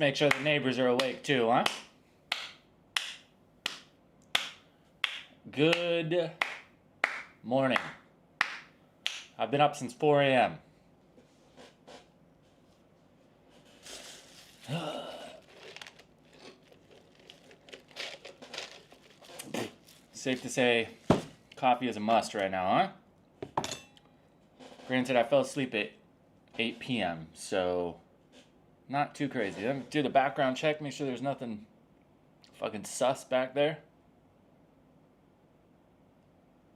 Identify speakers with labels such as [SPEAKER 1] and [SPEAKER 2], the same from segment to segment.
[SPEAKER 1] make sure the neighbors are awake too, huh? Good morning. I've been up since 4 a.m. Safe to say, coffee is a must right now, huh? Granted, I fell asleep at 8 p.m., so not too crazy. Let me do the background check, make sure there's nothing fucking sus back there.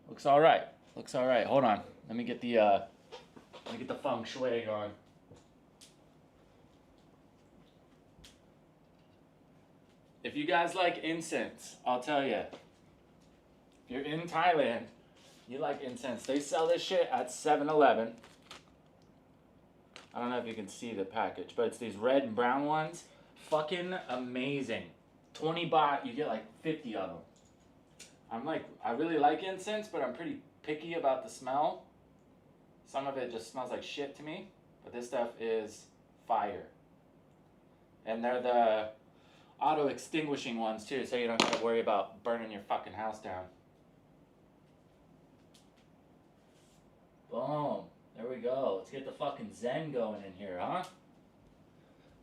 [SPEAKER 1] Looks all right. Looks all right. Hold on. Let me get the feng shui going. If you guys like incense, I'll tell you. If you're in Thailand, you like incense. They sell this shit at 7-Eleven. I don't know if you can see the package, but it's these red and brown ones. Fucking amazing. 20 baht, you get like 50 of them. I really like incense, but I'm pretty picky about the smell. Some of it just smells like shit to me, but this stuff is fire. And they're the auto extinguishing ones too, so you don't have to worry about burning your fucking house down. Boom. There we go. Let's get the fucking zen going in here, huh?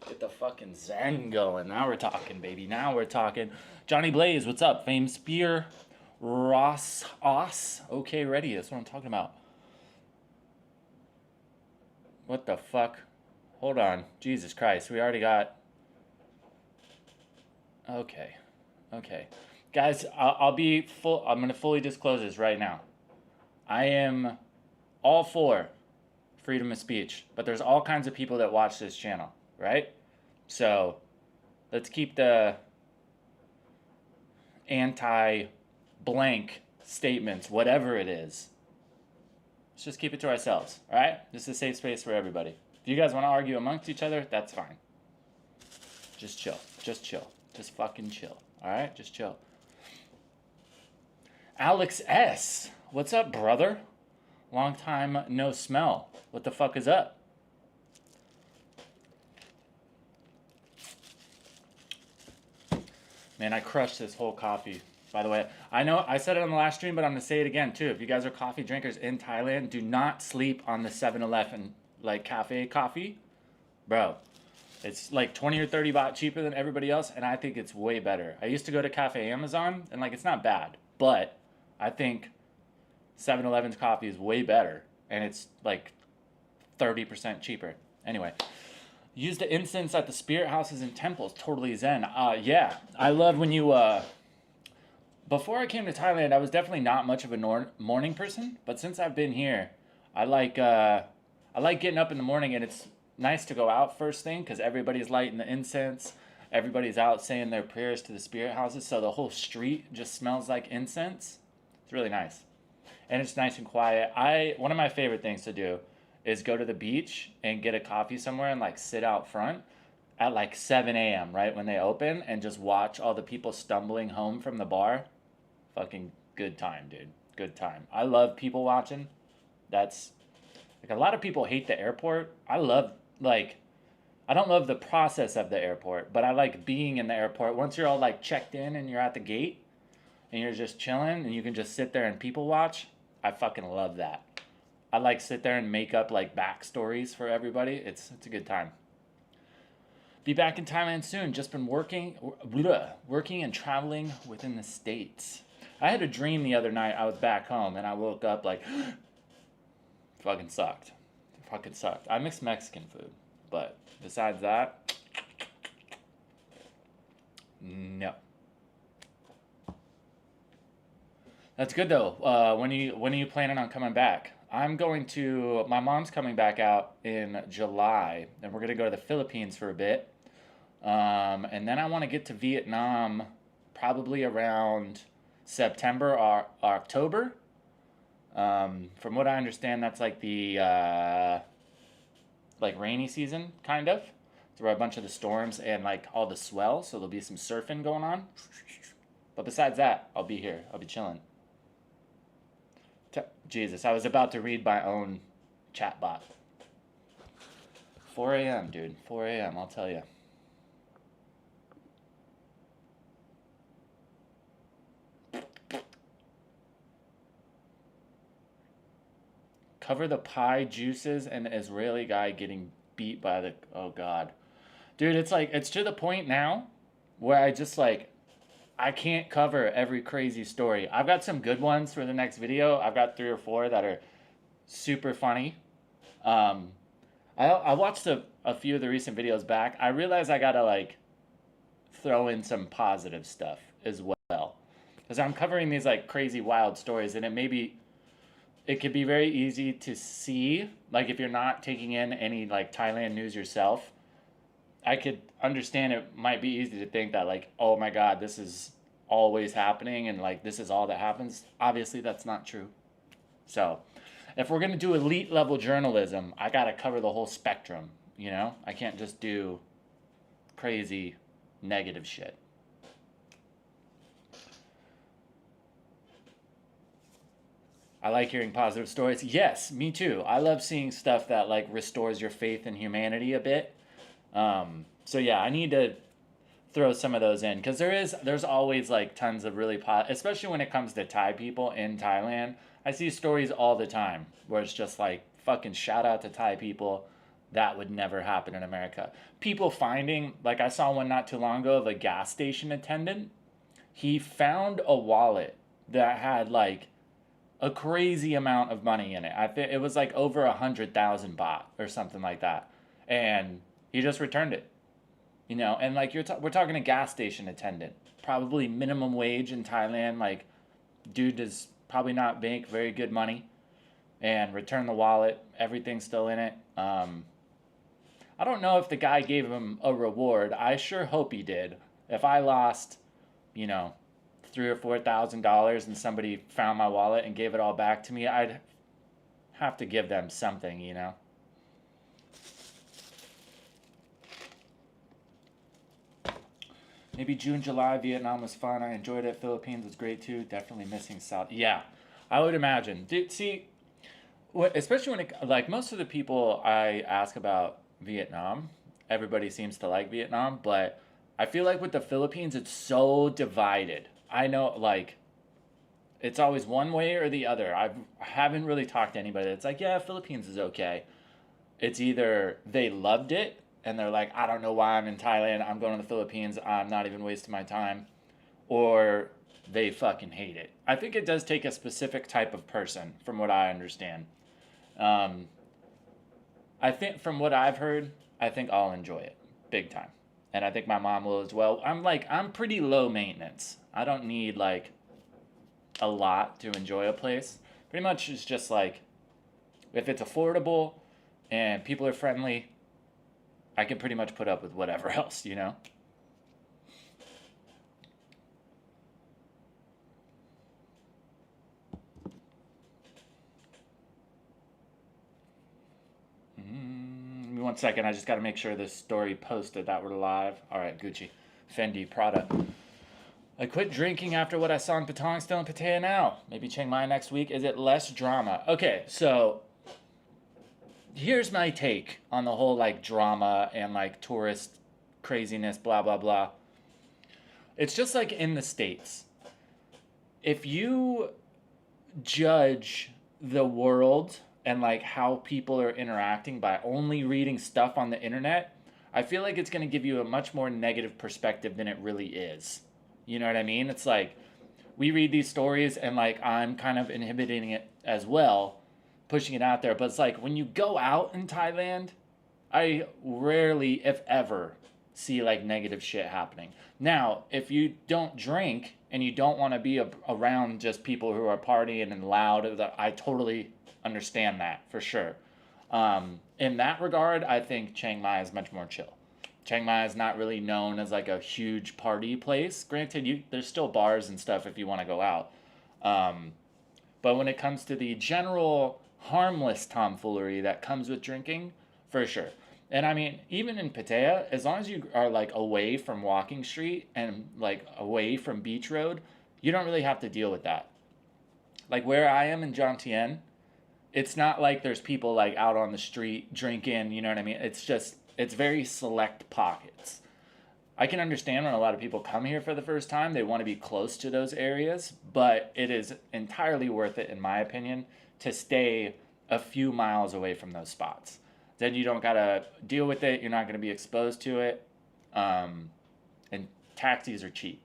[SPEAKER 1] Get the fucking zen going. Now we're talking, baby. Now we're talking. Johnny Blaze, what's up? Fame Spear. Ross Oss. Okay, ready. That's what I'm talking about. What the fuck? Hold on. Jesus Christ. We already got... Okay. Okay. Guys, I'll be full... I'm going to fully disclose this right now. I am all for freedom of speech, but there's all kinds of people that watch this channel, right? So, let's keep the anti-blank statements, whatever it is. Let's just keep it to ourselves, all right? This is a safe space for everybody. If you guys want to argue amongst each other, that's fine. Just chill. Just chill. Just fucking chill, all right? Just chill. Alex S. What's up, brother? Long time no smell. What the fuck is up? Man, I crushed this whole coffee. By the way, I know I said it on the last stream, but I'm going to say it again, too. If you guys are coffee drinkers in Thailand, do not sleep on the 7-Eleven, like, cafe coffee. Bro, it's like 20 or 30 baht cheaper than everybody else, and I think it's way better. I used to go to Cafe Amazon, and, like, it's not bad. But I think 7-Eleven's coffee is way better, and it's, like, 30% cheaper. Anyway. Use the incense at the spirit houses and temples. Totally zen. Yeah. I love when you... Before I came to Thailand, I was definitely not much of a morning person. But since I've been here, I like getting up in the morning. And it's nice to go out first thing because everybody's lighting the incense. Everybody's out saying their prayers to the spirit houses. So the whole street just smells like incense. It's really nice. And it's nice and quiet. One of my favorite things to do is go to the beach and get a coffee somewhere and like sit out front at like 7 a.m. right when they open and just watch all the people stumbling home from the bar. Fucking good time, dude. Good time. I love people watching. That's like a lot of people hate the airport. I don't love the process of the airport, but I like being in the airport. Once you're all like checked in and you're at the gate and you're just chilling and you can just sit there and people watch, I fucking love that. I like sit there and make up like backstories for everybody. It's a good time. Be back in Thailand soon. Just been working and traveling within the States. I had a dream the other night. I was back home and I woke up like, fucking sucked. Fucking sucked. I miss Mexican food, but besides that, no. That's good though. When are you planning on coming back? My mom's coming back out in July, and we're going to go to the Philippines for a bit. And then I want to get to Vietnam probably around September or October. From what I understand, that's like the like rainy season, kind of. It's where a bunch of the storms and like all the swell, so there'll be some surfing going on. But besides that, I'll be here. I'll be chilling. Jesus, I was about to read my own chatbot. 4 a.m., dude. 4 a.m., I'll tell you. cover the pie juices and the Israeli guy getting beat by the, oh God. Dude, it's like, it's to the point now where I just like, I can't cover every crazy story. I've got some good ones for the next video. I've got 3 or 4 that are super funny. I watched a few of the recent videos back. I realized I gotta like throw in some positive stuff as well. Because I'm covering these like crazy wild stories, and it could be very easy to see, like if you're not taking in any like Thailand news yourself, I could understand it might be easy to think that like, oh my God, this is always happening and like this is all that happens. Obviously that's not true. So if we're going to do elite level journalism, I got to cover the whole spectrum, you know? I can't just do crazy negative shit. I like hearing positive stories. Yes, me too. I love seeing stuff that like restores your faith in humanity a bit. So yeah, I need to throw some of those in because there's always like tons of really especially when it comes to Thai people in Thailand. I see stories all the time where it's just like fucking shout out to Thai people. That would never happen in America. People finding, like I saw one not too long ago of a gas station attendant. He found a wallet that had like a crazy amount of money in it. I think it was like over 100,000 baht or something like that. And he just returned it. You know, and like we're talking a gas station attendant, probably minimum wage in Thailand. Like, dude does probably not make very good money, and return the wallet. Everything's still in it. I don't know if the guy gave him a reward. I sure hope he did. If I lost, you know, $3,000 or $4,000 and somebody found my wallet and gave it all back to me, I'd have to give them something, you know. Maybe June, July, Vietnam was fun. I enjoyed it. Philippines was great too. Definitely missing South. Yeah, I would imagine. See, especially when it, like most of the people I ask about Vietnam, everybody seems to like Vietnam, but I feel like with the Philippines, it's so divided. I know, like, it's always one way or the other. I haven't really talked to anybody that's like, yeah, Philippines is okay. It's either they loved it, and they're like, I don't know why I'm in Thailand. I'm going to the Philippines. I'm not even wasting my time. Or they fucking hate it. I think it does take a specific type of person, from what I understand. I think from what I've heard, I think I'll enjoy it big time. And I think my mom will as well. I'm pretty low maintenance. I don't need like a lot to enjoy a place. Pretty much it's just like, if it's affordable and people are friendly, I can pretty much put up with whatever else, you know? Give me 1 second. I just got to make sure this story posted that we're live. All right, Gucci. Fendi, Prada. I quit drinking after what I saw in Patron, still in Pattaya now. Maybe Chiang Mai next week. Is it less drama? Okay, so here's my take on the whole like drama and like tourist craziness, blah, blah, blah. It's just like in the States. If you judge the world and like how people are interacting by only reading stuff on the internet, I feel like it's going to give you a much more negative perspective than it really is. You know what I mean? It's like we read these stories and like I'm kind of inhibiting it as well, pushing it out there. But it's like when you go out in Thailand, I rarely, if ever, see like negative shit happening. Now, if you don't drink and you don't want to be around just people who are partying and loud, I totally understand that for sure. In that regard, I think Chiang Mai is much more chill. Chiang Mai is not really known as like a huge party place. Granted, there's still bars and stuff if you want to go out. But when it comes to the general harmless tomfoolery that comes with drinking, for sure. And I mean, even in Pattaya, as long as you are like away from Walking Street and like away from Beach Road, you don't really have to deal with that. Like where I am in Jomtien, it's not like there's people like out on the street drinking, you know what I mean? It's just, it's very select pockets. I can understand when a lot of people come here for the first time, they want to be close to those areas, but it is entirely worth it, in my opinion, to stay a few miles away from those spots. Then you don't gotta deal with it. You're not gonna be exposed to it. And taxis are cheap.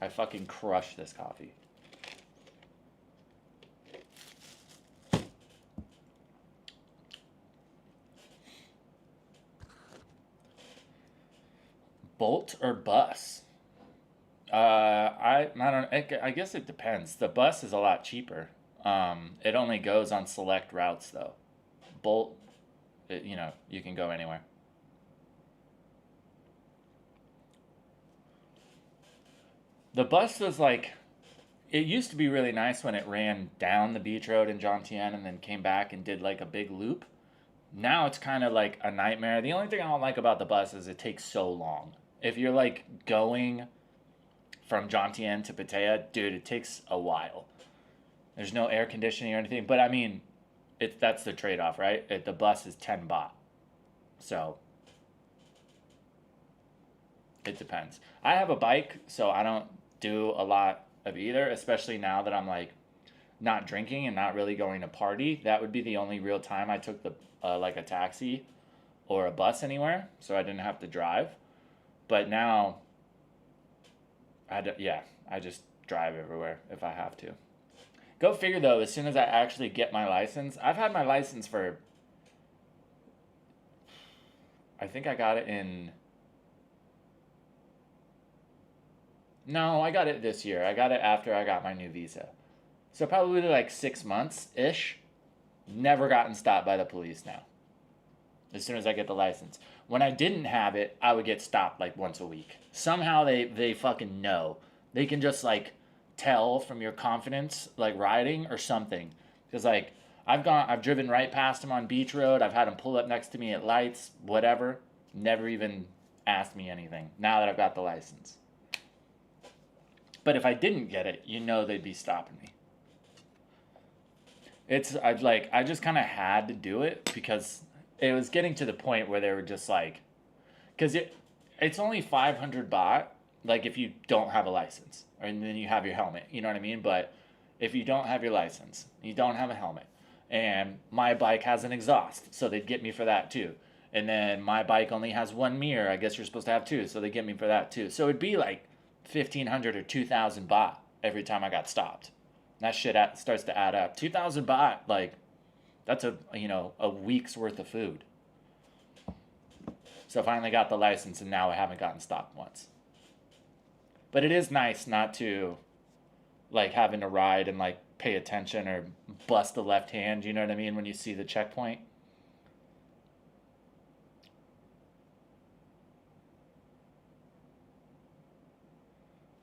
[SPEAKER 1] I fucking crush this coffee. Bolt or bus? I don't. I guess it depends. The bus is a lot cheaper. It only goes on select routes though. Bolt, you know, you can go anywhere. The bus was like, it used to be really nice when it ran down the beach road in Jomtien and then came back and did like a big loop. Now it's kind of like a nightmare. The only thing I don't like about the bus is it takes so long. If you're like going from Jomtien to Pattaya, dude, it takes a while. There's no air conditioning or anything, but I mean, that's the trade-off, right? The bus is 10 baht. So it depends. I have a bike, so I don't do a lot of either, especially now that I'm like not drinking and not really going to party. That would be the only real time I took the like a taxi or a bus anywhere, so I didn't have to drive. But now, I just drive everywhere if I have to. Go figure though, as soon as I actually get my license, I've had my license for, I think I got it in, no, I got it this year. I got it after I got my new visa. So probably like 6 months-ish. Never gotten stopped by the police now. As soon as I get the license. When I didn't have it, I would get stopped like once a week. Somehow they fucking know. They can just like tell from your confidence, like riding or something. Because like I've driven right past him on Beach Road. I've had him pull up next to me at lights, whatever. Never even asked me anything. Now that I've got the license. But if I didn't get it, you know they'd be stopping me. I just kind of had to do it because it was getting to the point where they were just like, because it's only 500 baht, like if you don't have a license, and then you have your helmet, you know what I mean? But if you don't have your license, you don't have a helmet, and my bike has an exhaust, so they'd get me for that too. And then my bike only has one mirror, I guess you're supposed to have two, so they get me for that too. So it'd be like 1,500 or 2,000 baht every time I got stopped. That shit starts to add up. 2,000 baht, like, that's a week's worth of food. So I finally got the license, and now I haven't gotten stopped once. But it is nice not to, like, having to ride and, like, pay attention or bust the left hand, you know what I mean, when you see the checkpoint.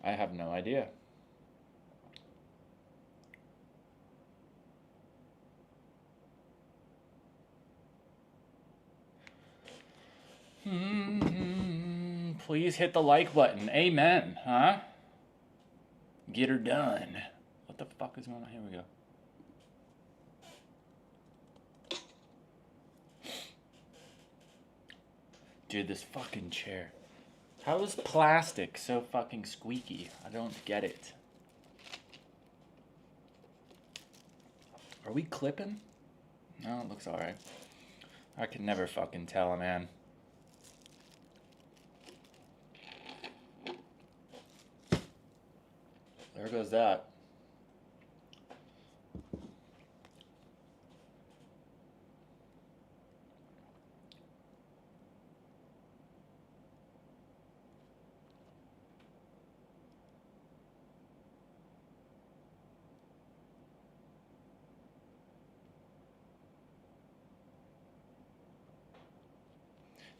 [SPEAKER 1] I have no idea. Please hit the like button. Amen, huh? Get her done. What the fuck is going on? Here we go. Dude, this fucking chair. How is plastic so fucking squeaky? I don't get it. Are we clipping? No, it looks alright. I can never fucking tell, man. There goes that.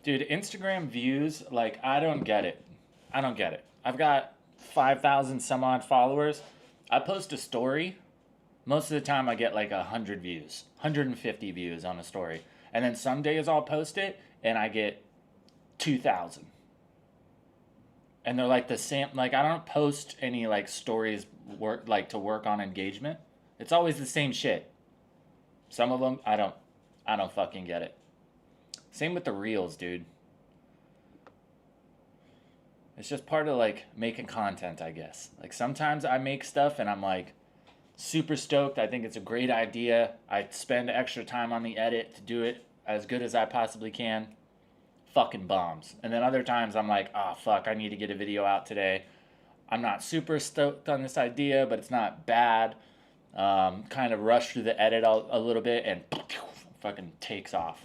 [SPEAKER 1] Dude, Instagram views, like, I don't get it. I don't get it. I've got 5,000 some odd followers. I post a story. Most of the time I get like 100 views, 150 views on a story. And then some days I'll post it and I get 2,000. And they're like the same, like I don't post any like stories to work on engagement. It's always the same shit. Some of them, I don't fucking get it. Same with the reels, dude. It's just part of like making content, I guess. Like sometimes I make stuff and I'm like super stoked. I think it's a great idea. I spend extra time on the edit to do it as good as I possibly can. Fucking bombs. And then other times I'm like, oh fuck, I need to get a video out today. I'm not super stoked on this idea, but it's not bad. Kind of rush through the edit a little bit and fucking takes off.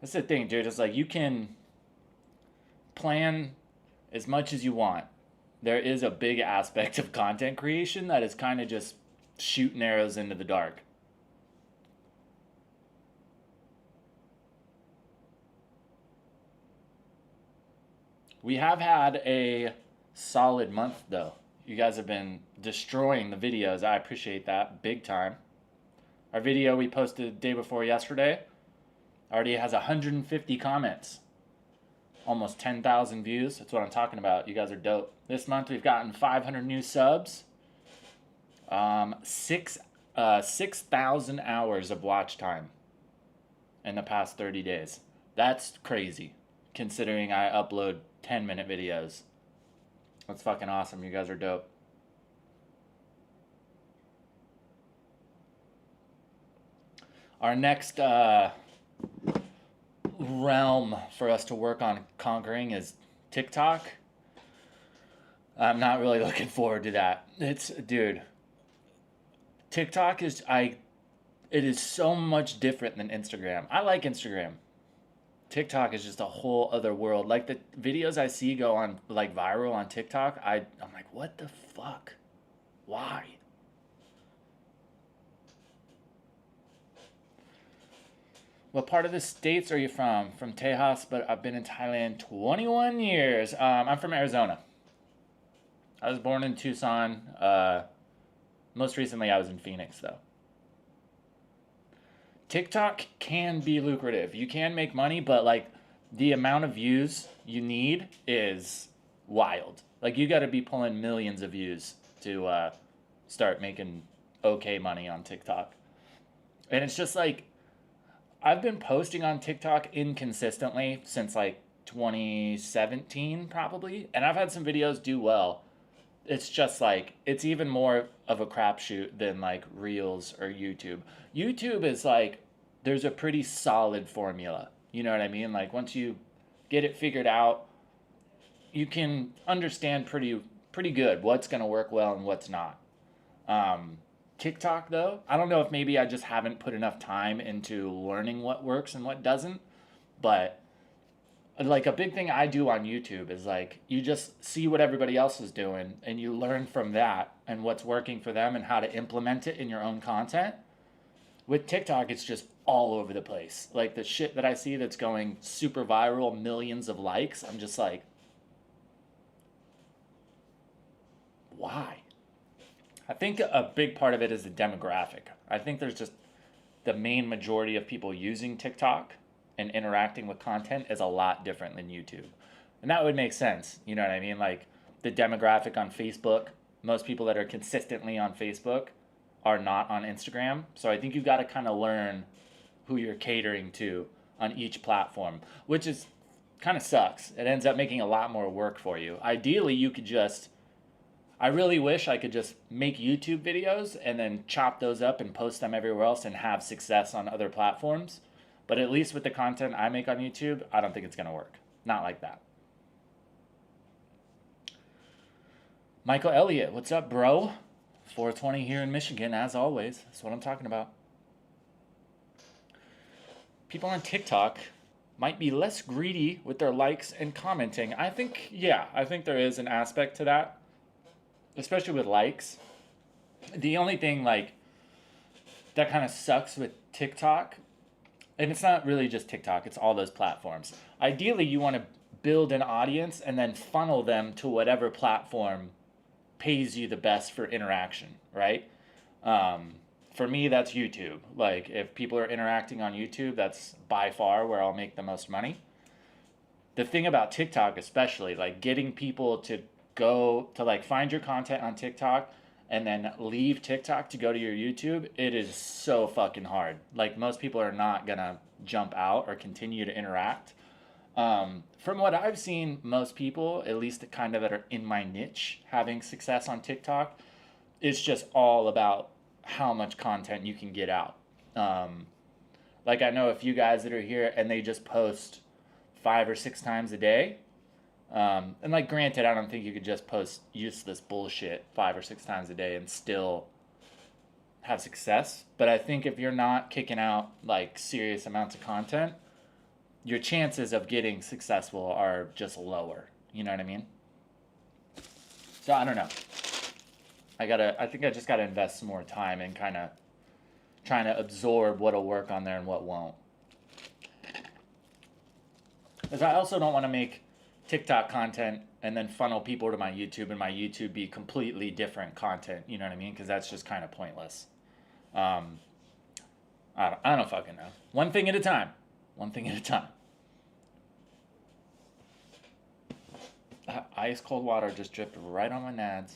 [SPEAKER 1] That's the thing, dude. It's like you can plan as much as you want. There is a big aspect of content creation that is kind of just shooting arrows into the dark. We have had a solid month though. You guys have been destroying the videos. I appreciate that big time. Our video we posted the day before yesterday already has 150 comments. Almost 10,000 views. That's what I'm talking about. You guys are dope. This month we've gotten 500 new subs. 6,000 hours of watch time in the past 30 days. That's crazy, considering I upload 10-minute videos. That's fucking awesome. You guys are dope. Our next realm for us to work on conquering is TikTok. I'm not really looking forward to that. Dude, TikTok is it is so much different than Instagram. I like Instagram. TikTok is just a whole other world. Like the videos I see go on like viral on TikTok, I'm like, what the fuck? Why? What part of the States are you from? From Tejas, but I've been in Thailand 21 years. I'm from Arizona. I was born in Tucson. Most recently, I was in Phoenix, though. TikTok can be lucrative. You can make money, but like the amount of views you need is wild. Like you got to be pulling millions of views to start making okay money on TikTok. And it's just like I've been posting on TikTok inconsistently since like 2017 probably, and I've had some videos do well. It's just like it's even more of a crapshoot than like Reels or YouTube. YouTube is like there's a pretty solid formula. You know what I mean? Like once you get it figured out, you can understand pretty good what's going to work well and what's not. TikTok though, I don't know if maybe I just haven't put enough time into learning what works and what doesn't, but like a big thing I do on YouTube is like you just see what everybody else is doing and you learn from that and what's working for them and how to implement it in your own content. With TikTok, it's just all over the place. Like the shit that I see that's going super viral, millions of likes, I'm just like, why? I think a big part of it is the demographic. I think there's just the main majority of people using TikTok and interacting with content is a lot different than YouTube. And that would make sense. You know what I mean? Like the demographic on Facebook, most people that are consistently on Facebook are not on Instagram. So I think you've got to kind of learn who you're catering to on each platform, which is kind of sucks. It ends up making a lot more work for you. Ideally, you could just, I really wish I could just make YouTube videos and then chop those up and post them everywhere else and have success on other platforms. But at least with the content I make on YouTube, I don't think it's going to work. Not like that. Michael Elliott, what's up, bro? 420 here in Michigan, as always. That's what I'm talking about. People on TikTok might be less greedy with their likes and commenting. I think there is an aspect to that, especially with likes. The only thing, like, that kind of sucks with TikTok, and it's not really just TikTok, it's all those platforms. Ideally, you want to build an audience and then funnel them to whatever platform pays you the best for interaction, right? For me, that's YouTube. Like, if people are interacting on YouTube, that's by far where I'll make the most money. The thing about TikTok especially, like, getting people to go to, like, find your content on TikTok and then leave TikTok to go to your YouTube, it is so fucking hard. Like, most people are not gonna jump out or continue to interact. From what I've seen, most people, at least the kind of that are in my niche, having success on TikTok, it's just all about how much content you can get out. Um, like I know a few guys that are here and they just post 5 or 6 times a day. And like, granted, I don't think you could just post useless bullshit 5 or 6 times a day and still have success. But I think if you're not kicking out like serious amounts of content, your chances of getting successful are just lower. You know what I mean? So I don't know. I think I just gotta invest some more time in kind of trying to absorb what'll work on there and what won't. Because I also don't want to make TikTok content and then funnel people to my YouTube and my YouTube be completely different content. You know what I mean? Because that's just kind of pointless. I don't fucking know. One thing at a time. One thing at a time. Ice cold water just dripped right on my nads.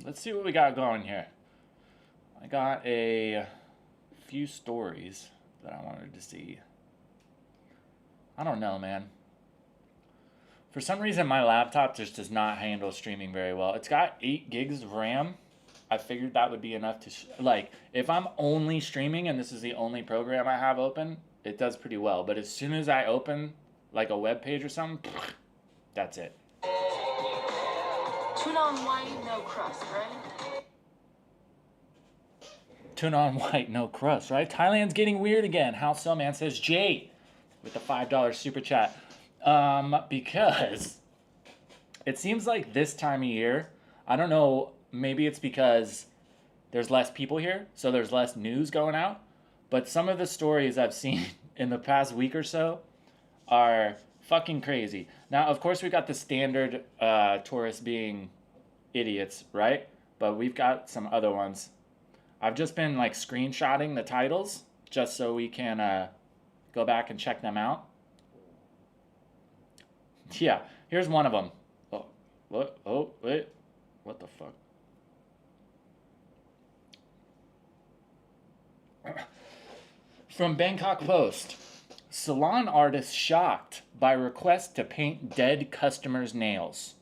[SPEAKER 1] Let's see what we got going here. I got a few stories that I wanted to see. I don't know, man. For some reason, my laptop just does not handle streaming very well. It's got 8 gigs of RAM. I figured that would be enough to, like, if I'm only streaming and this is the only program I have open, it does pretty well. But as soon as I open, like, a web page or something, that's it.
[SPEAKER 2] Tuna on white, no crust, right?
[SPEAKER 1] Tuna on white, no crust, right? Thailand's getting weird again. How so, man? Says Jay with the $5 super chat. Because it seems like this time of year, I don't know, maybe it's because there's less people here, so there's less news going out. But some of the stories I've seen in the past week or so are fucking crazy. Now, of course, we got the standard tourists being idiots, right? But we've got some other ones. I've just been like screenshotting the titles just so we can go back and check them out. Yeah, here's one of them. Oh, what? Oh, wait. What the fuck? From Bangkok Post. Salon artist shocked by request to paint dead customers' nails.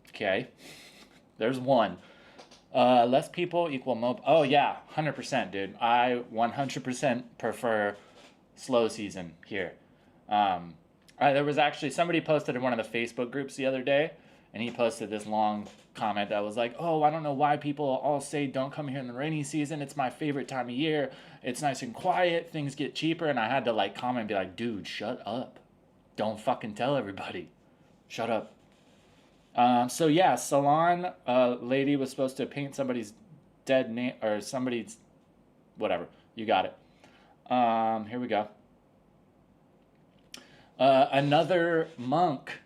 [SPEAKER 1] Okay. There's one. Less people equal Oh, yeah. 100%, dude. I 100% prefer slow season here. There was actually somebody posted in one of the Facebook groups the other day, and he posted this long comment that was like, oh, I don't know why people all say don't come here in the rainy season. It's my favorite time of year. It's nice and quiet. Things get cheaper. And I had to like comment and be like, dude, shut up. Don't fucking tell everybody. Shut up. So yeah, salon lady was supposed to paint somebody's dead name or somebody's whatever. You got it. Here we go. Another monk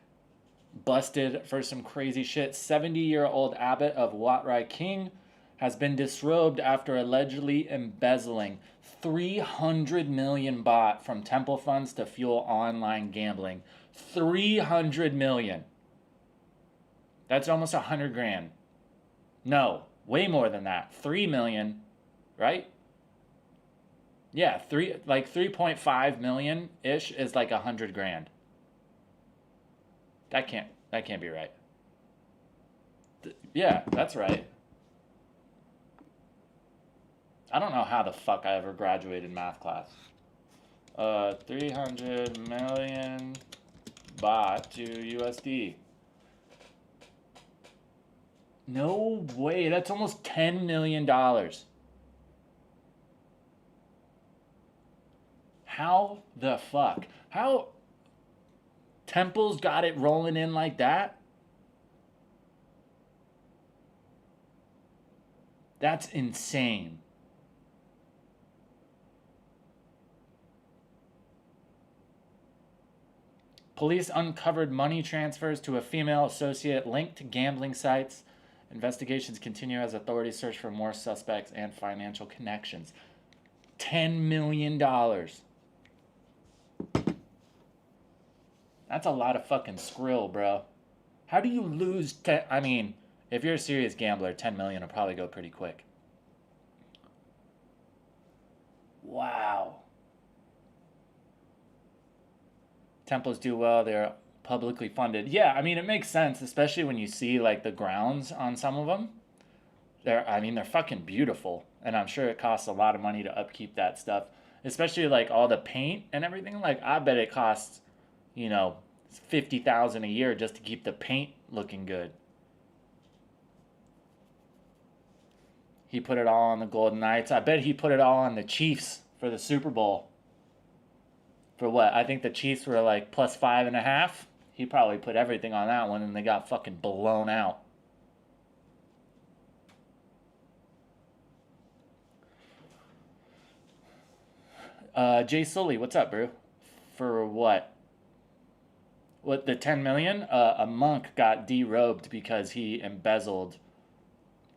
[SPEAKER 1] busted for some crazy shit. 70-year-old abbot of Wat Rai King has been disrobed after allegedly embezzling 300 million baht from temple funds to fuel online gambling. 300 million. That's almost 100 grand. No, way more than that. 3 million, right? Yeah, 3.5 million ish is like 100 grand. That can't be right. Yeah, that's right. I don't know how the fuck I ever graduated math class. 300 million baht to USD. No way, that's almost $10 million. How the fuck? How temples got it rolling in like that? That's insane. Police uncovered money transfers to a female associate linked to gambling sites. Investigations continue as authorities search for more suspects and financial connections. $10 million. That's a lot of fucking skrill, bro. How do you lose I mean, if you're a serious gambler, 10 million will probably go pretty quick. Wow. Temples do well. They're publicly funded. Yeah, I mean, it makes sense, especially when you see like the grounds on some of them. They're fucking beautiful, and I'm sure it costs a lot of money to upkeep that stuff, especially like all the paint and everything. Like, I bet it costs, $50,000 a year just to keep the paint looking good. He put it all on the Golden Knights. I bet he put it all on the Chiefs for the Super Bowl. For what? I think the Chiefs were like plus 5.5. He probably put everything on that one, and they got fucking blown out. Jay Sully, what's up, bro? For what? What, the 10 million? A monk got derobed because he embezzled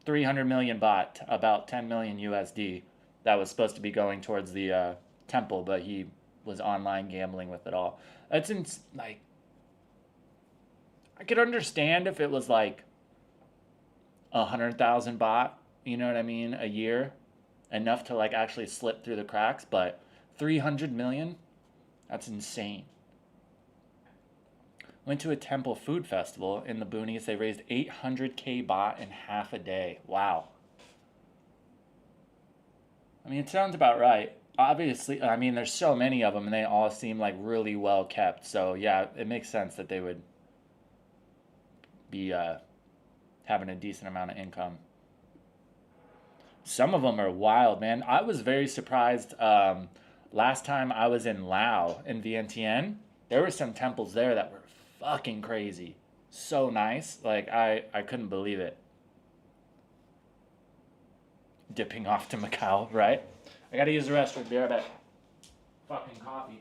[SPEAKER 1] 300 million baht, about 10 million USD. That was supposed to be going towards the temple, but he was online gambling with it all. It's like, I could understand if it was like 100,000 baht, you know what I mean, a year, enough to like actually slip through the cracks, but 300 million, that's insane. Went to a temple food festival in the boonies. They raised 800k baht in half a day. Wow. I mean, it sounds about right. Obviously, I mean, there's so many of them, and they all seem like really well kept. So yeah, it makes sense that they would be having a decent amount of income. Some of them are wild, man. I was very surprised. Last time I was in Laos, in Vientiane, there were some temples there that were fucking crazy. So nice. Like, I couldn't believe it. Dipping off to Macau, right? I gotta use the restroom. Be right back. Fucking coffee.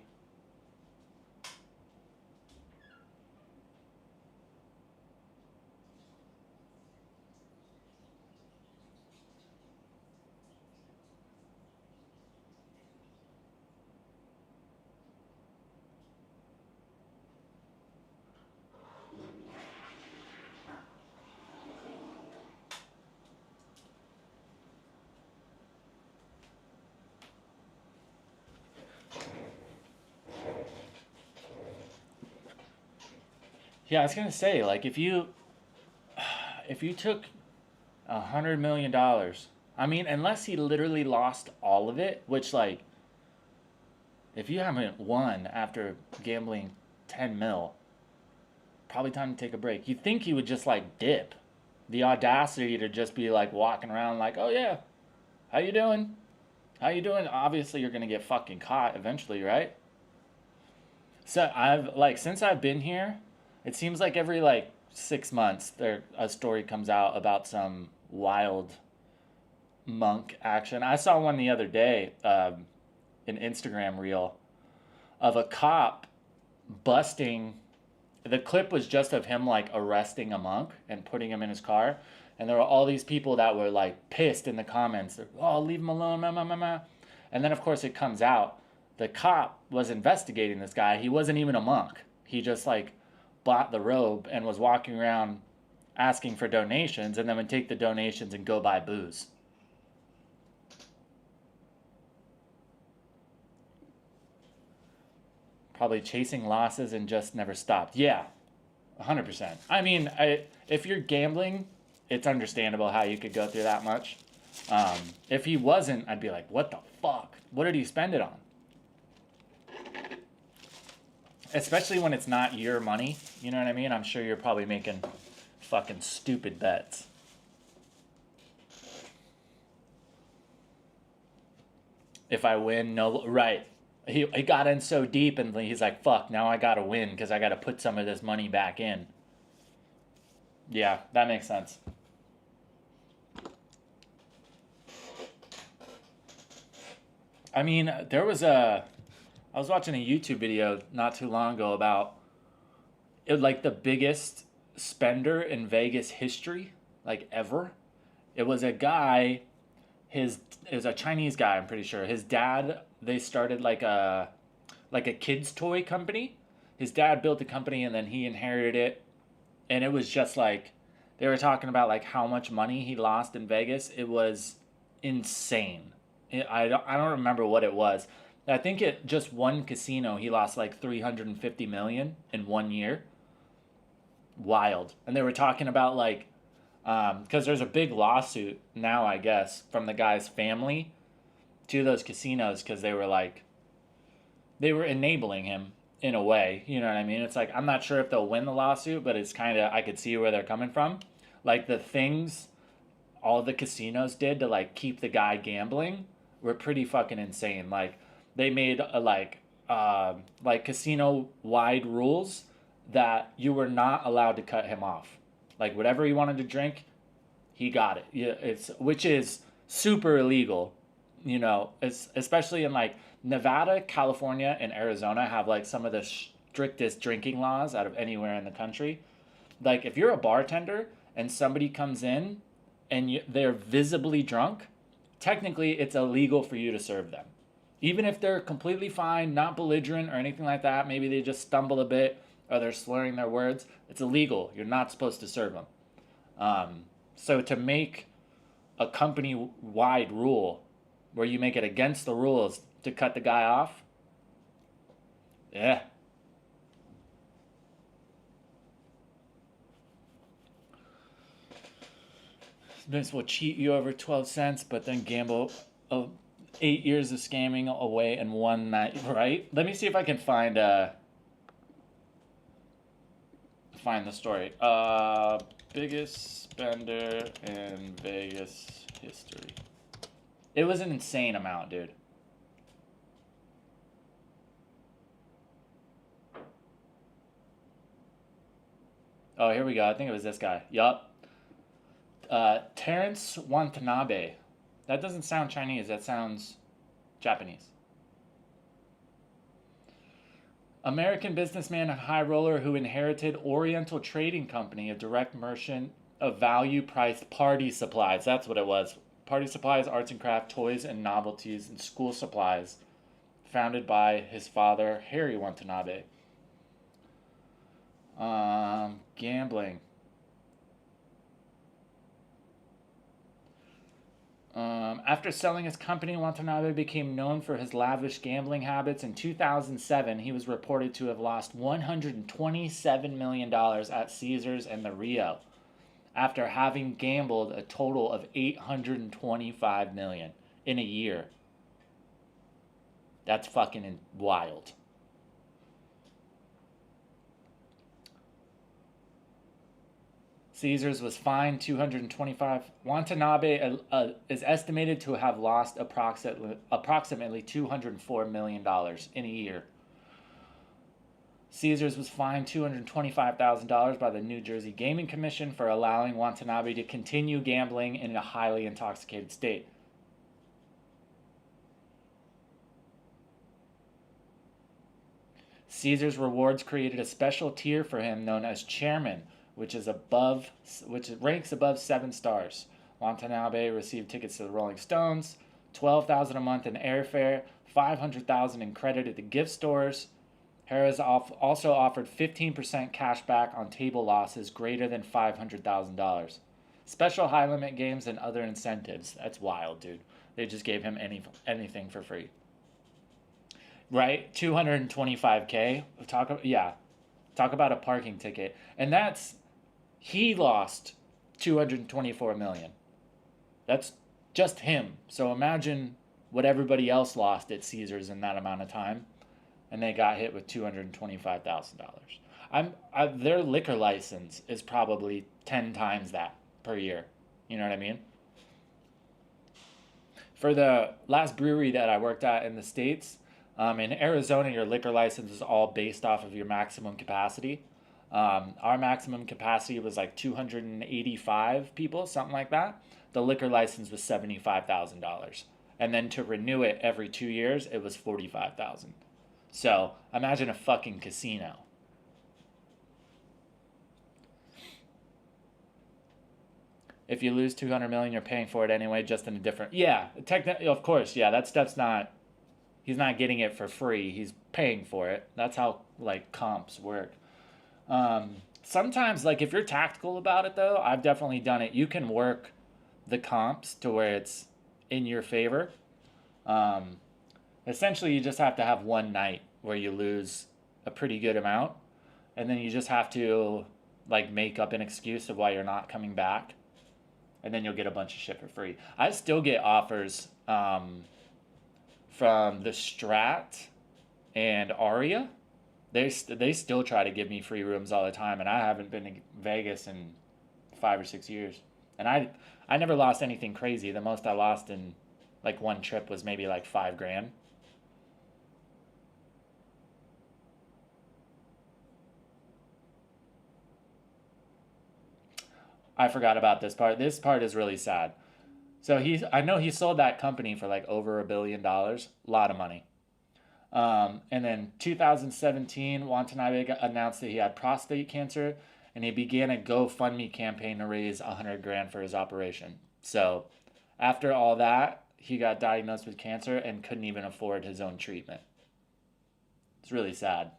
[SPEAKER 1] Yeah, I was gonna say, like, if you took $100 million, I mean, unless he literally lost all of it, which, like, if you haven't won after gambling 10 mil, probably time to take a break. You'd think he would just like dip. The audacity to just be like walking around like, oh yeah, how you doing? How you doing? Obviously you're gonna get fucking caught eventually, right? So since I've been here, it seems like every like 6 months a story comes out about some wild monk action. I saw one the other day, an Instagram reel of a cop busting. The clip was just of him like arresting a monk and putting him in his car, and there were all these people that were like pissed in the comments. Oh, leave him alone, and then of course it comes out the cop was investigating this guy. He wasn't even a monk. He just like bought the robe and was walking around asking for donations, and then would take the donations and go buy booze. Probably chasing losses and just never stopped. Yeah, 100%. I mean, if you're gambling, it's understandable how you could go through that much. If he wasn't, I'd be like, what the fuck? What did he spend it on? Especially when it's not your money. You know what I mean? I'm sure you're probably making fucking stupid bets. If I win, no, right. He got in so deep, and he's like, fuck, now I gotta win because I gotta put some of this money back in. Yeah, that makes sense. I mean, I was watching a YouTube video not too long ago about it was like the biggest spender in Vegas history, like ever. It was a guy, his it was a Chinese guy, I'm pretty sure. His dad, they started like a kids toy company. His dad built a company and then he inherited it, and it was just like they were talking about like how much money he lost in Vegas. It was insane. I don't remember what it was. I think it just one casino he lost like 350 million in 1 year. Wild. And they were talking about like because there's a big lawsuit now, I guess, from the guy's family to those casinos because they were like they were enabling him in a way. You know what I mean? It's like I'm not sure if they'll win the lawsuit, but it's kind of I could see where they're coming from. Like the things all the casinos did to like keep the guy gambling were pretty fucking insane. Like they made like casino wide rules that you were not allowed to cut him off. Like whatever he wanted to drink, he got it. Yeah, it's which is super illegal, you know. It's, especially in like Nevada, California, and Arizona have like some of the strictest drinking laws out of anywhere in the country. Like if you're a bartender and somebody comes in and they're visibly drunk, technically it's illegal for you to serve them. Even if they're completely fine, not belligerent or anything like that, maybe they just stumble a bit or they're slurring their words, it's illegal. You're not supposed to serve them. So to make a company-wide rule where you make it against the rules to cut the guy off, yeah. Vince will cheat you over 12 cents, but then gamble 8 years of scamming away in one night, right? Let me see if I can find the story. Biggest spender in Vegas history. It was an insane amount, dude. Oh, here we go. I think it was this guy. Yup. Terrence Watanabe. That doesn't sound Chinese. That sounds Japanese. American businessman and high roller who inherited Oriental Trading Company, a direct merchant of value-priced party supplies. That's what it was. Party supplies, arts and craft, toys and novelties, and school supplies. Founded by his father, Harry Watanabe. Gambling. After selling his company, Watanabe became known for his lavish gambling habits. In 2007, he was reported to have lost $127 million at Caesars and the Rio, after having gambled a total of $825 million in a year. That's fucking wild. Caesars was fined 225. Watanabe is estimated to have lost approximately $204 million in a year. Caesars was fined $225,000 by the New Jersey Gaming Commission for allowing Watanabe to continue gambling in a highly intoxicated state. Caesars Rewards created a special tier for him known as Chairman, which ranks above 7 stars. Watanabe received tickets to the Rolling Stones, $12,000 a month in airfare, $500,000 in credit at the gift stores. Harris also offered 15% cash back on table losses greater than $500,000. Special high limit games and other incentives. That's wild, dude. They just gave him anything for free. Right? $225K. Talk about a parking ticket. And he lost $224 million. That's just him. So imagine what everybody else lost at Caesars in that amount of time, and they got hit with $225,000. Their liquor license is probably 10 times that per year. You know what I mean? For the last brewery that I worked at in the States, in Arizona, your liquor license is all based off of your maximum capacity. Our maximum capacity was like 285 people, something like that. The liquor license was $75,000. And then to renew it every 2 years, it was $45,000. So imagine a fucking casino. If you lose 200 million, you're paying for it anyway, just in a different. Yeah, technically, of course, yeah, that stuff's not. He's not getting it for free. He's paying for it. That's how like comps work. Sometimes, like if you're tactical about it, though, I've definitely done it. You can work the comps to where it's in your favor. Um, Essentially, you just have to have one night where you lose a pretty good amount, and then you just have to like make up an excuse of why you're not coming back, and then you'll get a bunch of shit for free. I still get offers from the Strat and Aria. They still try to give me free rooms all the time, and I haven't been to Vegas in 5 or 6 years, and I never lost anything crazy. The most I lost in like one trip was maybe like $5,000. I forgot about this part. This part is really sad. So I know he sold that company for like over $1 billion, a lot of money. And then 2017, Watanabe announced that he had prostate cancer, and he began a GoFundMe campaign to raise 100 grand for his operation. So after all that, he got diagnosed with cancer and couldn't even afford his own treatment. It's really sad.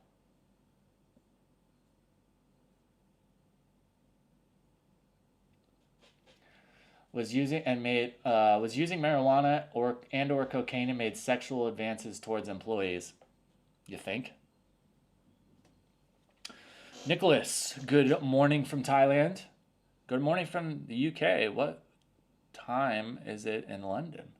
[SPEAKER 1] Was using marijuana or cocaine and made sexual advances towards employees. You think? Nicholas, good morning from Thailand. Good morning from the UK. What time is it in London?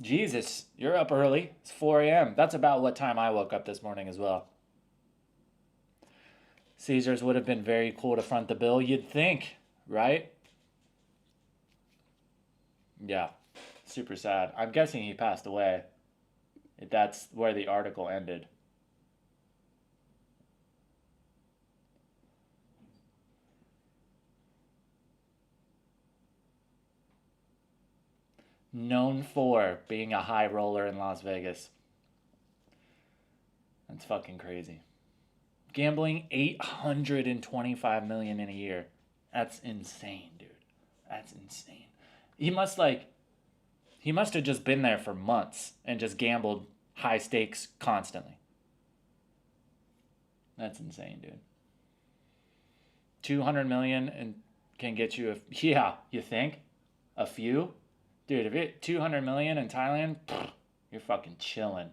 [SPEAKER 1] Jesus, you're up early. It's 4 a.m. That's about what time I woke up this morning as well. Caesars would have been very cool to front the bill, you'd think, right? Yeah, super sad. I'm guessing he passed away. That's where the article ended. Known for being a high roller in Las Vegas. That's fucking crazy. Gambling 825 million in a year. That's insane, dude. That's insane. He must have just been there for months and just gambled high stakes constantly. That's insane, dude. 200 million and can get you yeah, you think? A few? Dude, if it 200 million in Thailand, you're fucking chilling.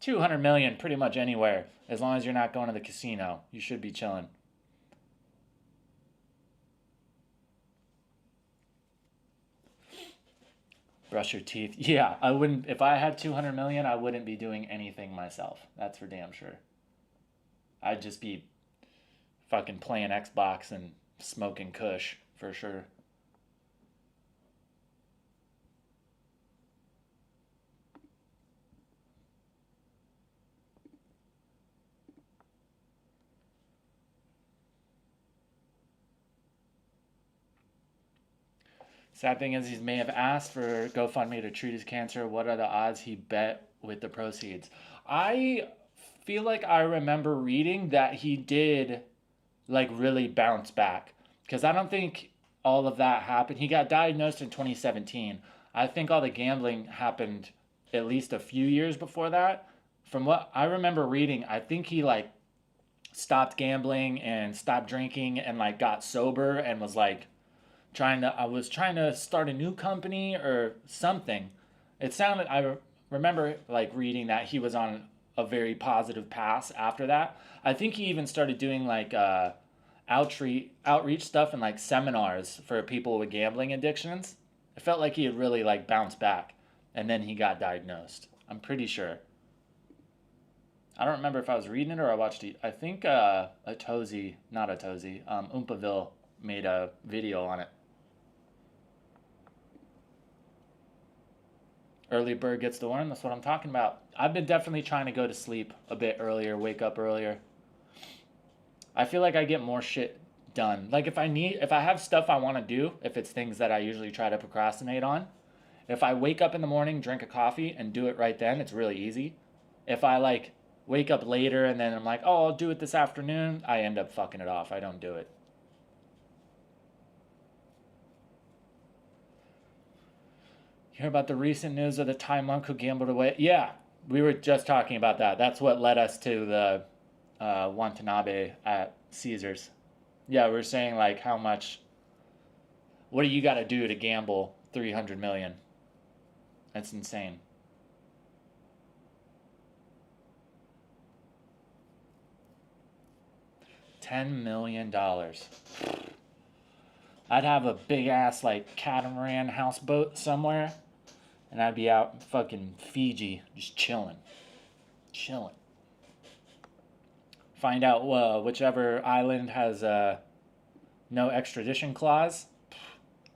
[SPEAKER 1] 200 million pretty much anywhere. As long as you're not going to the casino, you should be chilling. Brush your teeth. Yeah, I wouldn't. If I had 200 million, I wouldn't be doing anything myself. That's for damn sure. I'd just be fucking playing Xbox and smoking Kush for sure. Sad thing is, he may have asked for GoFundMe to treat his cancer. What are the odds he bet with the proceeds? I feel like I remember reading that he did, like, really bounce back. Because I don't think all of that happened. He got diagnosed in 2017. I think all the gambling happened at least a few years before that. From what I remember reading, I think he, like, stopped gambling and stopped drinking and, like, got sober and was, like, I was trying to start a new company or something. It sounded, remember like reading that he was on a very positive path after that. I think he even started doing like outreach stuff and like seminars for people with gambling addictions. It felt like he had really like bounced back, and then he got diagnosed. I'm pretty sure. I don't remember if I was reading it or I watched it. I think Umpaville made a video on it. Early bird gets the worm. That's what I'm talking about. I've been definitely trying to go to sleep a bit earlier, wake up earlier. I feel like I get more shit done. Like if I have stuff I want to do, if it's things that I usually try to procrastinate on, if I wake up in the morning, drink a coffee, and do it right then, it's really easy. If I like wake up later, and then I'm like, oh, I'll do it this afternoon. I end up fucking it off. I don't do it. You hear about the recent news of the Thai monk who gambled away? Yeah, we were just talking about that. That's what led us to the Watanabe at Caesars. Yeah, we were saying like how much. What do you got to do to gamble 300 million? That's insane. $10 million. I'd have a big ass like catamaran houseboat somewhere, and I'd be out in fucking Fiji, just chilling. Find out whichever island has no extradition clause,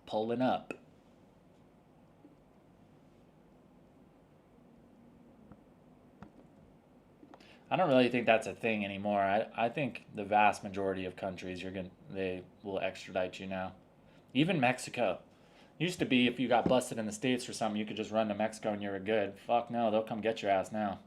[SPEAKER 1] pulling up. I don't really think that's a thing anymore. I think the vast majority of countries they will extradite you now. Even Mexico. Used to be if you got busted in the States for something, you could just run to Mexico and you were good. Fuck no, they'll come get your ass now.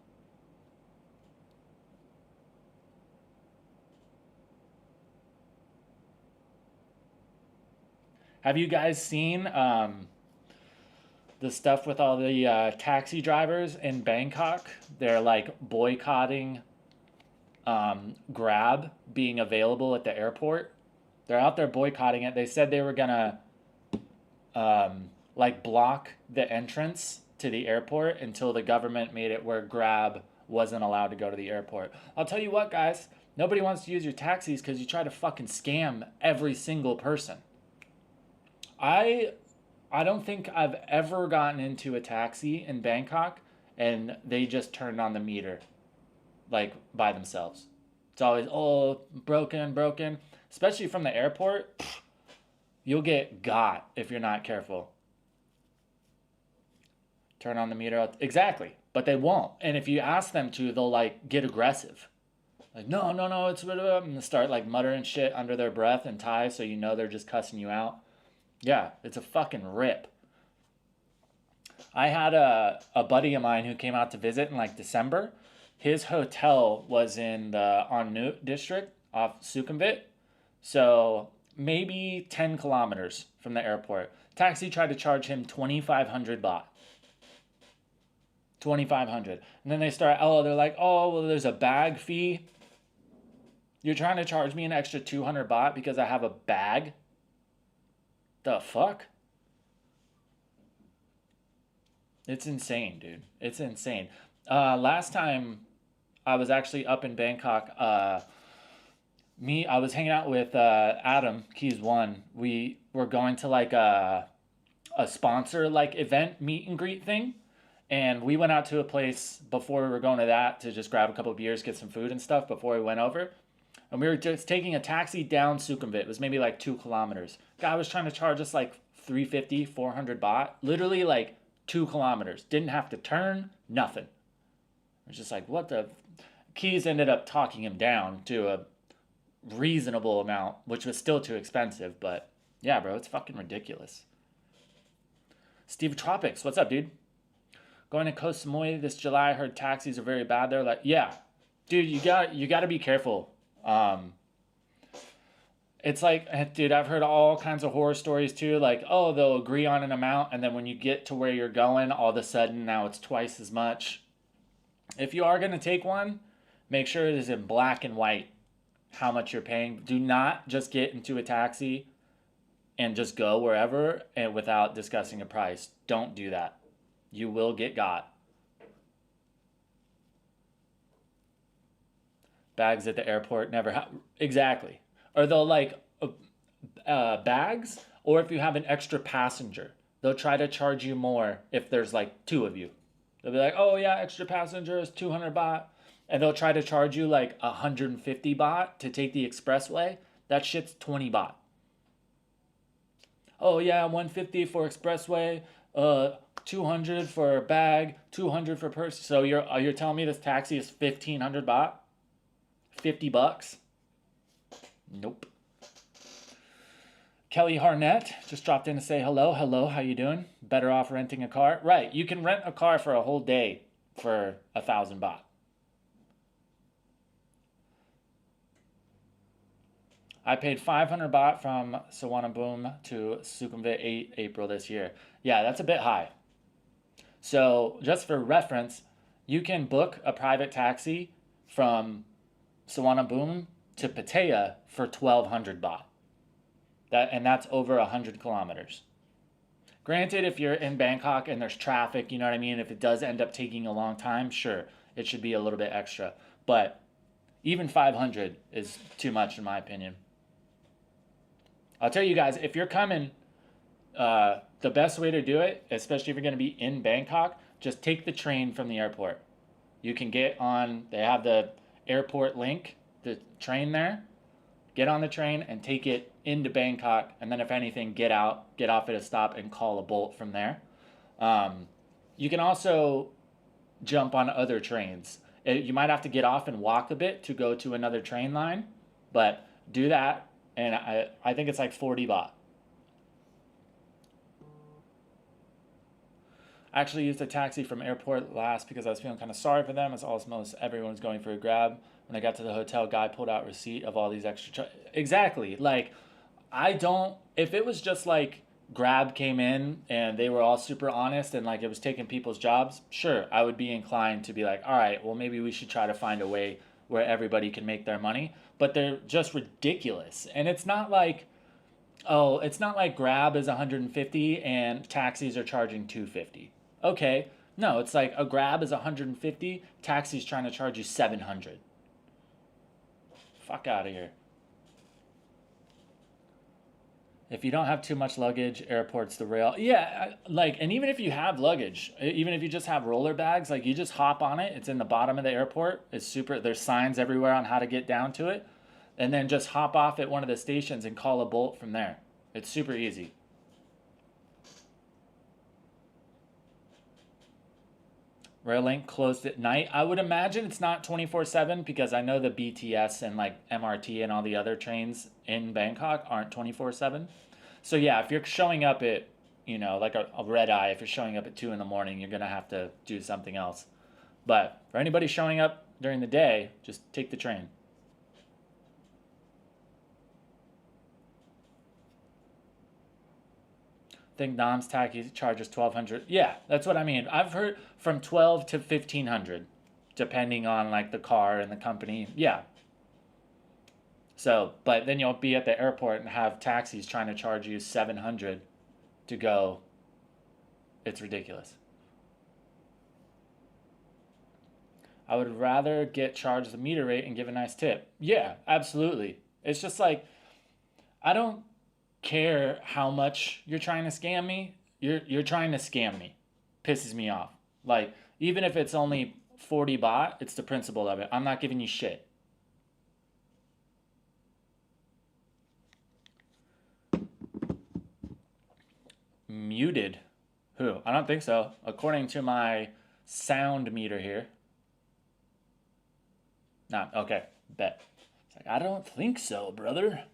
[SPEAKER 1] Have you guys seen the stuff with all the taxi drivers in Bangkok? They're like boycotting Grab being available at the airport. They're out there boycotting it. They said they were gonna like block the entrance to the airport until the government made it where Grab wasn't allowed to go to the airport. I'll tell you what, guys. Nobody wants to use your taxis because you try to fucking scam every single person. I don't think I've ever gotten into a taxi in Bangkok and they just turned on the meter like by themselves. It's always, oh, broken. Especially from the airport, you'll get got if you're not careful. Turn on the meter. Exactly. But they won't. And if you ask them to, they'll like get aggressive. Like, no, it's and start like muttering shit under their breath in Thai so you know they're just cussing you out. Yeah, it's a fucking rip. I had a buddy of mine who came out to visit in like December. His hotel was in the Annut district off Sukhumvit. So maybe 10 kilometers from the airport. Taxi tried to charge him 2,500 baht. 2,500. And then they're like, oh, well, there's a bag fee. You're trying to charge me an extra 200 baht because I have a bag? The fuck? It's insane, dude. It's insane. Last time I was actually up in Bangkok, I was hanging out with Adam, Keys One. We were going to like a sponsor like event meet and greet thing. And we went out to a place before we were going to that to just grab a couple of beers, get some food and stuff before we went over. And we were just taking a taxi down Sukhumvit. It was maybe like 2 kilometers. Guy was trying to charge us like 350, 400 baht. Literally like 2 kilometers. Didn't have to turn, nothing. It was just like, what the... Keys ended up talking him down to a reasonable amount, which was still too expensive. But yeah, bro, it's fucking ridiculous. Steve Tropics, what's up, dude? Going to Koh Samui this July. I heard taxis are very bad there. Like, yeah, dude, you got to be careful. It's like, dude, I've heard all kinds of horror stories too. Like, oh, they'll agree on an amount, and then when you get to where you're going, all of a sudden now it's twice as much. If you are gonna take one, make sure it is in black and white how much you're paying. Do not just get into a taxi and just go wherever and without discussing a price. Don't do that. You will get got. Bags at the airport never exactly. Or they'll like bags, or if you have an extra passenger, they'll try to charge you more if there's like 2 of you. They'll be like, oh yeah, extra passengers, 200 baht. And they'll try to charge you like 150 baht to take the expressway. That shit's 20 baht. Oh yeah, 150 for expressway, 200 for a bag, 200 for person. So you're telling me this taxi is 1,500 baht? 50 bucks? Nope. Kelly Harnett just dropped in to say hello. Hello, how you doing? Better off renting a car? Right, you can rent a car for a whole day for 1,000 baht. I paid 500 baht from Suvarnabhumi to Sukhumvit 8 April this year. Yeah, that's a bit high. So, just for reference, you can book a private taxi from Suvarnabhumi to Pattaya for 1200 baht. That's over 100 kilometers. Granted, if you're in Bangkok and there's traffic, you know what I mean? If it does end up taking a long time, sure, it should be a little bit extra. But even 500 is too much in my opinion. I'll tell you guys, if you're coming, the best way to do it, especially if you're going to be in Bangkok, just take the train from the airport. You can get on, they have the airport link, the train there. Get on the train and take it into Bangkok, and then if anything, get off at a stop and call a Bolt from there. You can also jump on other trains. You might have to get off and walk a bit to go to another train line, but do that, and I think it's like 40 baht. I actually used a taxi from airport last because I was feeling kind of sorry for them, as almost everyone was going for a grab. When I got to the hotel, guy pulled out receipt of all these extra exactly. Like, if it was just like Grab came in and they were all super honest and like it was taking people's jobs, sure, I would be inclined to be like, all right, well, maybe we should try to find a way where everybody can make their money. But they're just ridiculous. And it's not like Grab is 150 and taxis are charging 250. Okay, no, it's like a Grab is 150, taxi's trying to charge you 700. Fuck out of here. If you don't have too much luggage, airport's the rail. Yeah, and even if you have luggage, even if you just have roller bags, like you just hop on it. It's in the bottom of the airport. It's super. There's signs everywhere on how to get down to it, and then just hop off at one of the stations and call a Bolt from there. It's super easy. Rail Link closed at night. I would imagine it's not 24/7 because I know the BTS and like MRT and all the other trains in Bangkok aren't 24/7. So yeah, if you're showing up at, like a red eye, if you're showing up at 2 in the morning, you're going to have to do something else. But for anybody showing up during the day, just take the train. I think Nam's taxi charges 1,200. Yeah, that's what I mean. I've heard from 12 to 1,500, depending on like the car and the company. Yeah. So, but then you'll be at the airport and have taxis trying to charge you 700 to go. It's ridiculous. I would rather get charged the meter rate and give a nice tip. Yeah, absolutely. It's just like, I don't care how much you're trying to scam me. You're trying to scam me. Pisses me off. Like, even if it's only 40 baht, it's the principle of it. I'm not giving you shit. Muted? Who? I don't think so. According to my sound meter here. Nah, okay, bet. It's like, I don't think so, brother.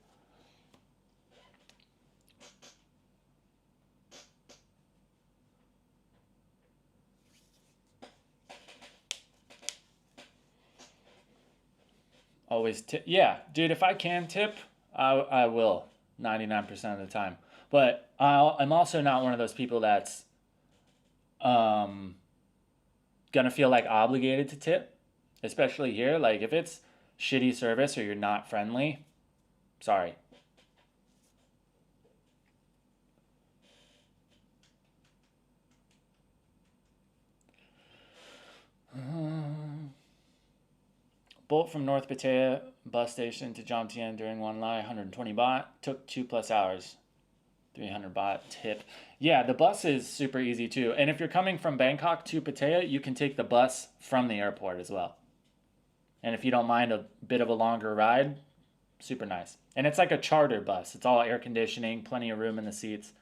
[SPEAKER 1] Always tip. Yeah, dude, if I can tip, I will 99% of the time. But I'm also not one of those people that's gonna feel like obligated to tip, especially here. Like if it's shitty service or you're not friendly, sorry. Bolt from North Pattaya bus station to Jomtien during one lie, 120 baht. Took 2+ hours. 300 baht tip. Yeah, the bus is super easy too. And if you're coming from Bangkok to Pattaya, you can take the bus from the airport as well. And if you don't mind a bit of a longer ride, super nice. And it's like a charter bus. It's all air conditioning, plenty of room in the seats.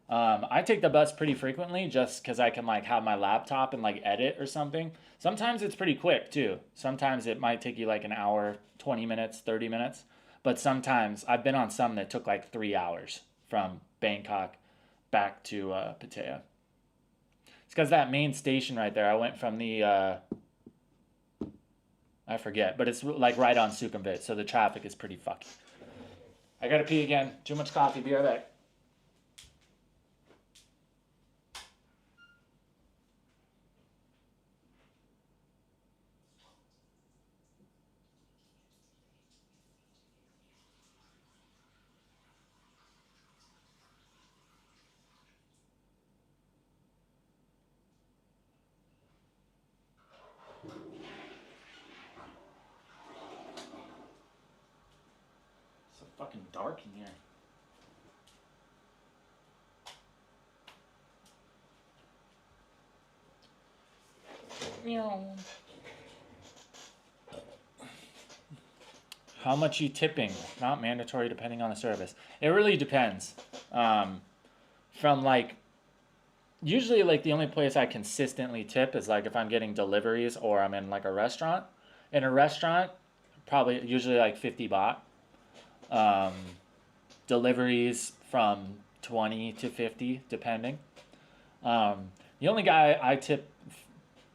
[SPEAKER 1] I take the bus pretty frequently just because I can like have my laptop and like edit or something. Sometimes it's pretty quick too. Sometimes it might take you like an hour, 20 minutes, 30 minutes. But sometimes I've been on some that took like 3 hours from Bangkok back to Pattaya. It's because that main station right there, I went from the, I forget, but it's like right on Sukhumvit, so the traffic is pretty fucky. I gotta pee again. Too much coffee. Be right back. It's so fucking dark in here. Meow. How much you tipping? Not mandatory depending on the service. It really depends. From like, usually like the only place I consistently tip is like if I'm getting deliveries or I'm in like a restaurant. In a restaurant, probably usually like 50 baht. Deliveries from 20 to 50 depending. The only guy I tip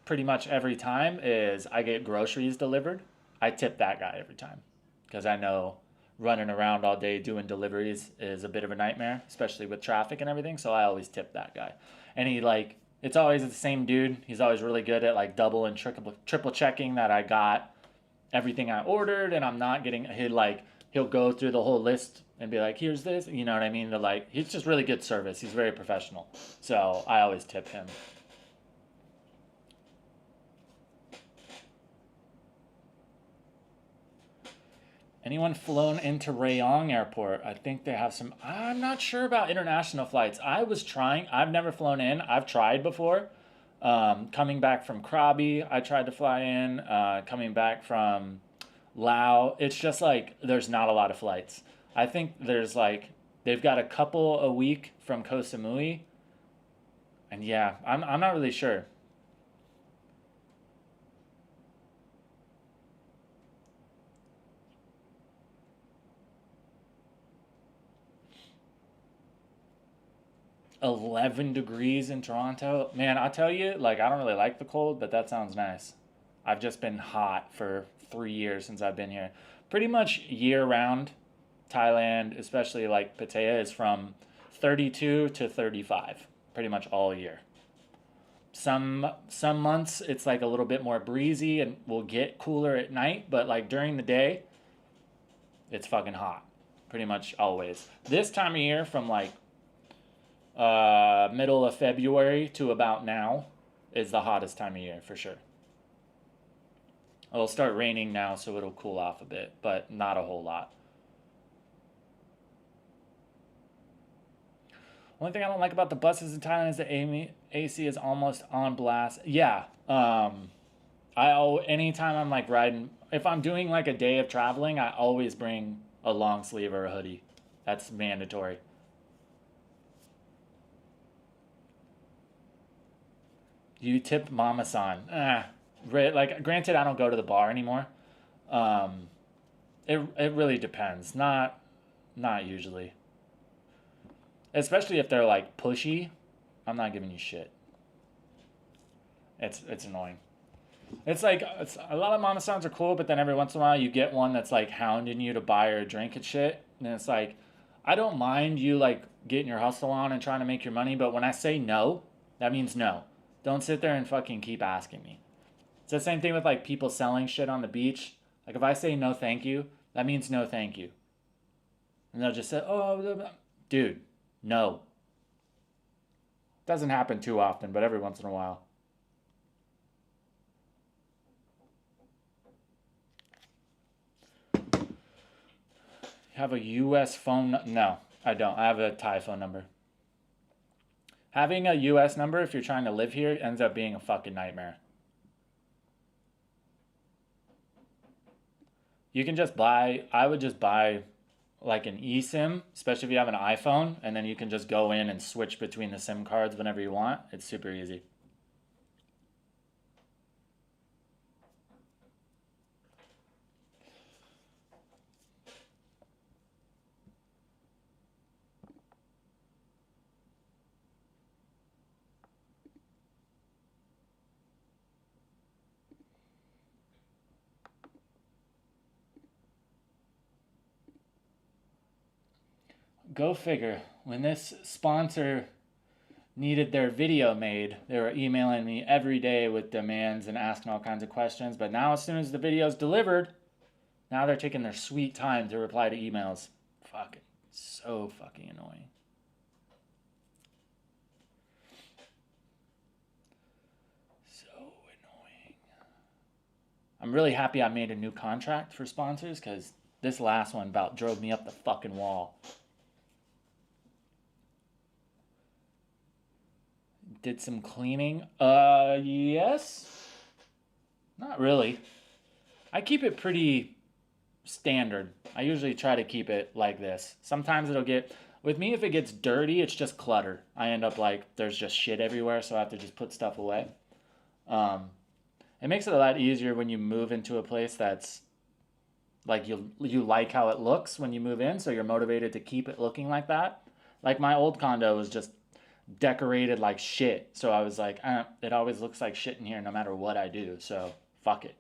[SPEAKER 1] pretty much every time is I get groceries delivered. I tip that guy every time because I know running around all day doing deliveries is a bit of a nightmare, especially with traffic and everything. So I always tip that guy. And he like, it's always the same dude. He's always really good at like double and triple checking that I got everything I ordered and I'm not getting, he'll go through the whole list and be like, here's this, you know what I mean? Like, he's just really good service. He's very professional. So I always tip him. Anyone flown into Rayong Airport? I think they have some. I'm not sure about international flights. I was trying. I've never flown in. I've tried before. Coming back from Krabi, I tried to fly in. Coming back from Lao, it's just like there's not a lot of flights. I think there's like they've got a couple a week from Koh Samui, and yeah, I'm not really sure. 11 degrees in Toronto. Man, I'll tell you, like, I don't really like the cold, but that sounds nice. I've just been hot for 3 years since I've been here. Pretty much year round, Thailand, especially like Pattaya, is from 32 to 35, pretty much all year. Some months it's like a little bit more breezy and will get cooler at night, but like during the day, it's fucking hot. Pretty much always. This time of year, from like middle of February to about now, is the hottest time of year for sure. It'll start raining now, so it'll cool off a bit, but not a whole lot. Only thing I don't like about the buses in Thailand is the AC is almost on blast. Yeah. Anytime I'm like riding, if I'm doing like a day of traveling, I always bring a long sleeve or a hoodie. That's mandatory. You tip Mama San. Like, granted, I don't go to the bar anymore. Um, it really depends. Not usually. Especially if they're like pushy, I'm not giving you shit. It's annoying. A lot of Mama Sans are cool, but then every once in a while you get one that's like hounding you to buy her a drink and shit. And it's like, I don't mind you like getting your hustle on and trying to make your money, but when I say no, that means no. Don't sit there and fucking keep asking me. It's the same thing with like people selling shit on the beach. Like if I say no thank you, that means no thank you. And they'll just say, oh, blah, blah. Dude, no. Doesn't happen too often, but every once in a while. Have a US phone? No, I don't. I have a Thai phone number. Having a US number, if you're trying to live here, ends up being a fucking nightmare. You can just buy, I would just buy like an eSIM, especially if you have an iPhone, and then you can just go in and switch between the SIM cards whenever you want. It's super easy. Go figure. When this sponsor needed their video made, they were emailing me every day with demands and asking all kinds of questions. But now, as soon as the video's delivered, now they're taking their sweet time to reply to emails. Fucking so fucking annoying. So annoying. I'm really happy I made a new contract for sponsors, because this last one about drove me up the fucking wall. Did some cleaning? Yes. Not really. I keep it pretty standard. I usually try to keep it like this. Sometimes it'll get, with me, if it gets dirty, it's just clutter. I end up like, there's just shit everywhere, so I have to just put stuff away. It makes it a lot easier when you move into a place that's like you like how it looks when you move in, so you're motivated to keep it looking like that. Like my old condo was just decorated like shit, so I was like, it always looks like shit in here no matter what I do, so fuck it.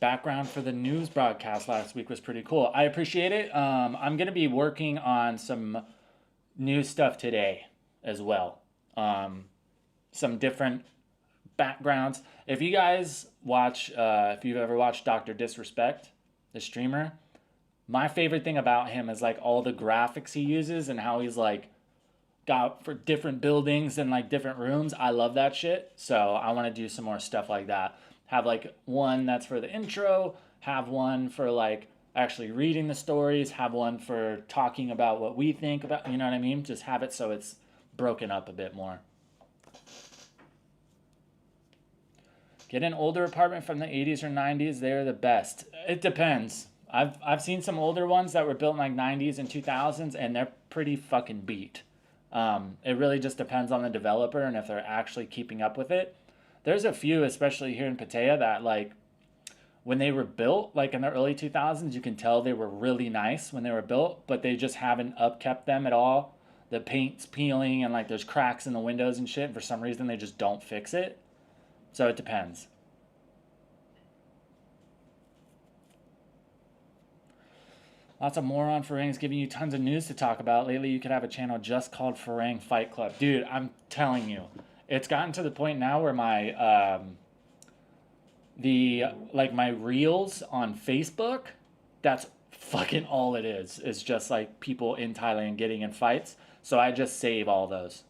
[SPEAKER 1] Background for the news broadcast last week was pretty cool. I appreciate it. I'm going to be working on some new stuff today as well. Some different backgrounds. If you guys watch, if you've ever watched Dr. Disrespect, the streamer, my favorite thing about him is like all the graphics he uses and how he's like got for different buildings and like different rooms. I love that shit. So I want to do some more stuff like that. Have like one that's for the intro, have one for like actually reading the stories, have one for talking about what we think about, you know what I mean? Just have it so it's broken up a bit more. Get an older apartment from the 80s or 90s, they're the best. It depends. I've seen some older ones that were built in like 90s and 2000s and they're pretty fucking beat. It really just depends on the developer and if they're actually keeping up with it. There's a few, especially here in Pattaya, that like when they were built, like in the early 2000s, you can tell they were really nice when they were built, but they just haven't upkept them at all. The paint's peeling and like there's cracks in the windows and shit. And for some reason, they just don't fix it. So it depends. Lots of moron Farangs giving you tons of news to talk about. Lately, you could have a channel just called Farang Fight Club. Dude, I'm telling you. It's gotten to the point now where my my reels on Facebook, that's fucking all it is. It's just like people in Thailand getting in fights. So I just save all those.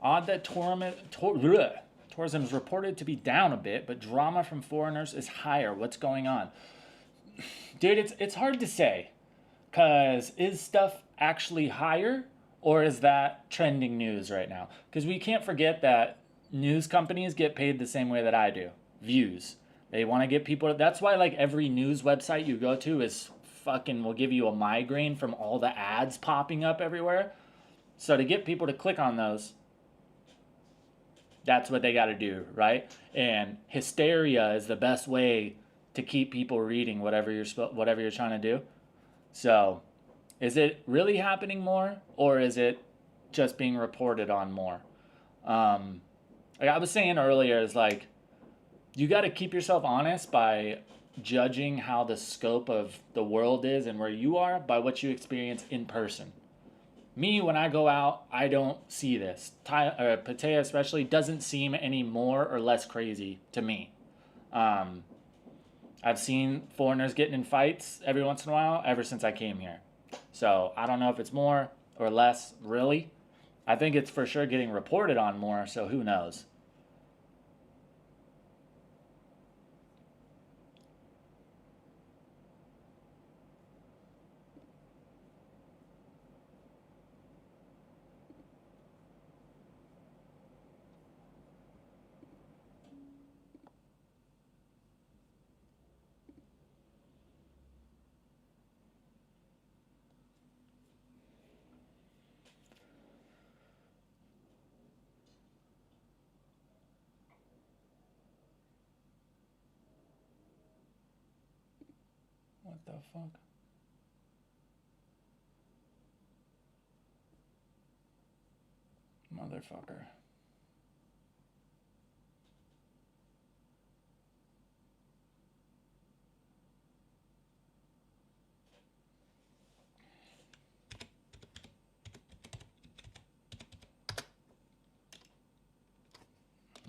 [SPEAKER 1] Odd that tourism is reported to be down a bit, but drama from foreigners is higher. What's going on? Dude, it's hard to say. Because is stuff actually higher? Or is that trending news right now? Because we can't forget that news companies get paid the same way that I do. Views. They want to get people... That's why like every news website you go to is fucking will give you a migraine from all the ads popping up everywhere. So to get people to click on those... That's what they got to do, right? And hysteria is the best way to keep people reading whatever you're trying to do. So, is it really happening more, or is it just being reported on more? Like I was saying earlier, is like you got to keep yourself honest by judging how the scope of the world is and where you are by what you experience in person. Me, when I go out, I don't see this. Pattaya especially doesn't seem any more or less crazy to me. I've seen foreigners getting in fights every once in a while ever since I came here. So I don't know if it's more or less, really. I think it's for sure getting reported on more, so who knows. What the fuck? Motherfucker.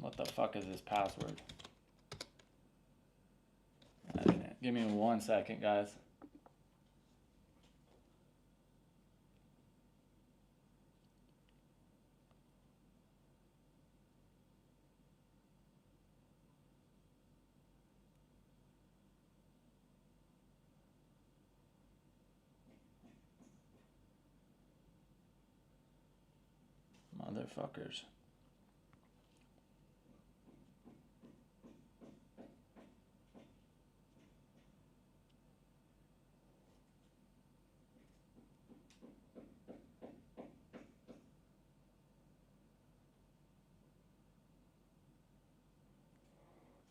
[SPEAKER 1] What the fuck is this password? Give me 1 second, guys. Motherfuckers.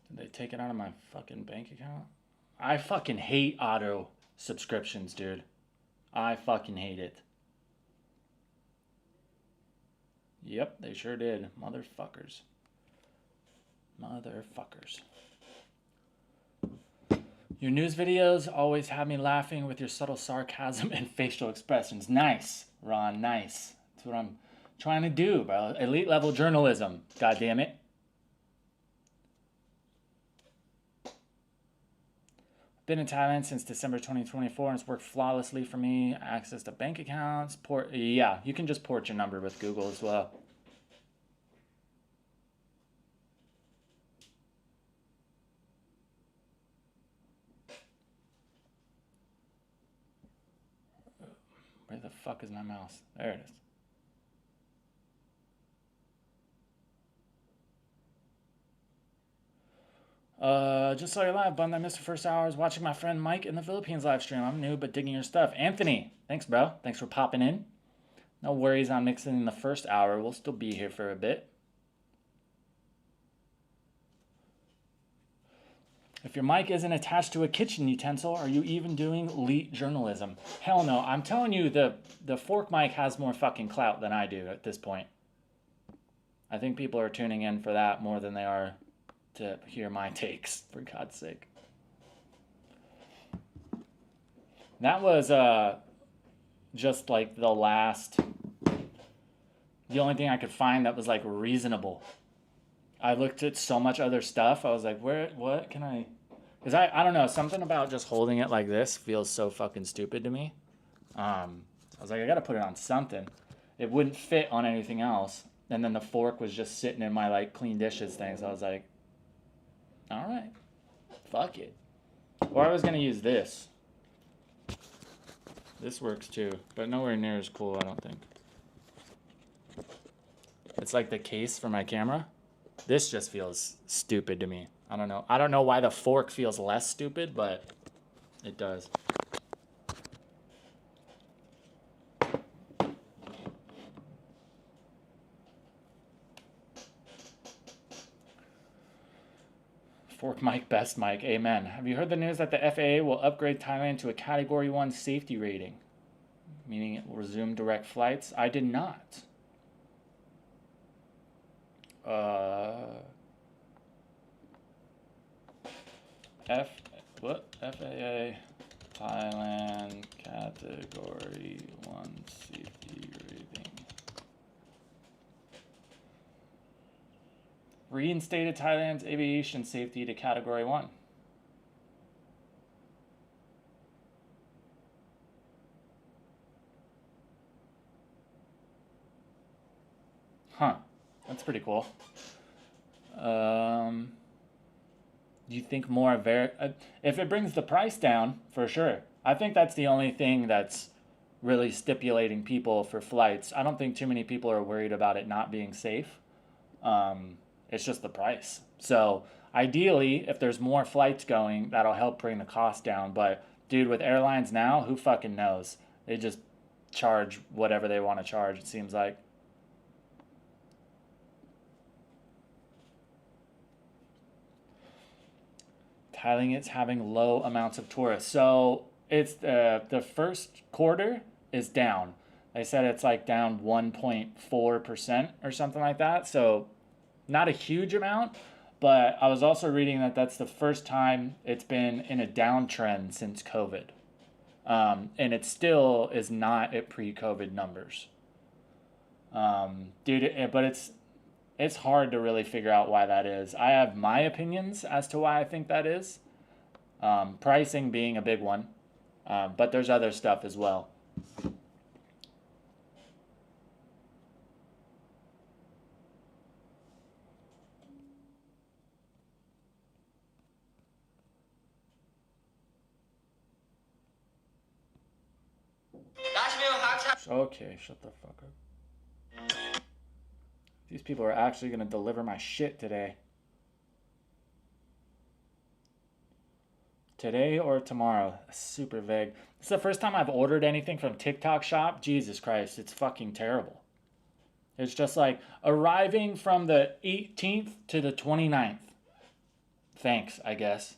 [SPEAKER 1] Did they take it out of my fucking bank account? I fucking hate auto subscriptions, dude. I fucking hate it. Yep, they sure did. Motherfuckers. Motherfuckers. Your news videos always have me laughing with your subtle sarcasm and facial expressions. Nice, Ron, nice. That's what I'm trying to do, bro. Elite level journalism. God damn it. Been in Thailand since December 2024 and it's worked flawlessly for me. Access to bank accounts. Yeah, you can just port your number with Google as well. Where the fuck is my mouse? There it is. Just saw your live, bummed I missed the first hour. I was watching my friend Mike in the Philippines live stream. I'm new, but digging your stuff. Anthony, thanks, bro. Thanks for popping in. No worries on mixing in the first hour. We'll still be here for a bit. If your mic isn't attached to a kitchen utensil, are you even doing elite journalism? Hell no. I'm telling you, the fork mic has more fucking clout than I do at this point. I think people are tuning in for that more than they are to hear my takes, for God's sake. That was just like the only thing I could find that was like reasonable. I looked at so much other stuff. I was like, what can I? Because I don't know, something about just holding it like this feels so fucking stupid to me. I was like, I gotta put it on something. It wouldn't fit on anything else. And then the fork was just sitting in my like clean dishes thing. So I was like, all right, fuck it. Or I was gonna use this. This works too, but nowhere near as cool, I don't think. It's like the case for my camera. This just feels stupid to me. I don't know. I don't know why the fork feels less stupid, but it does. Fork mic, best mic. Amen. Have you heard the news that the FAA will upgrade Thailand to a Category 1 safety rating? Meaning it will resume direct flights? I did not. FAA Thailand Category 1 safety rating. Reinstated Thailand's aviation safety to Category 1. Huh. That's pretty cool. Do you think more if it brings the price down, for sure. I think that's the only thing that's really stipulating people for flights. I don't think too many people are worried about it not being safe. It's just the price. So ideally, if there's more flights going, that'll help bring the cost down. But dude, with airlines now, who fucking knows? They just charge whatever they want to charge, it seems like. Thailand is having low amounts of tourists. So it's the first quarter is down. They said it's like down 1.4% or something like that. So not a huge amount, but I was also reading that that's the first time it's been in a downtrend since COVID. And it still is not at pre-COVID numbers. But it's hard to really figure out why that is. I have my opinions as to why I think that is. Pricing being a big one. But there's other stuff as well. Okay, shut the fuck up. These people are actually going to deliver my shit today. Today or tomorrow. Super vague. It's the first time I've ordered anything from TikTok Shop. Jesus Christ, it's fucking terrible. It's just like arriving from the 18th to the 29th. Thanks, I guess.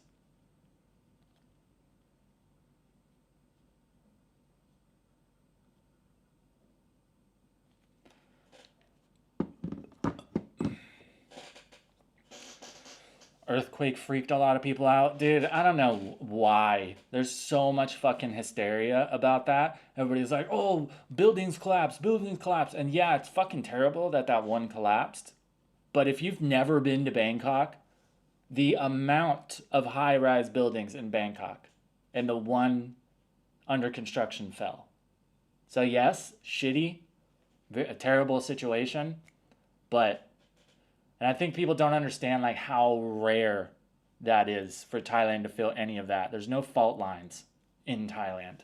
[SPEAKER 1] Earthquake freaked a lot of people out. Dude, I don't know why. There's so much fucking hysteria about that. Everybody's like, oh, buildings collapse. And yeah, it's fucking terrible that that one collapsed. But if you've never been to Bangkok, the amount of high-rise buildings in Bangkok and the one under construction fell. So yes, shitty, a terrible situation, but... And I think people don't understand like how rare that is for Thailand to feel any of that. There's no fault lines in Thailand.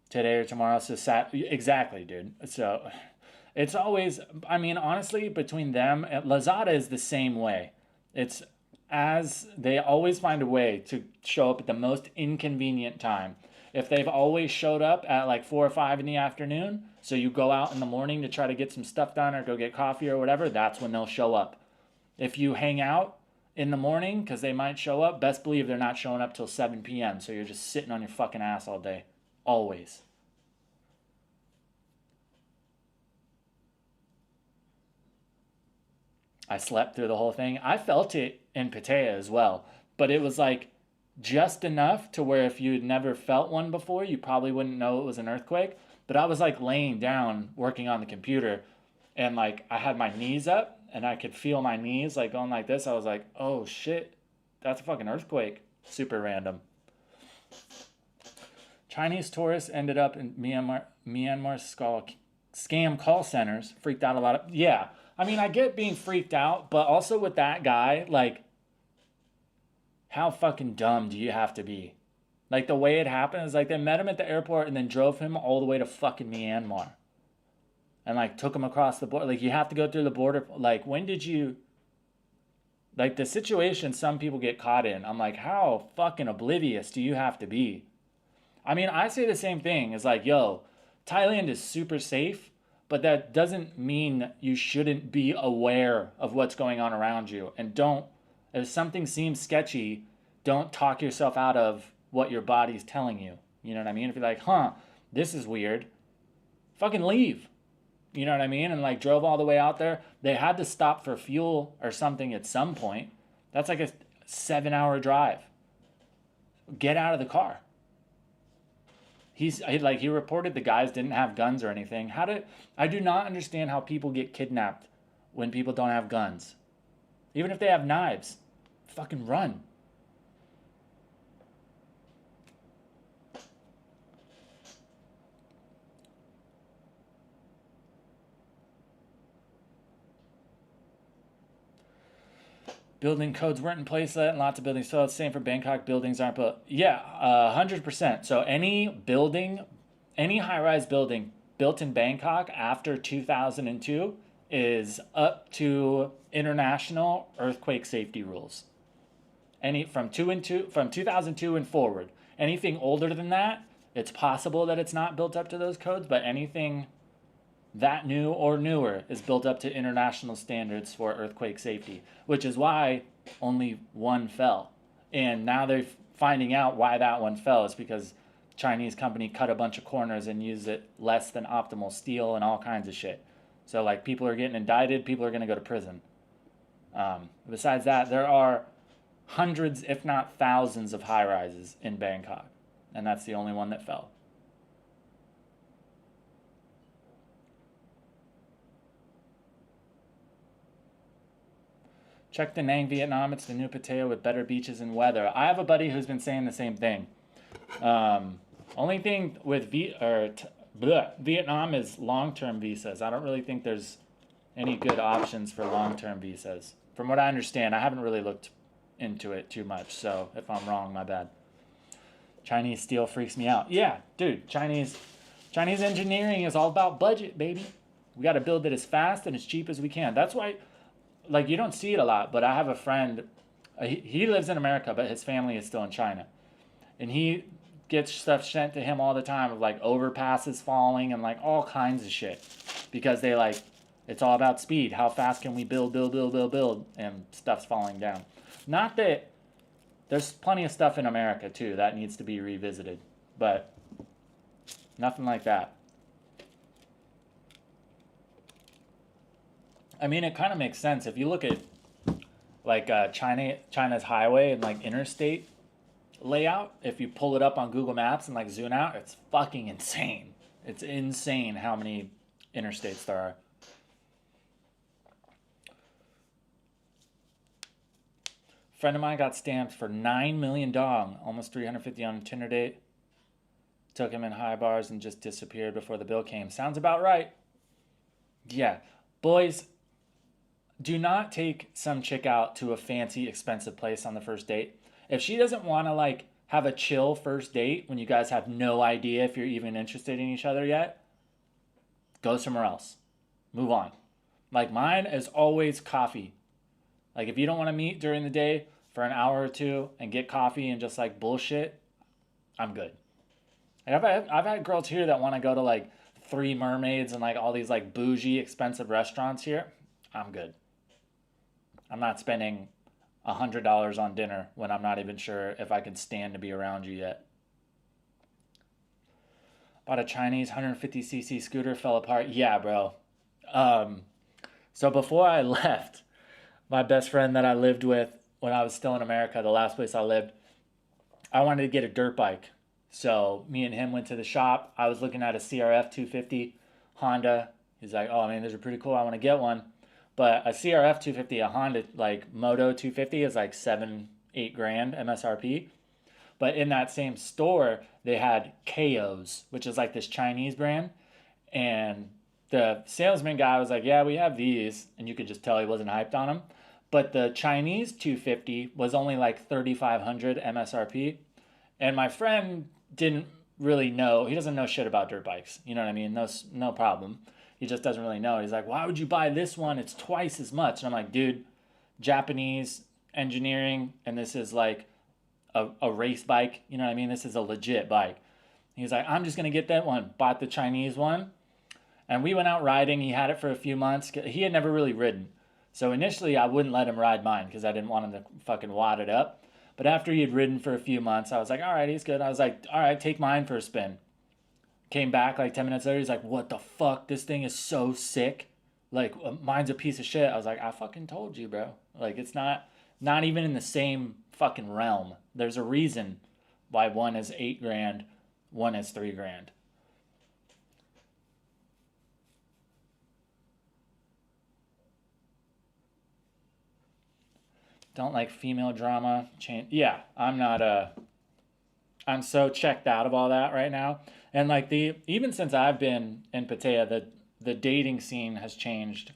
[SPEAKER 1] Today or tomorrow, so exactly, dude. So it's always, I mean, honestly, between them, Lazada is the same way. It's as they always find a way to show up at the most inconvenient time. If they've always showed up at like 4 or 5 in the afternoon, so you go out in the morning to try to get some stuff done or go get coffee or whatever, that's when they'll show up. If you hang out in the morning, because they might show up, best believe they're not showing up till 7 p.m. So you're just sitting on your fucking ass all day. Always. I slept through the whole thing. I felt it in Pattaya as well, but it was like just enough to where if you'd never felt one before, you probably wouldn't know it was an earthquake. But I was like laying down working on the computer and like I had my knees up and I could feel my knees like going like this. I was like, oh shit, that's a fucking earthquake. Super random. Chinese tourists ended up in Myanmar scam call centers. Freaked out a lot of, yeah. I mean, I get being freaked out, but also with that guy, like, how fucking dumb do you have to be? Like, the way it happened is, like, they met him at the airport and then drove him all the way to fucking Myanmar. And, like, took him across the border. Like, you have to go through the border. Like, when did you... Like, the situation some people get caught in, I'm like, how fucking oblivious do you have to be? I mean, I say the same thing. It's like, yo, Thailand is super safe, but that doesn't mean you shouldn't be aware of what's going on around you. And don't... If something seems sketchy, don't talk yourself out of what your body's telling you. You know what I mean? If you're like, huh, this is weird, fucking leave. You know what I mean? And like drove all the way out there. They had to stop for fuel or something at some point. That's like a 7-hour drive. Get out of the car. He reported the guys didn't have guns or anything. I do not understand how people get kidnapped when people don't have guns. Even if they have knives, fucking run. Building codes weren't in place yet, and lots of buildings still. It's the same for Bangkok. Buildings aren't built. Yeah, 100%. So any building, any high-rise building built in Bangkok after 2002 is up to international earthquake safety rules. From 2002 and forward. Anything older than that, it's possible that it's not built up to those codes, but anything that new or newer is built up to international standards for earthquake safety, which is why only one fell. And now they're finding out why that one fell is because Chinese company cut a bunch of corners and used it less than optimal steel and all kinds of shit. So like people are getting indicted, people are going to go to prison. Besides that, there are hundreds, if not thousands, of high rises in Bangkok, and that's the only one that fell. Check Da Nang, Vietnam. It's the new Pattaya with better beaches and weather. I have a buddy who's been saying the same thing. Only thing with Vietnam is long-term visas. I don't really think there's any good options for long-term visas. From what I understand, I haven't really looked into it too much, so if I'm wrong, my bad. Chinese steel freaks me out. Yeah, dude, Chinese engineering is all about budget, baby. We got to build it as fast and as cheap as we can. That's why, like, you don't see it a lot, but I have a friend, he lives in America, but his family is still in China. And he gets stuff sent to him all the time of, like, overpasses falling and, like, all kinds of shit. Because they, like, it's all about speed. How fast can we build, and stuff's falling down. Not that there's plenty of stuff in America, too, that needs to be revisited. But nothing like that. I mean, it kind of makes sense. If you look at, like, China's highway and, like, interstate layout, if you pull it up on Google Maps and, like, zoom out, it's fucking insane. It's insane how many interstates there are. Friend of mine got stamped for 9 million dong, almost 350 on a Tinder date. Took him in high bars and just disappeared before the bill came. Sounds about right. Yeah. Boys, do not take some chick out to a fancy, expensive place on the first date. If she doesn't want to, like, have a chill first date when you guys have no idea if you're even interested in each other yet, go somewhere else. Move on. Like, mine is always coffee. Like, if you don't want to meet during the day for an hour or two and get coffee and just, like, bullshit, I'm good. And I've had girls here that want to go to, like, Three Mermaids and, like, all these, like, bougie, expensive restaurants here. I'm good. I'm not spending $100 on dinner when I'm not even sure if I can stand to be around you yet. Bought a Chinese 150cc scooter, fell apart. Yeah, bro. So before I left, my best friend that I lived with when I was still in America, the last place I lived, I wanted to get a dirt bike. So me and him went to the shop. I was looking at a CRF 250 Honda. He's like, oh, man, those are pretty cool. I want to get one. But a CRF 250, a Honda, like, Moto 250 is like 7-8 grand MSRP. But in that same store, they had KOs, which is like this Chinese brand. And the salesman guy was like, yeah, we have these. And you could just tell he wasn't hyped on them. But the Chinese 250 was only like 3,500 MSRP. And my friend didn't really know. He doesn't know shit about dirt bikes. You know what I mean? No problem. He just doesn't really know. He's like, why would you buy this one? It's twice as much. And I'm like, dude, Japanese engineering, and this is like a race bike. You know what I mean? This is a legit bike. He's like, I'm just going to get that one. Bought the Chinese one. And we went out riding. He had it for a few months. He had never really ridden. So initially, I wouldn't let him ride mine because I didn't want him to fucking wad it up. But after he had ridden for a few months, I was like, all right, he's good. I was like, all right, take mine for a spin. Came back like 10 minutes later. He's like, what the fuck? This thing is so sick. Like, mine's a piece of shit. I was like, I fucking told you, bro. Like, it's not even in the same fucking realm. There's a reason why one is 8 grand, one is 3 grand. Don't like female drama. Yeah, I'm not I'm so checked out of all that right now. And like even since I've been in Pattaya, the dating scene has changed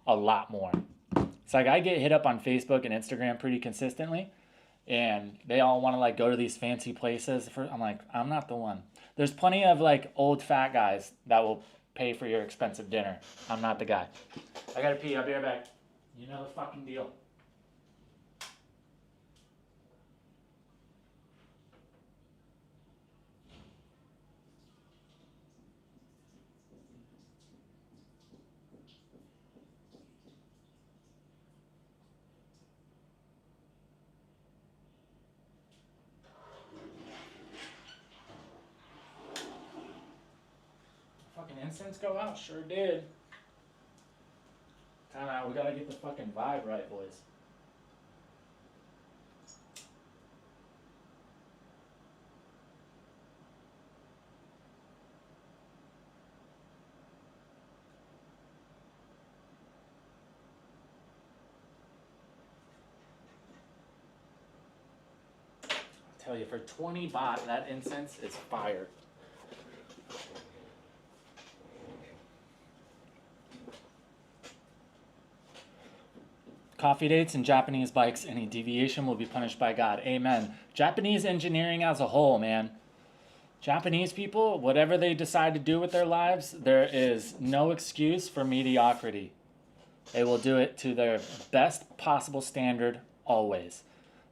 [SPEAKER 1] a lot more. It's like I get hit up on Facebook and Instagram pretty consistently, and they all want to like go to these fancy places. I'm like, I'm not the one. There's plenty of like old fat guys that will pay for your expensive dinner. I'm not the guy. I gotta pee. I'll be right back. You know the fucking deal. incense go out? Sure did. Time out. We gotta get the fucking vibe right, boys. I'll tell you, for 20 baht, that incense is fire. Coffee dates and Japanese bikes, any deviation will be punished by God. Amen. Japanese engineering as a whole, man. Japanese people, whatever they decide to do with their lives, there is no excuse for mediocrity. They will do it to their best possible standard always.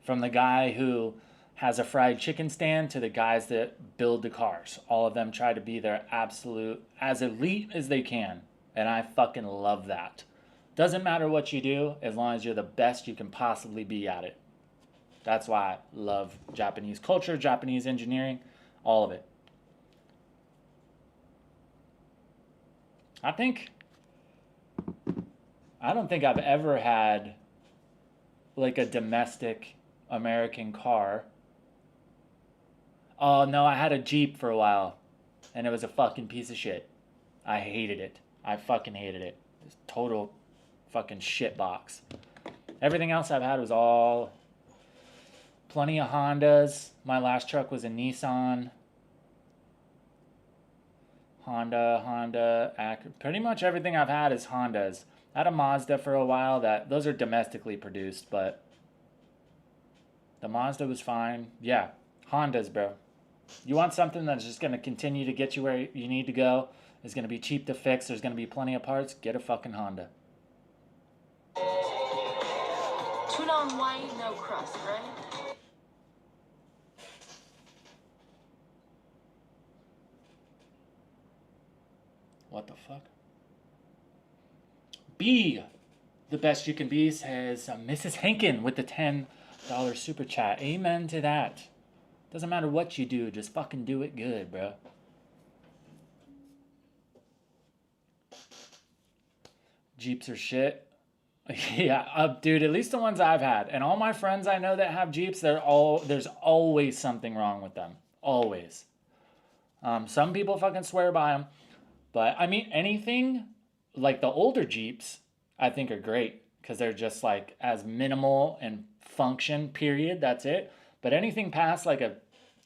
[SPEAKER 1] From the guy who has a fried chicken stand to the guys that build the cars. All of them try to be their absolute, as elite as they can. And I fucking love that. Doesn't matter what you do, as long as you're the best you can possibly be at it. That's why I love Japanese culture, Japanese engineering, all of it. I don't think I've ever had like a domestic American car. Oh no, I had a Jeep for a while and it was a fucking piece of shit. I hated it. I fucking hated it. It's total fucking shit box. Everything else I've had was all plenty of Hondas. My last truck was a Nissan. Honda, Acura. Pretty much everything I've had is Hondas. I had a Mazda for a while. Those are domestically produced, but the Mazda was fine. Yeah, Hondas, bro. You want something that's just going to continue to get you where you need to go. It's going to be cheap to fix. There's going to be plenty of parts. Get a fucking Honda.
[SPEAKER 2] Tuna on white, no crust, right?
[SPEAKER 1] What the fuck? B, the best you can be, says Mrs. Henkin with the $10 super chat. Amen to that. Doesn't matter what you do, just fucking do it good, bro. Jeeps are shit. Yeah, dude, at least the ones I've had. And all my friends I know that have Jeeps, there's always something wrong with them. Always. Some people fucking swear by them. But, I mean, anything, like the older Jeeps, I think are great. Because they're just, like, as minimal and function, period. That's it. But anything past, like, a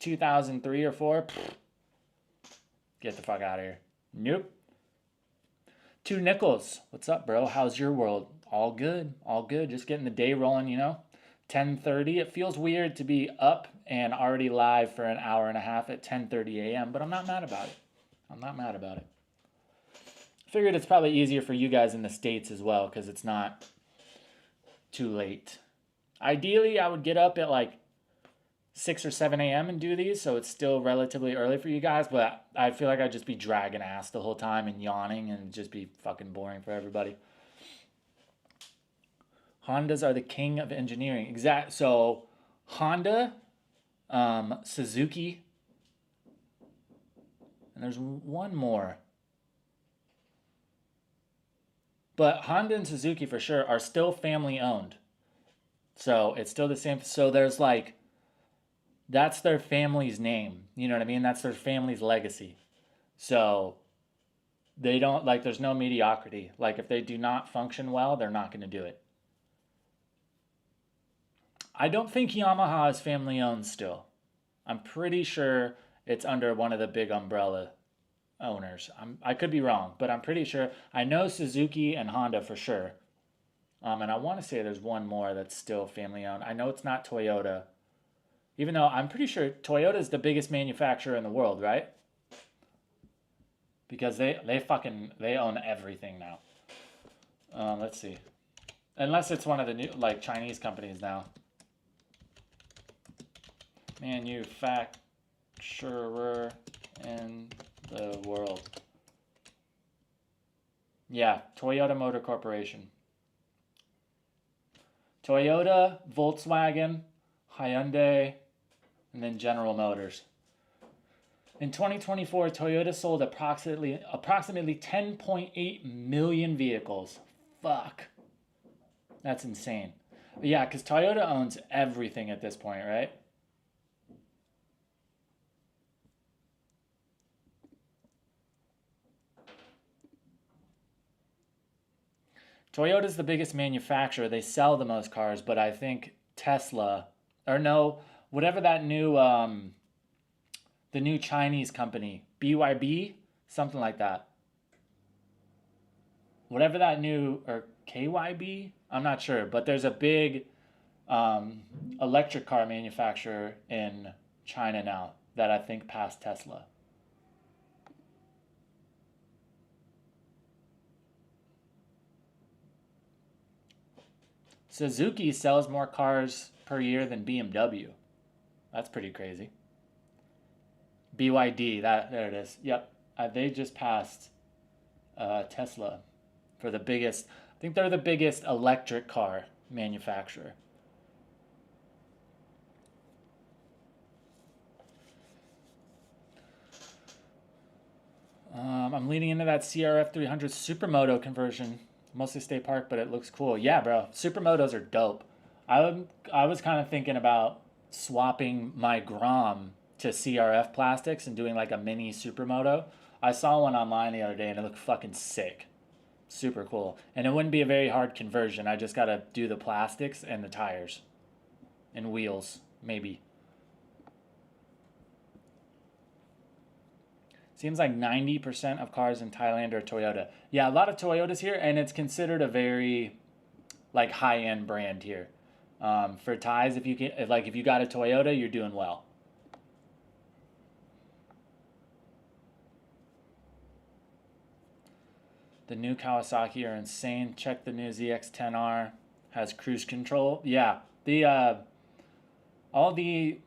[SPEAKER 1] 2003 or 4, get the fuck out of here. Nope. 2 Nickels. What's up, bro? How's your world? All good. All good. Just getting the day rolling, you know? 10:30. It feels weird to be up and already live for an hour and a half at 10:30 a.m., but I'm not mad about it. I'm not mad about it. Figured it's probably easier for you guys in the States as well because it's not too late. Ideally, I would get up at like 6 or 7 a.m. and do these, so it's still relatively early for you guys, but I feel like I'd just be dragging ass the whole time and yawning and just be fucking boring for everybody. Hondas are the king of engineering. Exact. So Honda, Suzuki, and there's one more. But Honda and Suzuki for sure are still family owned. So it's still the same. So there's like, that's their family's name. You know what I mean? That's their family's legacy. So they don't, like, there's no mediocrity. Like, if they do not function well, they're not going to do it. I don't think Yamaha is family owned still. I'm pretty sure it's under one of the big umbrella owners. I could be wrong, but I'm pretty sure. I know Suzuki and Honda for sure. And I want to say there's one more that's still family owned. I know it's not Toyota. Even though I'm pretty sure Toyota is the biggest manufacturer in the world, right? Because they own everything now. Let's see. Unless it's one of the new, like, Chinese companies now. Manufacturer in the world. Yeah, Toyota Motor Corporation. Toyota, Volkswagen, Hyundai, and then General Motors. In 2024, Toyota sold approximately 10.8 million vehicles. Fuck. That's insane. But yeah, because Toyota owns everything at this point, right? Toyota's the biggest manufacturer. They sell the most cars, but I think Tesla, or no, whatever that new, the new Chinese company, BYB, something like that. Whatever that new, or KYB, I'm not sure, but there's a big electric car manufacturer in China now that I think passed Tesla. Suzuki sells more cars per year than BMW. That's pretty crazy. BYD, that there it is. Yep, they just passed Tesla for the biggest. I think they're the biggest electric car manufacturer. I'm leaning into that CRF 300 Supermoto conversion. Mostly state park, but it looks cool. Yeah, bro. Supermotos are dope. I was kind of thinking about swapping my Grom to CRF plastics and doing like a mini Supermoto. I saw one online the other day and it looked fucking sick. Super cool. And it wouldn't be a very hard conversion. I just got to do the plastics and the tires and wheels, maybe. Seems like 90% of cars in Thailand are Toyota. Yeah, a lot of Toyotas here, and it's considered a very like high-end brand here. For Thais, if you got a Toyota, you're doing well. The new Kawasaki are insane. Check the new ZX-10R. Has cruise control. Yeah, the all the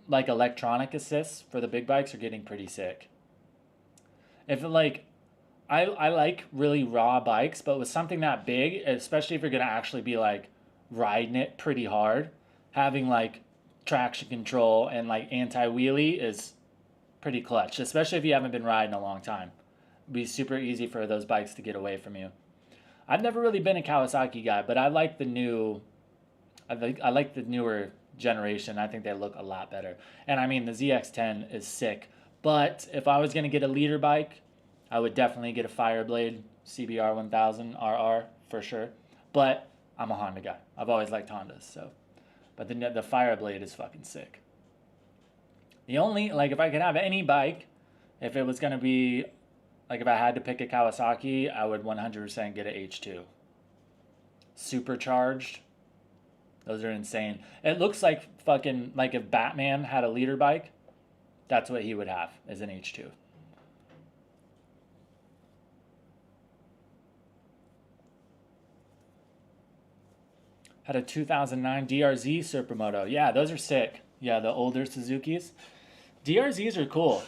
[SPEAKER 1] like electronic assists for the big bikes are getting pretty sick. If it, like, I like really raw bikes, but with something that big, especially if you're gonna actually be like riding it pretty hard, having like traction control and like anti wheelie is pretty clutch. Especially if you haven't been riding a long time, it'd be super easy for those bikes to get away from you. I've never really been a Kawasaki guy, but I like the new. I like the newer generation. I think they look a lot better. And I mean, the ZX-10 is sick. But if I was going to get a leader bike, I would definitely get a Fireblade CBR 1000 RR for sure. But I'm a Honda guy. I've always liked Hondas, so. But the Fireblade is fucking sick. The only, like, if I could have any bike, if it was going to be, like, if I had to pick a Kawasaki, I would 100% get a H2. Supercharged. Those are insane. It looks like fucking, like if Batman had a leader bike, that's what he would have, is an H2. Had a 2009 DRZ Supermoto. Yeah, those are sick. Yeah, the older Suzukis. DRZs are cool.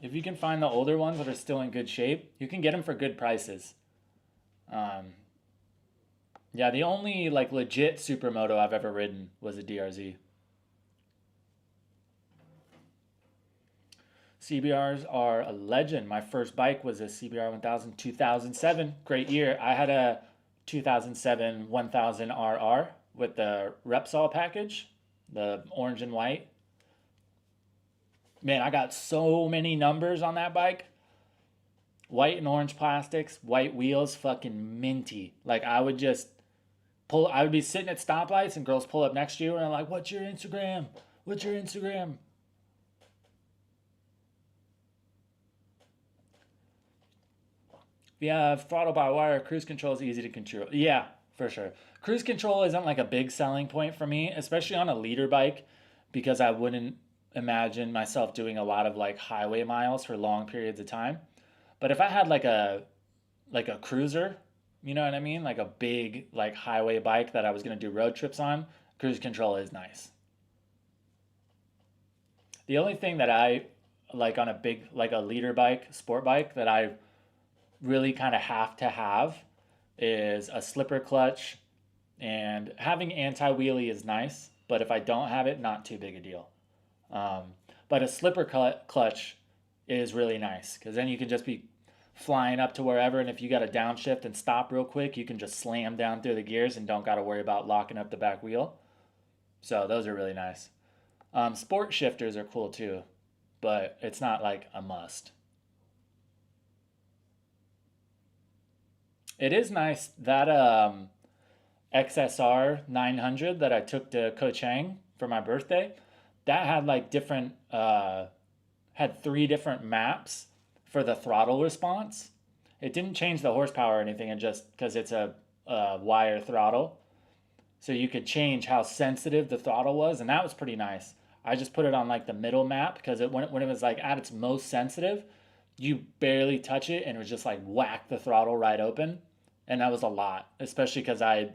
[SPEAKER 1] If you can find the older ones that are still in good shape, you can get them for good prices. Yeah, the only like legit Supermoto I've ever ridden was a DRZ. CBRs are a legend. My first bike was a CBR 1000 2007. Great year. I had a 2007 1000 RR with the Repsol package, the orange and white. Man, I got so many numbers on that bike. White and orange plastics, white wheels, fucking minty. Like I would just I would be sitting at stoplights and girls pull up next to you and I'm like, "What's your Instagram? What's your Instagram?" Yeah, throttle by wire, cruise control is easy to control. Yeah, for sure. Cruise control isn't like a big selling point for me, especially on a leader bike, because I wouldn't imagine myself doing a lot of like highway miles for long periods of time. But if I had like a cruiser, you know what I mean? Like a big like highway bike that I was gonna do road trips on, cruise control is nice. The only thing that I like on a big like a leader bike, sport bike that I really kind of have to have is a slipper clutch, and having anti wheelie is nice, but if I don't have it, not too big a deal. Um, But a slipper clutch is really nice because then you can just be flying up to wherever, and if you got to downshift and stop real quick, you can just slam down through the gears and don't got to worry about locking up the back wheel. So those are really nice. Sport shifters are cool too, but it's not like a must. It is nice that XSR 900 that I took to Ko Chang for my birthday, that had like different, had 3 different maps for the throttle response. It didn't change the horsepower or anything, it just because it's a wire throttle. So you could change how sensitive the throttle was, and that was pretty nice. I just put it on like the middle map because when it was like at its most sensitive, you barely touch it and it was just like whack the throttle right open. And that was a lot, especially because I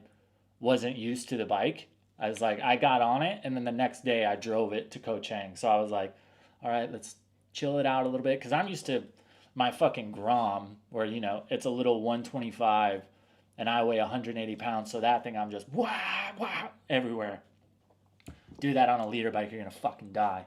[SPEAKER 1] wasn't used to the bike. I was like, I got on it, and then the next day I drove it to Ko Chang. So I was like, all right, let's chill it out a little bit. Because I'm used to my fucking Grom, where, you know, it's a little 125, and I weigh 180 pounds. So that thing, I'm just, wah, wah, everywhere. Do that on a leader bike, you're going to fucking die.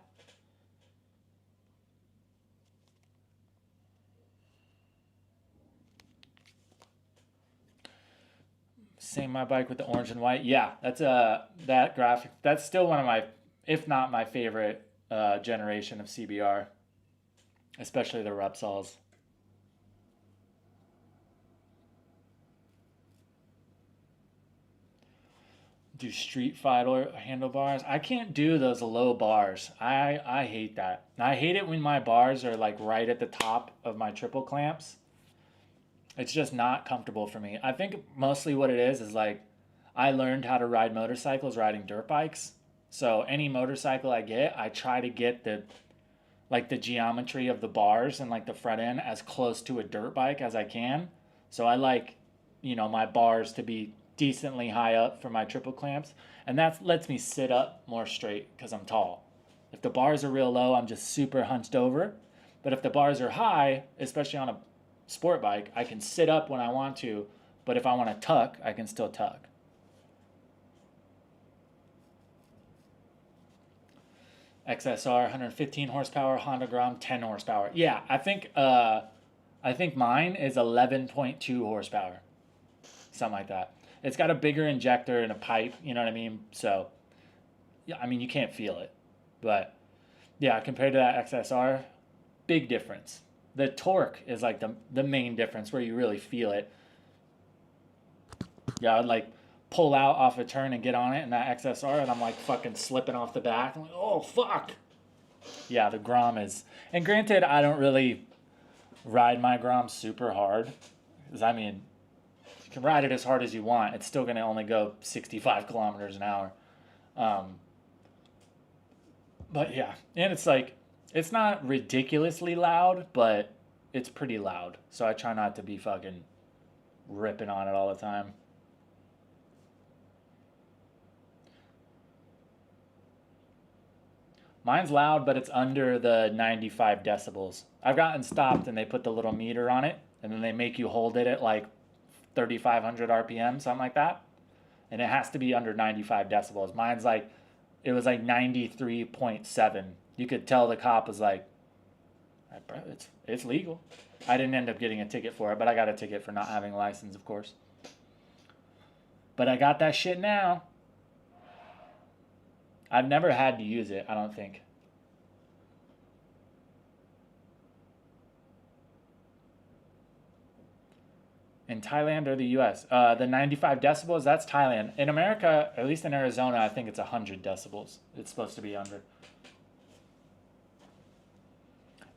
[SPEAKER 1] Same my bike with the orange and white. Yeah, that's that graphic. That's still one of my, if not my favorite generation of CBR, especially the Repsols. Do street fighter handlebars. I can't do those low bars. I hate that. I hate it when my bars are like right at the top of my triple clamps. It's just not comfortable for me. I think mostly what it is like I learned how to ride motorcycles riding dirt bikes. So any motorcycle I get, I try to get the geometry of the bars and like the front end as close to a dirt bike as I can. So I like, you know, my bars to be decently high up for my triple clamps, and that lets me sit up more straight because I'm tall. If the bars are real low, I'm just super hunched over. But if the bars are high, especially on a sport bike, I can sit up when I want to, but if I want to tuck, I can still tuck. XSR 115 horsepower, Honda Grom 10 horsepower. Yeah, I think mine is 11.2 horsepower, something like that. It's got a bigger injector and a pipe, you know what I mean? So, yeah, I mean, you can't feel it, but yeah, compared to that XSR, big difference. The torque is like the main difference where you really feel it. Yeah, I'd like pull out off a turn and get on it in that XSR, and I'm like fucking slipping off the back. I'm like, oh fuck. Yeah, the Grom is, and granted, I don't really ride my Grom super hard, because I mean, you can ride it as hard as you want. It's still gonna only go 65 kilometers an hour. But yeah, and it's like, it's not ridiculously loud, but it's pretty loud. So I try not to be fucking ripping on it all the time. Mine's loud, but it's under the 95 decibels. I've gotten stopped and they put the little meter on it, and then they make you hold it at like 3,500 RPM, something like that. And it has to be under 95 decibels. Mine's like, it was like 93.7. You could tell the cop was like, bro, it's legal. I didn't end up getting a ticket for it, but I got a ticket for not having a license, of course. But I got that shit now. I've never had to use it, I don't think. In Thailand or the US? The 95 decibels, that's Thailand. In America, at least in Arizona, I think it's 100 decibels. It's supposed to be under.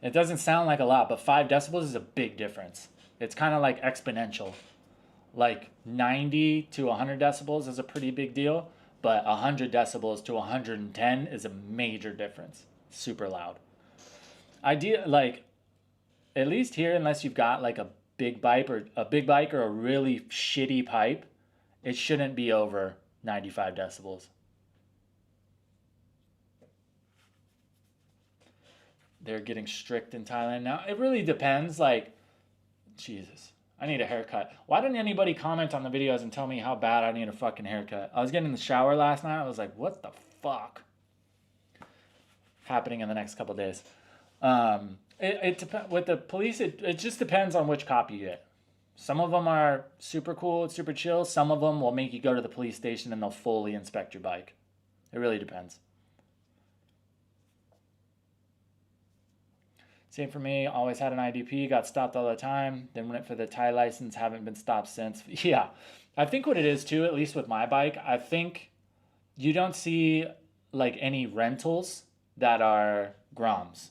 [SPEAKER 1] It doesn't sound like a lot, but 5 decibels is a big difference. It's kind of like exponential. Like 90 to 100 decibels is a pretty big deal, but 100 decibels to 110 is a major difference. Super loud. Like, at least here, unless you've got like a big bike or a really shitty pipe, it shouldn't be over 95 decibels. They're getting strict in Thailand now. It really depends. Like, Jesus, I need a haircut. Why didn't anybody comment on the videos and tell me how bad I need a fucking haircut? I was getting in the shower last night. I was like, what the fuck? happening in the next couple days. It depends with the police. It just depends on which cop you get. Some of them are super cool, super chill. Some of them will make you go to the police station and they'll fully inspect your bike. It really depends. Same for me. Always had an IDP. Got stopped all the time. Then went for the Thai license. Haven't been stopped since. Yeah, I think what it is too, at least with my bike, I think you don't see like any rentals that are Groms.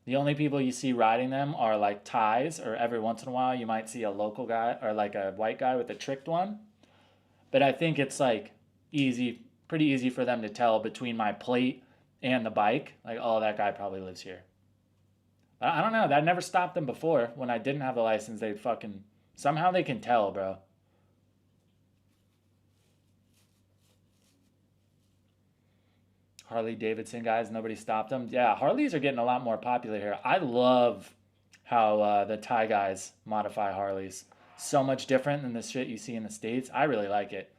[SPEAKER 1] The only people you see riding them are like Thais, or every once in a while you might see a local guy or like a white guy with a tricked one. But I think it's like pretty easy for them to tell between my plate and the bike, like, oh, that guy probably lives here. But I don't know. That never stopped them before. When I didn't have the license, they fucking somehow they can tell, bro. Harley Davidson guys, nobody stopped them. Yeah, Harleys are getting a lot more popular here. I love how the Thai guys modify Harleys. So much different than the shit you see in the States. I really like it.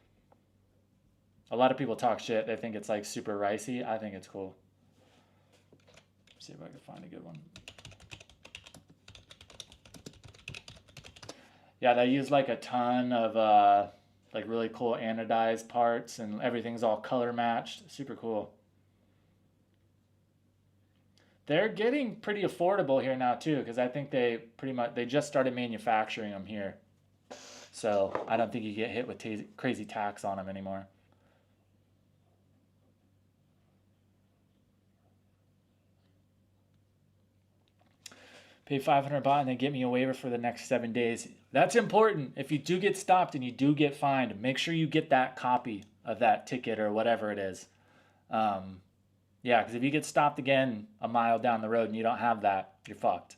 [SPEAKER 1] A lot of people talk shit. They think it's like super ricey. I think it's cool. Let's see if I can find a good one. Yeah, they use like a ton of like really cool anodized parts, and everything's all color matched. Super cool. They're getting pretty affordable here now too, because I think they just started manufacturing them here. So I don't think you get hit with crazy tax on them anymore. Pay 500 baht and they get me a waiver for the next 7 days. That's important. If you do get stopped and you do get fined, make sure you get that copy of that ticket or whatever it is. Yeah, because if you get stopped again a mile down the road and you don't have that, you're fucked.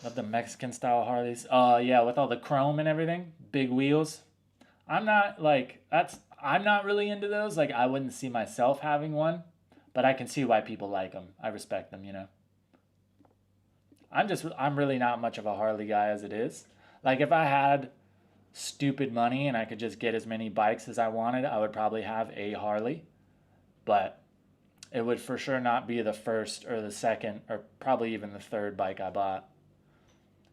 [SPEAKER 1] Love the Mexican style Harleys. Yeah, with all the chrome and everything, big wheels. I'm not really into those. Like, I wouldn't see myself having one, but I can see why people like them. I respect them, you know. I'm really not much of a Harley guy as it is. Like, if I had stupid money and I could just get as many bikes as I wanted, I would probably have a Harley. But it would for sure not be the first or the second or probably even the third bike I bought.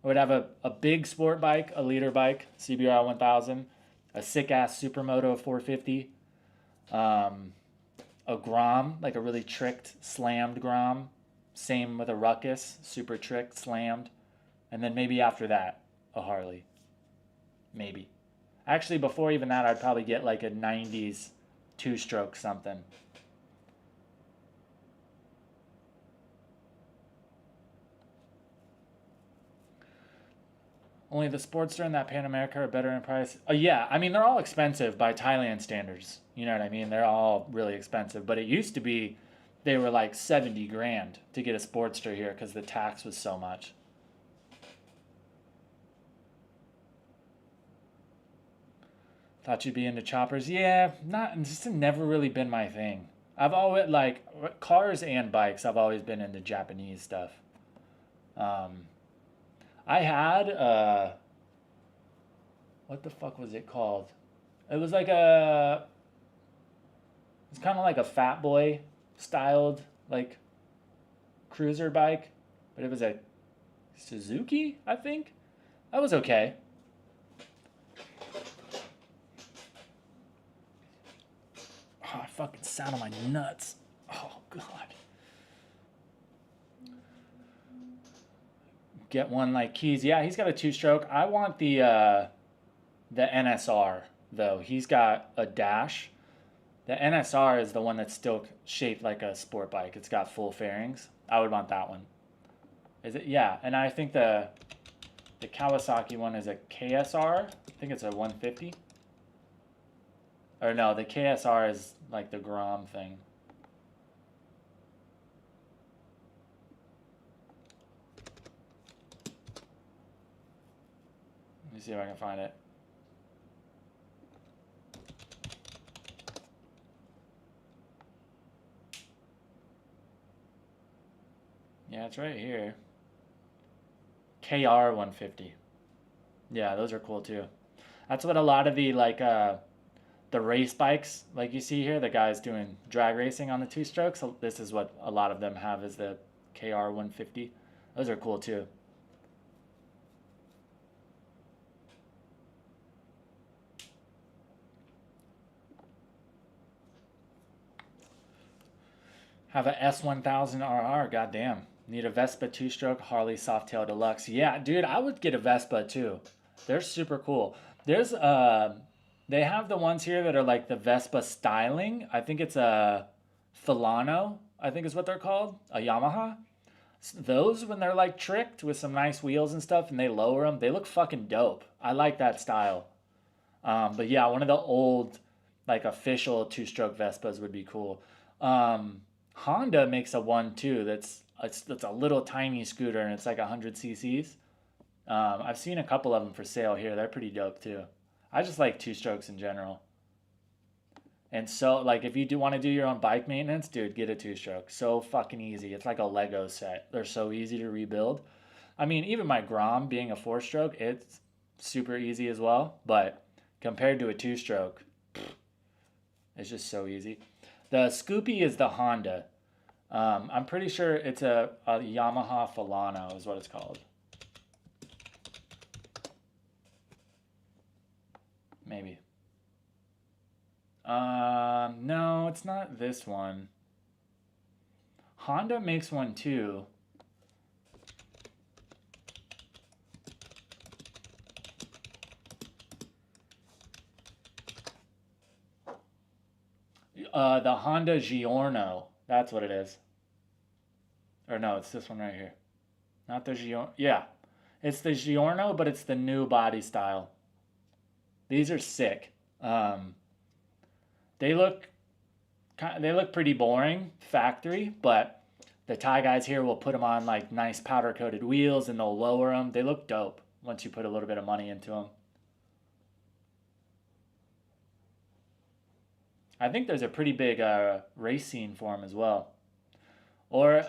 [SPEAKER 1] I would have a big sport bike, a liter bike, CBR 1000, a sick-ass Supermoto 450, a Grom, like a really tricked, slammed Grom. Same with a Ruckus, super tricked, slammed. And then maybe after that, a Harley. Maybe. Actually, before even that, I'd probably get like a 90s two-stroke something. Only the Sportster and that Pan America are better in price. Yeah, I mean, they're all expensive by Thailand standards. You know what I mean? They're all really expensive. But it used to be they were like 70 grand to get a Sportster here because the tax was so much. Thought you'd be into choppers. Yeah, it's never really been my thing. I've always, like, cars and bikes, I've always been into Japanese stuff. I had, what the fuck was it called? It was like it's kind of like a Fat Boy styled, like, cruiser bike. But it was a Suzuki, I think? That was okay. Oh, I fucking sat on my nuts. Oh, God. Get one like Keys. Yeah, he's got a two-stroke. I want the NSR, though. He's got a dash. The NSR is the one that's still shaped like a sport bike. It's got full fairings. I would want that one. Is it? Yeah, and I think the Kawasaki one is a KSR. I think it's a 150. Or no, the KSR is like the Grom thing. Let me see if I can find it. Yeah, it's right here. KR 150. Yeah, those are cool too. That's what a lot of the like the race bikes like you see here, the guys doing drag racing on the two strokes. So this is what a lot of them have is the KR 150. Those are cool too. Have a S1000RR, goddamn. Need a Vespa two-stroke Harley Softail Deluxe. Yeah, dude, I would get a Vespa too. They're super cool. There's they have the ones here that are like the Vespa styling. I think it's a Filano, I think is what they're called, a Yamaha. Those when they're like tricked with some nice wheels and stuff and they lower them, they look fucking dope. I like that style. But yeah, one of the old like official two-stroke Vespas would be cool. Honda makes a one too that's a little tiny scooter and it's like 100 cc's. I've seen a couple of them for sale here. They're pretty dope too. I just like two strokes in general. And so like if you do want to do your own bike maintenance, dude, get a two stroke. So fucking easy. It's like a Lego set. They're so easy to rebuild. I mean, even my Grom being a four stroke, it's super easy as well. But compared to a two stroke, it's just so easy. The Scoopy is the Honda. I'm pretty sure it's a Yamaha Filano is what it's called. Maybe. No, it's not this one. Honda makes one too. The Honda Giorno. That's what it is. Or no, it's this one right here. Not the Giorno. Yeah. It's the Giorno, but it's the new body style. These are sick. They look pretty boring factory, but the Thai guys here will put them on like nice powder coated wheels and they'll lower them. They look dope once you put a little bit of money into them. I think there's a pretty big race scene for them as well. Or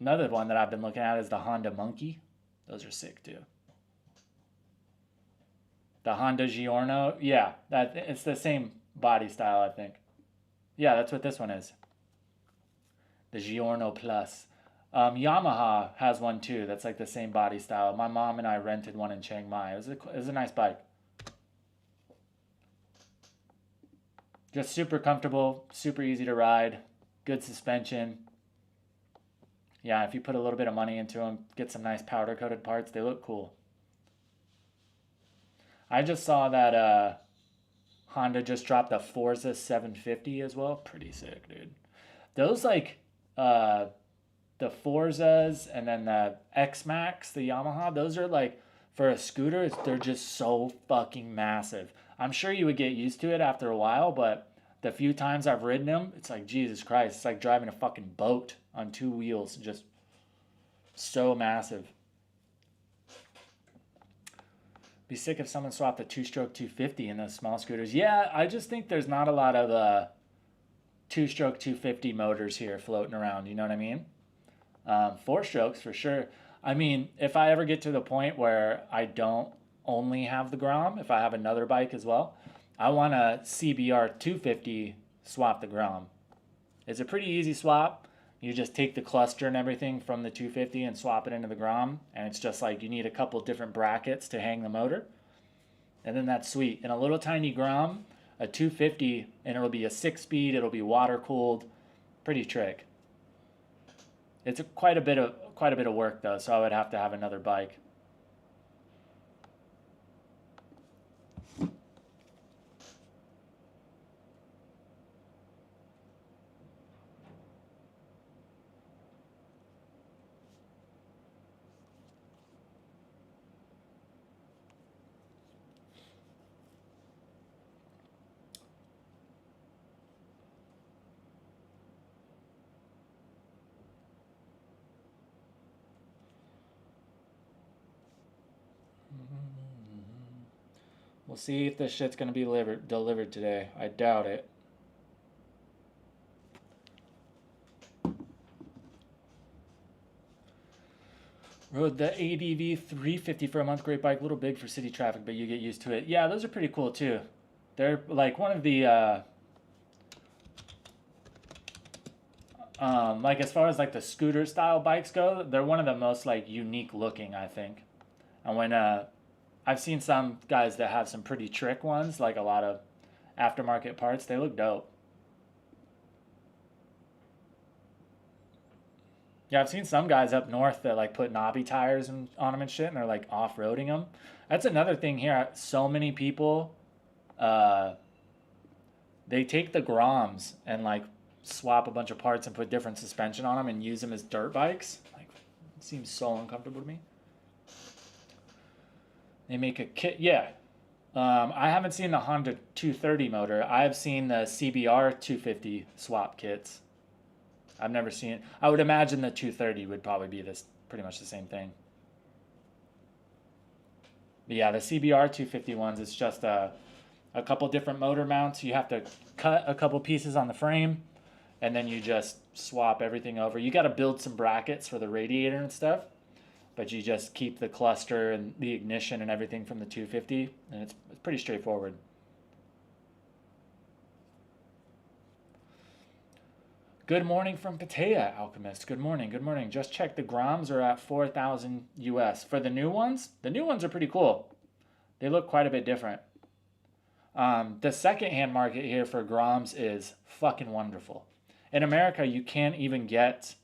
[SPEAKER 1] another one that I've been looking at is the Honda Monkey. Those are sick too. The Honda Giorno, yeah, it's the same body style, I think. Yeah, that's what this one is. The Giorno Plus. Yamaha has one too. That's like the same body style. My mom and I rented one in Chiang Mai. It was a nice bike. Just super comfortable, super easy to ride, good suspension. Yeah, if you put a little bit of money into them, get some nice powder coated parts, they look cool. I just saw that Honda just dropped a Forza 750 as well. Pretty sick, dude. Those like the Forzas and then the X-Max, the Yamaha, those are like, for a scooter, they're just so fucking massive. I'm sure you would get used to it after a while, but the few times I've ridden them, it's like, Jesus Christ, it's like driving a fucking boat on two wheels. Just so massive. Be sick if someone swapped a two-stroke 250 in those small scooters. Yeah, I just think there's not a lot of two-stroke 250 motors here floating around. You know what I mean? Four strokes for sure. I mean, if I ever get to the point where I don't only have the Grom, if I have another bike as well, I want a CBR 250 swap the Grom. It's a pretty easy swap. You just take the cluster and everything from the 250 and swap it into the Grom, and it's just like you need a couple different brackets to hang the motor, and then that's sweet. In a little tiny Grom, a 250, and it'll be a 6-speed, it'll be water-cooled, pretty trick. It's quite a bit of work though, so I would have to have another bike. We'll see if this shit's gonna be delivered today. I doubt it. Rode the ADV 350 for a month. Great bike, a little big for city traffic, but you get used to it. Yeah, those are pretty cool too. They're like one of the like as far as like the scooter style bikes go, they're one of the most like unique looking, I think. And when I've seen some guys that have some pretty trick ones, like a lot of aftermarket parts, they look dope. Yeah, I've seen some guys up north that like put knobby tires on them and shit, and they're like off-roading them. That's another thing here. So many people, uh, they take the Groms and like swap a bunch of parts and put different suspension on them and use them as dirt bikes. Like, it seems so uncomfortable to me. They make a kit, yeah. I haven't seen the Honda 230 motor. I've seen the CBR 250 swap kits. I've never seen it. I would imagine the 230 would probably be this pretty much the same thing. But yeah, the CBR 250 ones, it's just a couple different motor mounts. You have to cut a couple pieces on the frame, and then you just swap everything over. You got to build some brackets for the radiator and stuff, but you just keep the cluster and the ignition and everything from the 250, and it's pretty straightforward. Good morning from Pattaya, Alchemist. Good morning, good morning. Just checked, the Groms are at 4,000 US. For the new ones are pretty cool. They look quite a bit different. The secondhand market here for Groms is fucking wonderful. In America, you can't even get,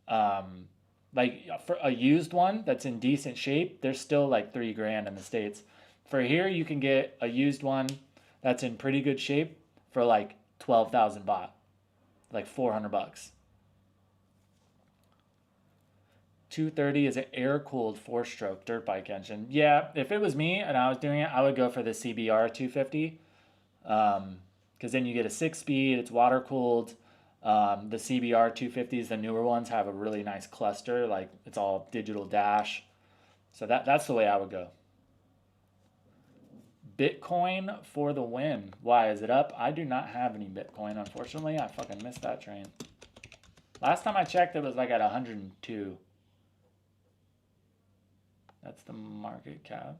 [SPEAKER 1] like for a used one that's in decent shape, they're still like $3,000 in the States. For here, you can get a used one that's in pretty good shape for like 12,000 baht. Like 400 bucks. 230 is an air-cooled 4-stroke dirt bike engine. Yeah, if it was me and I was doing it, I would go for the CBR 250. Because then you get a 6-speed, it's water-cooled. The CBR 250s, the newer ones, have a really nice cluster. Like, it's all digital dash. So that's the way I would go. Bitcoin for the win. Why is it up? I do not have any Bitcoin, unfortunately. I fucking missed that train. Last time I checked, it was like at 102. That's the market cap.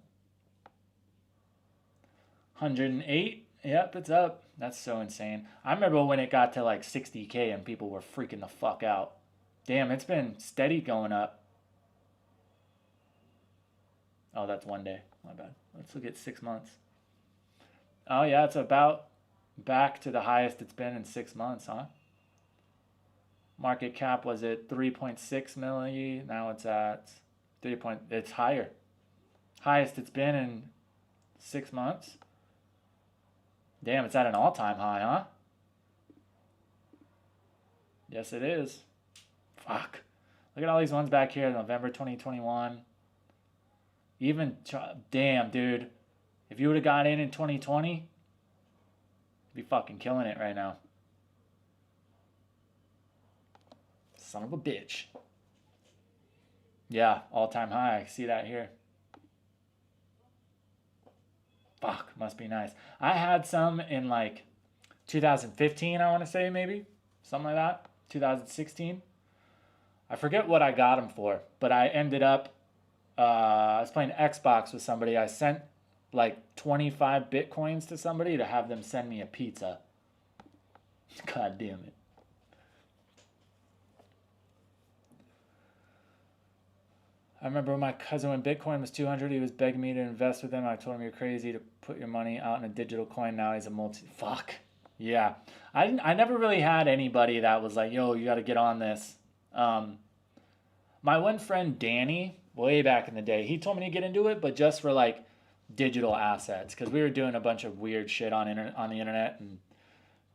[SPEAKER 1] 108. Yep, it's up. That's so insane. I remember when it got to like 60K and people were freaking the fuck out. Damn, it's been steady going up. Oh, that's one day. My bad. Let's look at 6 months. Oh, yeah, it's about back to the highest it's been in 6 months, huh? Market cap was at 3.6 million. Now it's at 3. It's higher. Highest it's been in 6 months. Damn, it's at an all-time high, huh? Yes, it is. Fuck. Look at all these ones back here. November 2021. Even, damn, dude. If you would have got in 2020, you'd be fucking killing it right now. Son of a bitch. Yeah, all-time high. I see that here. Fuck, must be nice. I had some in like 2015, I want to say, maybe. Something like that. 2016. I forget what I got them for, but I ended up, I was playing Xbox with somebody. I sent like 25 Bitcoins to somebody to have them send me a pizza. God damn it. I remember when my cousin, when Bitcoin was 200, he was begging me to invest with him. I told him, you're crazy to put your money out in a digital coin. Now he's a fuck. Yeah. I never really had anybody that was like, yo, you got to get on this. My one friend, Danny, way back in the day, he told me to get into it, but just for like digital assets, because we were doing a bunch of weird shit on the internet and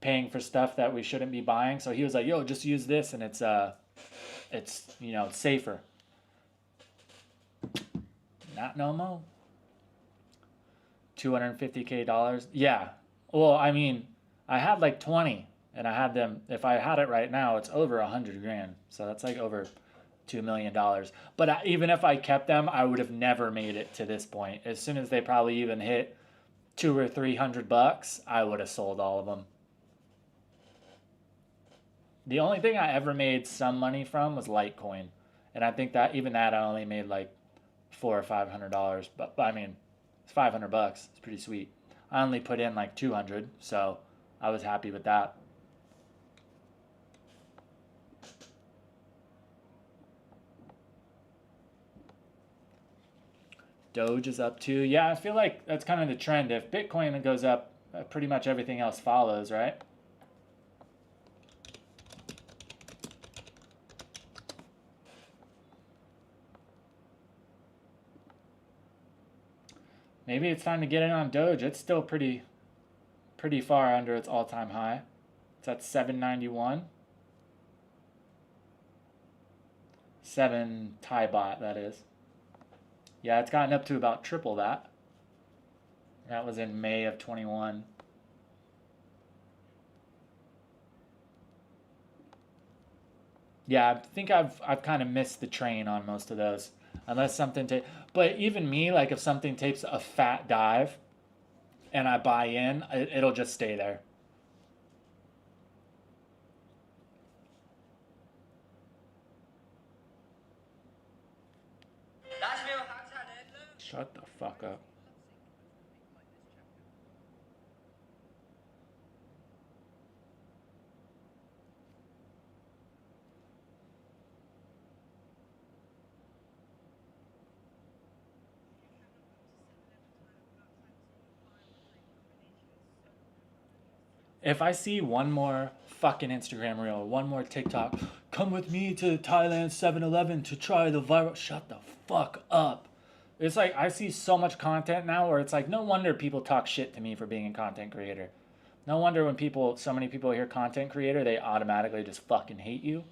[SPEAKER 1] paying for stuff that we shouldn't be buying. So he was like, yo, just use this, and it's you know, it's safer. Not no more. $250K. Yeah. Well, I mean, I had like 20, and I had them. If I had it right now, it's over 100 grand. So that's like over $2 million. But even if I kept them, I would have never made it to this point. As soon as they probably even hit $200 or $300, I would have sold all of them. The only thing I ever made some money from was Litecoin. And I think that even that I only made like $400 or $500, but I mean, it's $500. It's pretty sweet. I only put in like 200, so I was happy with that. Doge is up too. Yeah, I feel like that's kind of the trend. If Bitcoin goes up, pretty much everything else follows, right? Maybe it's time to get in on Doge. It's still pretty far under its all-time high. It's at 791. 7 Thai baht, that is. Yeah, it's gotten up to about triple that. That was in May of 21. Yeah, I think I've kind of missed the train on most of those. Unless something but even me, like if something takes a fat dive and I buy in, it'll just stay there. Shut the fuck up. If I see one more fucking Instagram reel, one more TikTok, come with me to Thailand 7-Eleven to try the viral. Shut the fuck up. It's like I see so much content now where it's like no wonder people talk shit to me for being a content creator. No wonder when so many people hear content creator, they automatically just fucking hate you.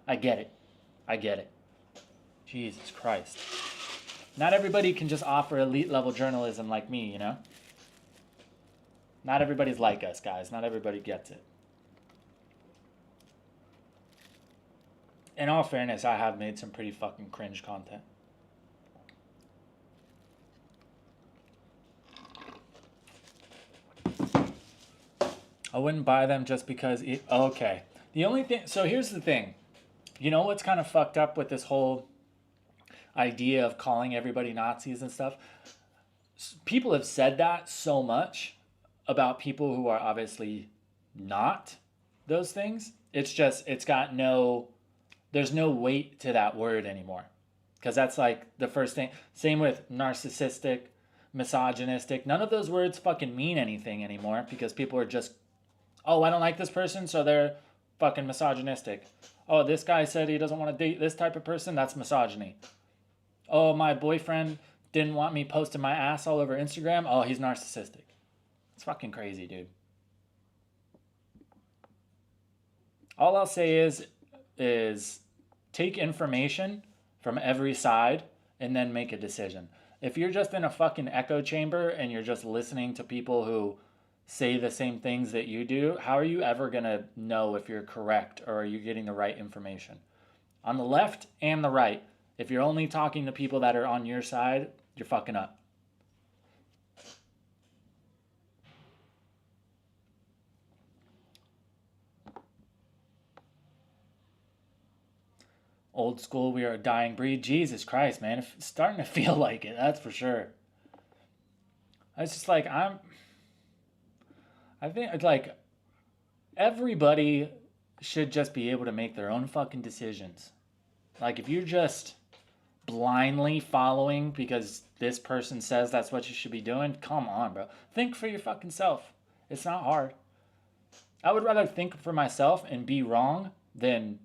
[SPEAKER 1] I get it. I get it. Jesus Christ. Not everybody can just offer elite level journalism like me, you know? Not everybody's like us, guys. Not everybody gets it. In all fairness, I have made some pretty fucking cringe content. I wouldn't buy them just because okay. The only thing, so here's the thing. You know what's kind of fucked up with this whole idea of calling everybody Nazis and stuff? People have said that so much about people who are obviously not those things. It's just, there's no weight to that word anymore. Because that's like the first thing. Same with narcissistic, misogynistic. None of those words fucking mean anything anymore because people are just, oh, I don't like this person, so they're fucking misogynistic. Oh, this guy said he doesn't want to date this type of person, that's misogyny. Oh, my boyfriend didn't want me posting my ass all over Instagram, oh, he's narcissistic. It's fucking crazy, dude. All I'll say is take information from every side and then make a decision. If you're just in a fucking echo chamber and you're just listening to people who say the same things that you do, how are you ever going to know if you're correct or are you getting the right information? On the left and the right, if you're only talking to people that are on your side, you're fucking up. Old school, we are a dying breed. Jesus Christ, man. It's starting to feel like it, that's for sure. It's just like, I think it's like everybody should just be able to make their own fucking decisions. Like if you're just blindly following because this person says that's what you should be doing, come on, bro. Think for your fucking self. It's not hard. I would rather think for myself and be wrong than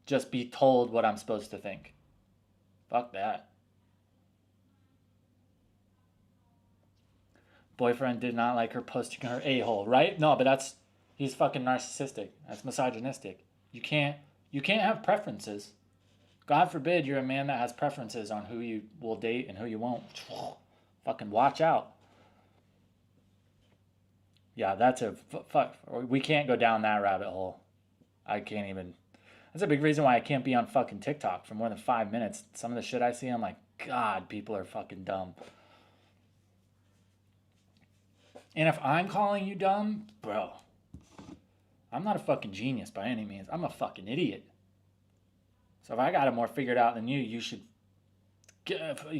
[SPEAKER 1] just be told what I'm supposed to think. Fuck that. Boyfriend did not like her posting her a-hole, right? No, but he's fucking narcissistic. That's misogynistic. You can't have preferences. God forbid you're a man that has preferences on who you will date and who you won't. Fucking watch out. Yeah, that's fuck. We can't go down that rabbit hole. I can't even. That's a big reason why I can't be on fucking TikTok for more than 5 minutes. Some of the shit I see, I'm like, God, people are fucking dumb. And if I'm calling you dumb, bro, I'm not a fucking genius by any means. I'm a fucking idiot. So if I got it more figured out than you, you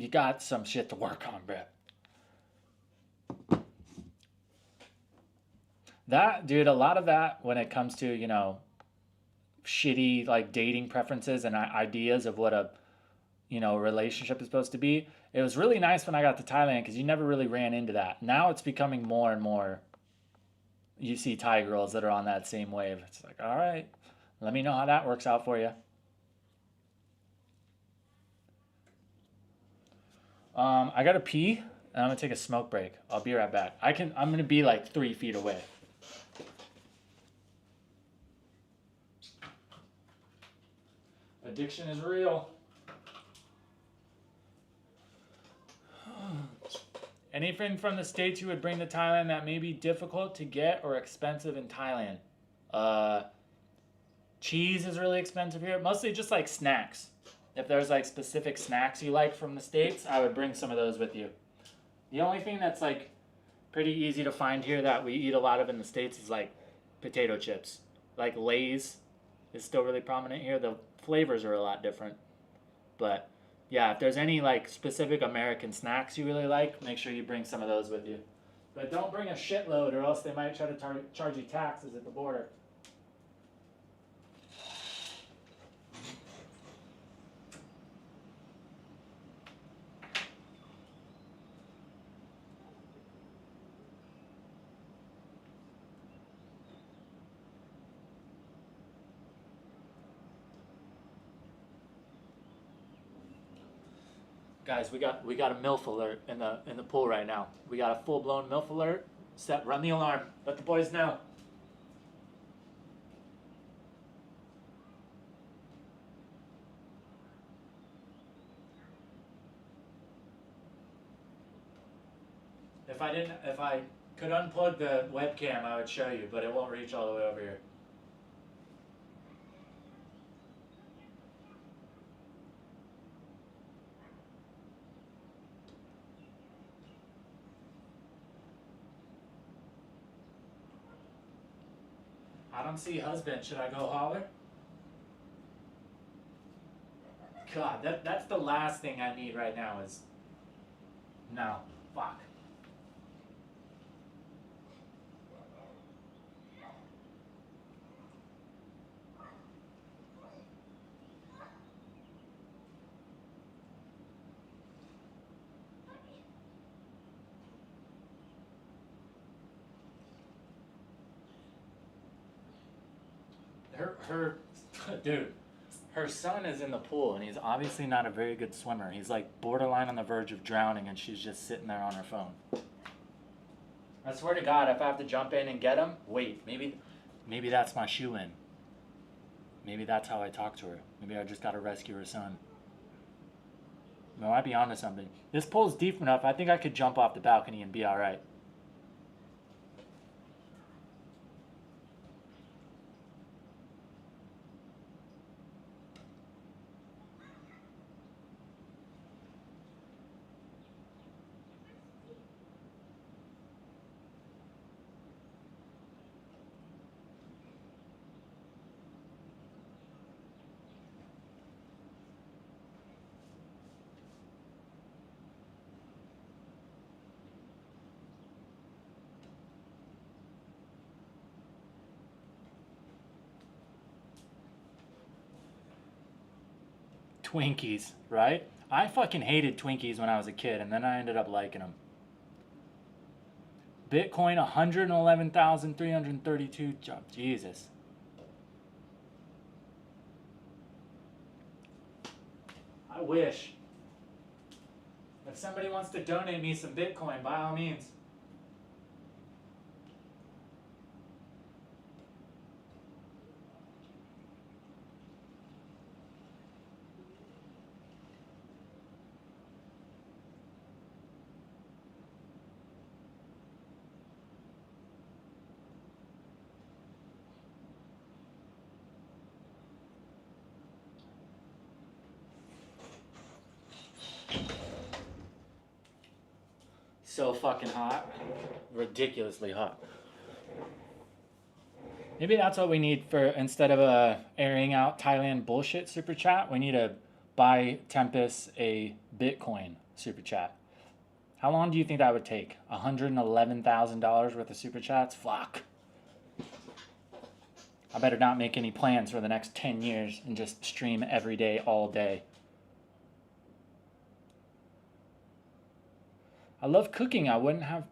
[SPEAKER 1] got some shit to work on, bro. That, dude, a lot of that when it comes to, you know, shitty like dating preferences and ideas of what a, you know, relationship is supposed to be. It was really nice when I got to Thailand because you never really ran into that. Now it's becoming more and more. You see Thai girls that are on that same wave. It's like, all right, let me know how that works out for you. I gotta pee and I'm gonna take a smoke break. I'll be right back. I'm gonna be like 3 feet away. Addiction is real. Anything from the States you would bring to Thailand that may be difficult to get or expensive in Thailand? Cheese is really expensive here. Mostly just like snacks. If there's like specific snacks you like from the States, I would bring some of those with you. The only thing that's like pretty easy to find here that we eat a lot of in the States is like potato chips. Like Lay's is still really prominent here. The flavors are a lot different. But yeah, if there's any like specific American snacks you really like, make sure you bring some of those with you. But don't bring a shitload or else they might try to charge you taxes at the border. Guys, we got a MILF alert in the pool right now. We got a full blown MILF alert. Set, run the alarm. Let the boys know. If I could unplug the webcam, I would show you, but it won't reach all the way over here. I don't see husband. Should I go holler? God, that's the last thing I need right now is... No. Fuck. Her dude, her son is in the pool and he's obviously not a very good swimmer. He's like borderline on the verge of drowning and she's just sitting there on her phone. I swear to God, if I have to jump in and get him, wait, maybe that's my shoe in. Maybe that's how I talk to her. Maybe I just gotta rescue her son. I might be onto something. This pool's deep enough, I think I could jump off the balcony and be alright. Twinkies, right? I fucking hated Twinkies when I was a kid, and then I ended up liking them. Bitcoin 111,332. Jesus. I wish. If somebody wants to donate me some Bitcoin, by all means. So fucking hot. Ridiculously hot. Maybe that's what we need for instead of airing out Thailand bullshit super chat. We need to buy Tempus a Bitcoin super chat. How long do you think that would take? $111,000 worth of super chats? Fuck. I better not make any plans for the next 10 years and just stream every day, all day. I love cooking. I wouldn't have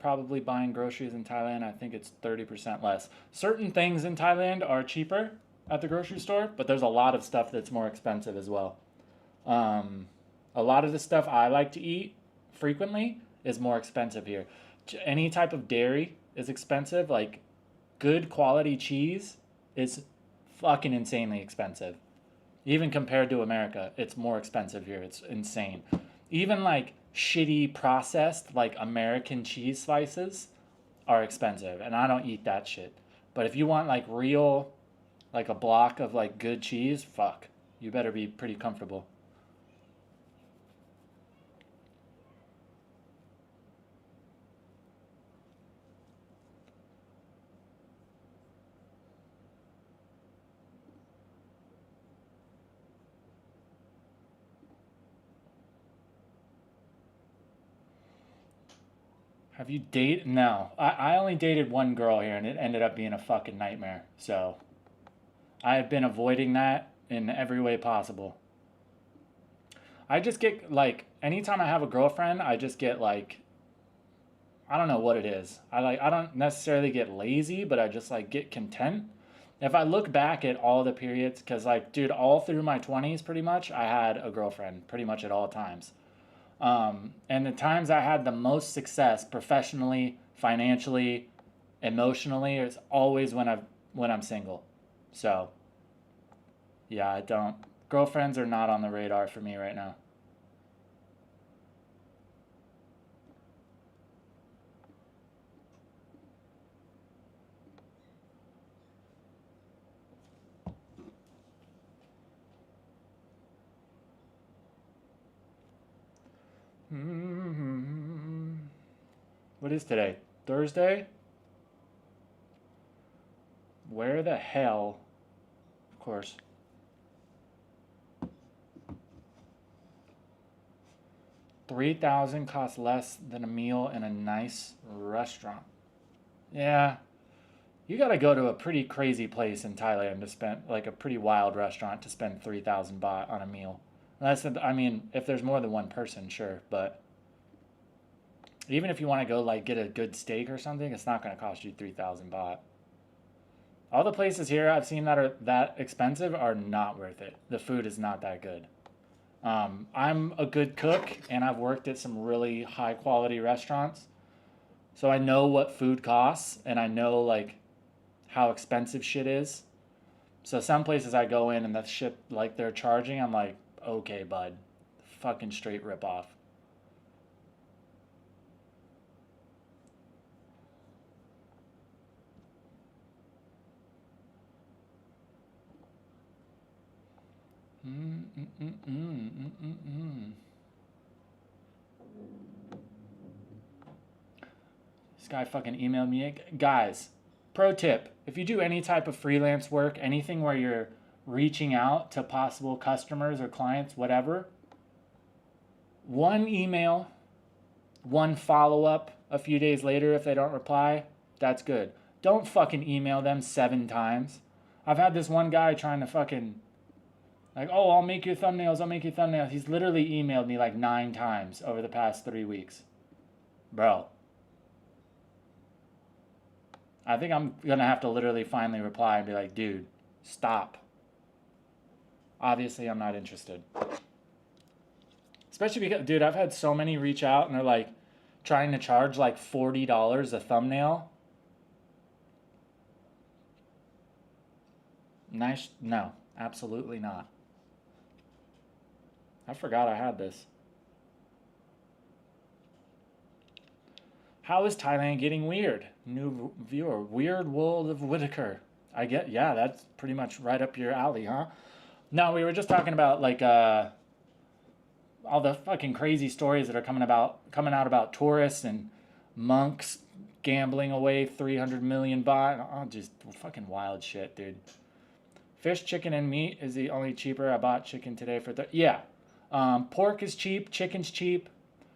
[SPEAKER 1] probably buying groceries in Thailand. I think it's 30% less. Certain things in Thailand are cheaper at the grocery store, but there's a lot of stuff that's more expensive as well. A lot of the stuff I like to eat frequently is more expensive here. Any type of dairy is expensive. Like good quality cheese is fucking insanely expensive. Even compared to America, it's more expensive here. It's insane. Even like shitty processed like American cheese slices are expensive, and I don't eat that shit. But if you want like real, like a block of like good cheese, fuck, you better be pretty comfortable. Have you dated? No. I only dated one girl here, and it ended up being a fucking nightmare. So I have been avoiding that in every way possible. I just get, like, anytime I have a girlfriend, I just get, like, I don't know what it is. I don't necessarily get lazy, but I just, like, get content. If I look back at all the periods, because, like, dude, all through my 20s, pretty much, I had a girlfriend pretty much at all times. And the times I had the most success professionally, financially, emotionally is always when I'm single. So, yeah, I don't. Girlfriends are not on the radar for me right now. What is today? Thursday? Where the hell? Of course. $3,000 costs less than a meal in a nice restaurant. Yeah. You gotta go to a pretty crazy place in Thailand to spend, like a pretty wild restaurant to spend 3,000 baht on a meal. I mean, if there's more than one person, sure, but even if you want to go like get a good steak or something, it's not going to cost you 3,000 baht. All the places here I've seen that are that expensive are not worth it. The food is not that good. I'm a good cook, and I've worked at some really high quality restaurants, so I know what food costs, and I know like how expensive shit is. So some places I go in and the shit like they're charging, I'm like, okay, bud, fucking straight rip off. This guy fucking emailed me. Guys, pro tip, if you do any type of freelance work, anything where you're reaching out to possible customers or clients, whatever, one email, one follow-up a few days later if they don't reply, that's good. Don't fucking email them 7 times. I've had this one guy trying to fucking, like, oh, I'll make your thumbnails. He's literally emailed me like 9 times over the past 3 weeks. Bro. I think I'm going to have to literally finally reply and be like, dude, stop. Obviously, I'm not interested. Especially because, dude, I've had so many reach out and they're like trying to charge like $40 a thumbnail. Nice. No, absolutely not. I forgot I had this. How is Thailand getting weird? New viewer. Weird World of Whitaker. Yeah, that's pretty much right up your alley, huh? No, we were just talking about like all the fucking crazy stories that are coming out about tourists and monks gambling away 300 million baht. Oh, just fucking wild shit, dude. Fish, chicken, and meat is the only cheaper. I bought chicken today for yeah. Pork is cheap. Chicken's cheap.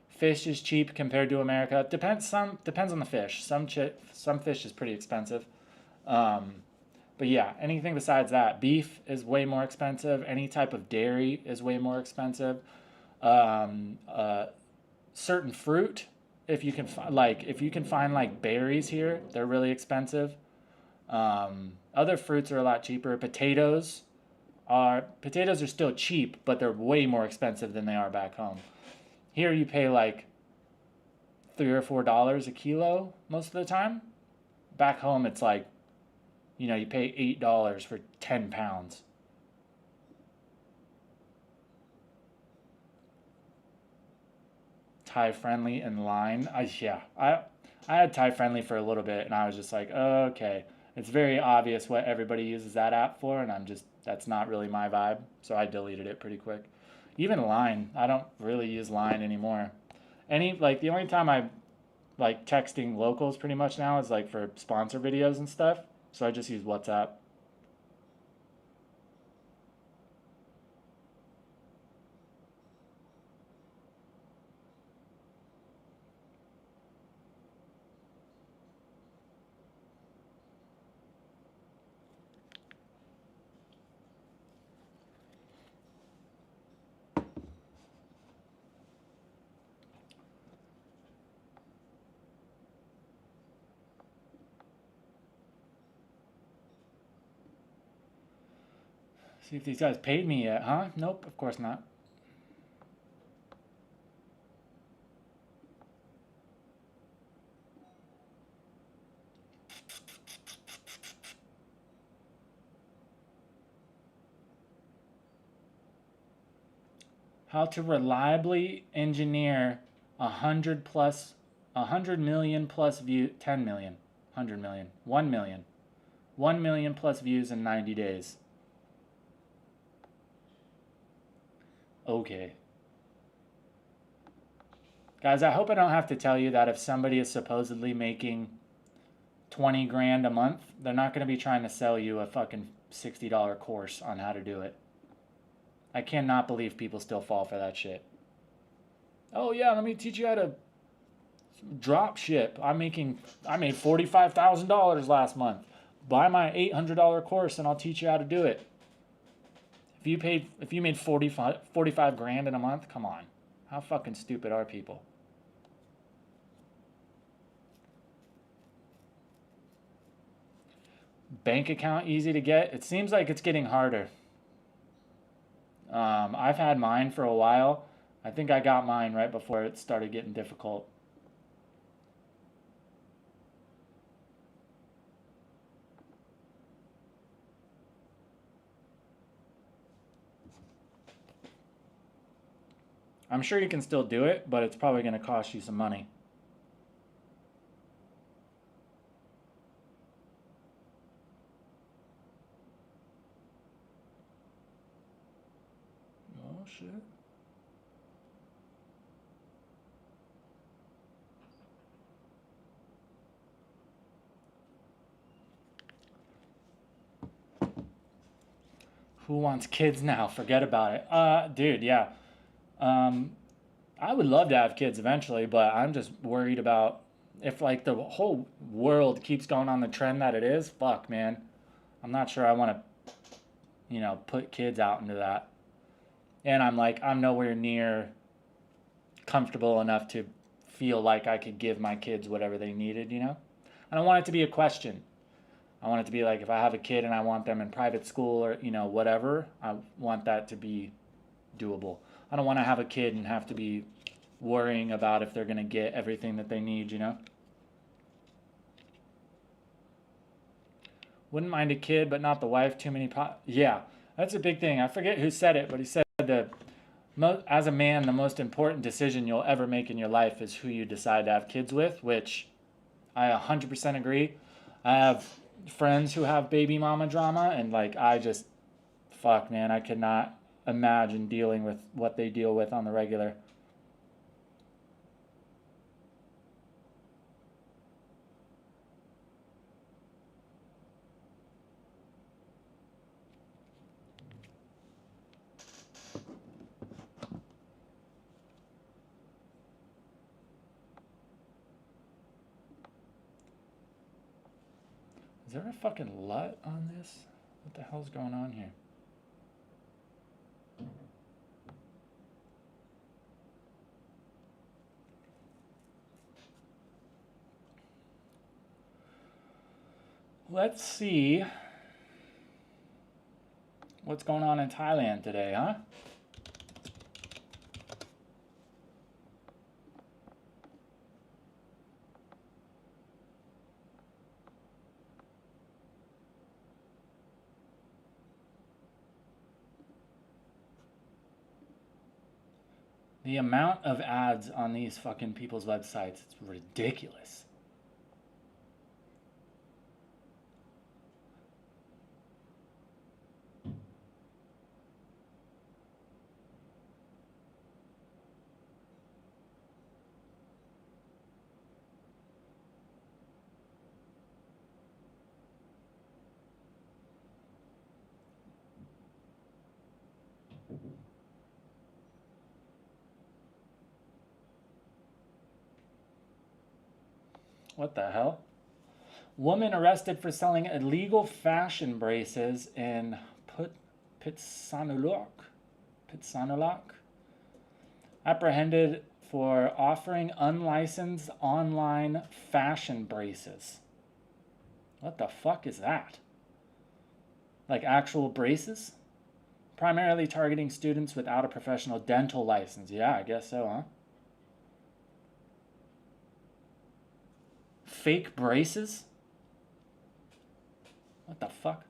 [SPEAKER 1] Fish is cheap compared to America. Depends on the fish. Some fish is pretty expensive. But yeah, anything besides that, beef is way more expensive. Any type of dairy is way more expensive. Certain fruit, if you can find like berries here, they're really expensive. Other fruits are a lot cheaper. Potatoes are still cheap, but they're way more expensive than they are back home. Here you pay like $3 or $4 a kilo most of the time. Back home it's like, you pay $8 for 10 pounds. Thai friendly in line. I had Thai friendly for a little bit and I was just like, okay. It's very obvious what everybody uses that app for, and that's not really my vibe, so I deleted it pretty quick. Even Line, I don't really use Line anymore. The only time I like texting locals pretty much now is like for sponsor videos and stuff, so I just use WhatsApp. See if these guys paid me yet, huh? Nope, of course not. How to reliably engineer 100 million plus view, 10 million, 100 million, 1 million, 1 million plus views in 90 days. Okay. Guys, I hope I don't have to tell you that if somebody is supposedly making 20 grand a month, they're not going to be trying to sell you a fucking $60 course on how to do it. I cannot believe people still fall for that shit. Oh yeah, let me teach you how to drop ship. I made $45,000 last month. Buy my $800 course and I'll teach you how to do it. If you made 45 grand in a month, come on. How fucking stupid are people? Bank account easy to get? It seems like it's getting harder. I've had mine for a while. I think I got mine right before it started getting difficult. I'm sure you can still do it, but it's probably going to cost you some money. Oh, shit. Who wants kids now? Forget about it. Dude, yeah. I would love to have kids eventually, but I'm just worried about if like the whole world keeps going on the trend that it is. Fuck, man. I'm not sure I want to, put kids out into that. And I'm nowhere near comfortable enough to feel like I could give my kids whatever they needed, I don't want it to be a question. I want it to be like if I have a kid and I want them in private school or, whatever, I want that to be doable. I don't want to have a kid and have to be worrying about if they're going to get everything that they need, Wouldn't mind a kid, but not the wife. Too many yeah, that's a big thing. I forget who said it, but he said as a man, the most important decision you'll ever make in your life is who you decide to have kids with, which I 100% agree. I have friends who have baby mama drama, and fuck, man, I could not imagine dealing with what they deal with on the regular. Is there a fucking LUT on this? What the hell's going on here? Let's see what's going on in Thailand today, huh? The amount of ads on these fucking people's websites, it's ridiculous. What the hell? Woman arrested for selling illegal fashion braces in Pitsanulok. Apprehended for offering unlicensed online fashion braces. What the fuck is that? Like actual braces? Primarily targeting students without a professional dental license. Yeah, I guess so, huh? Fake braces? What the fuck?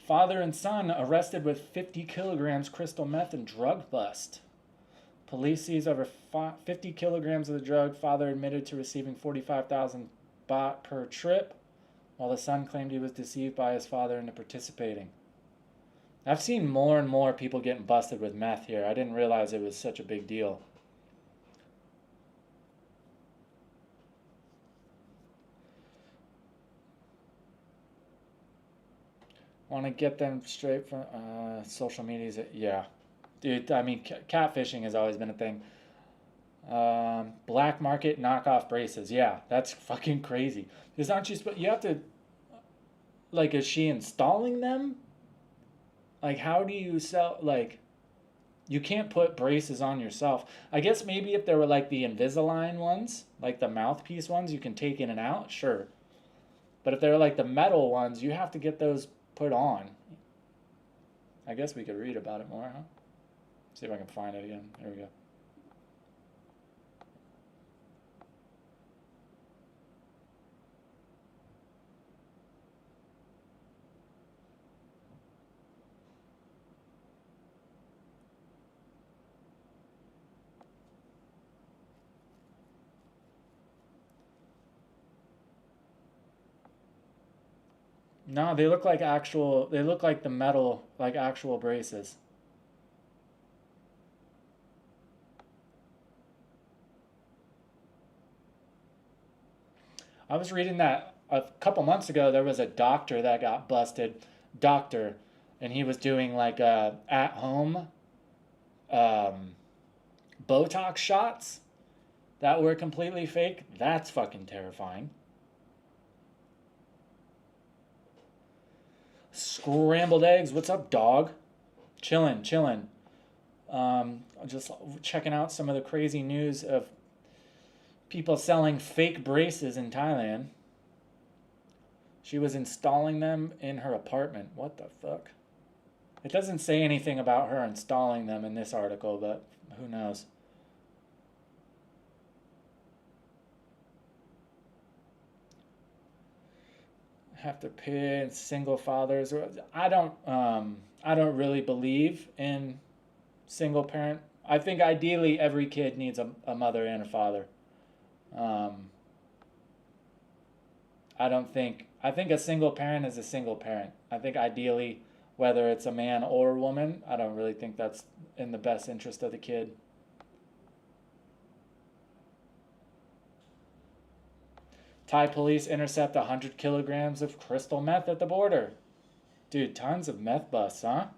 [SPEAKER 1] Father and son arrested with 50 kilograms crystal meth and drug bust. Police seized over 50 kilograms of the drug. Father admitted to receiving 45,000 baht per trip, while the son claimed he was deceived by his father into participating. I've seen more and more people getting busted with meth here. I didn't realize it was such a big deal. Want to get them straight from social medias? Yeah. Dude, I mean, catfishing has always been a thing. Black market knockoff braces. Yeah, that's fucking crazy. Because aren't you supposed... You have to... Like, is she installing them? Like, how do you sell... Like, you can't put braces on yourself. I guess maybe if there were, like, the Invisalign ones, like the mouthpiece ones, you can take in and out, sure. But if they're, like, the metal ones, you have to get those put on. I guess we could read about it more, huh? See if I can find it again. There we go. No, they look like actual, they look like the metal, like actual braces. I was reading that a couple months ago, there was a doctor that got busted, and he was doing like at-home Botox shots that were completely fake. That's fucking terrifying. Scrambled eggs. What's up, dog? Chillin'. Just checking out some of the crazy news of people selling fake braces in Thailand. She was installing them in her apartment. What the fuck? It doesn't say anything about her installing them in this article, but who knows? Have to pay single fathers. I don't really believe in single parent. I think ideally every kid needs a mother and a father. I think a single parent is a single parent. I think ideally, whether it's a man or a woman, I don't really think that's in the best interest of the kid. Thai police intercept 100 kilograms of crystal meth at the border. Dude, tons of meth busts, huh?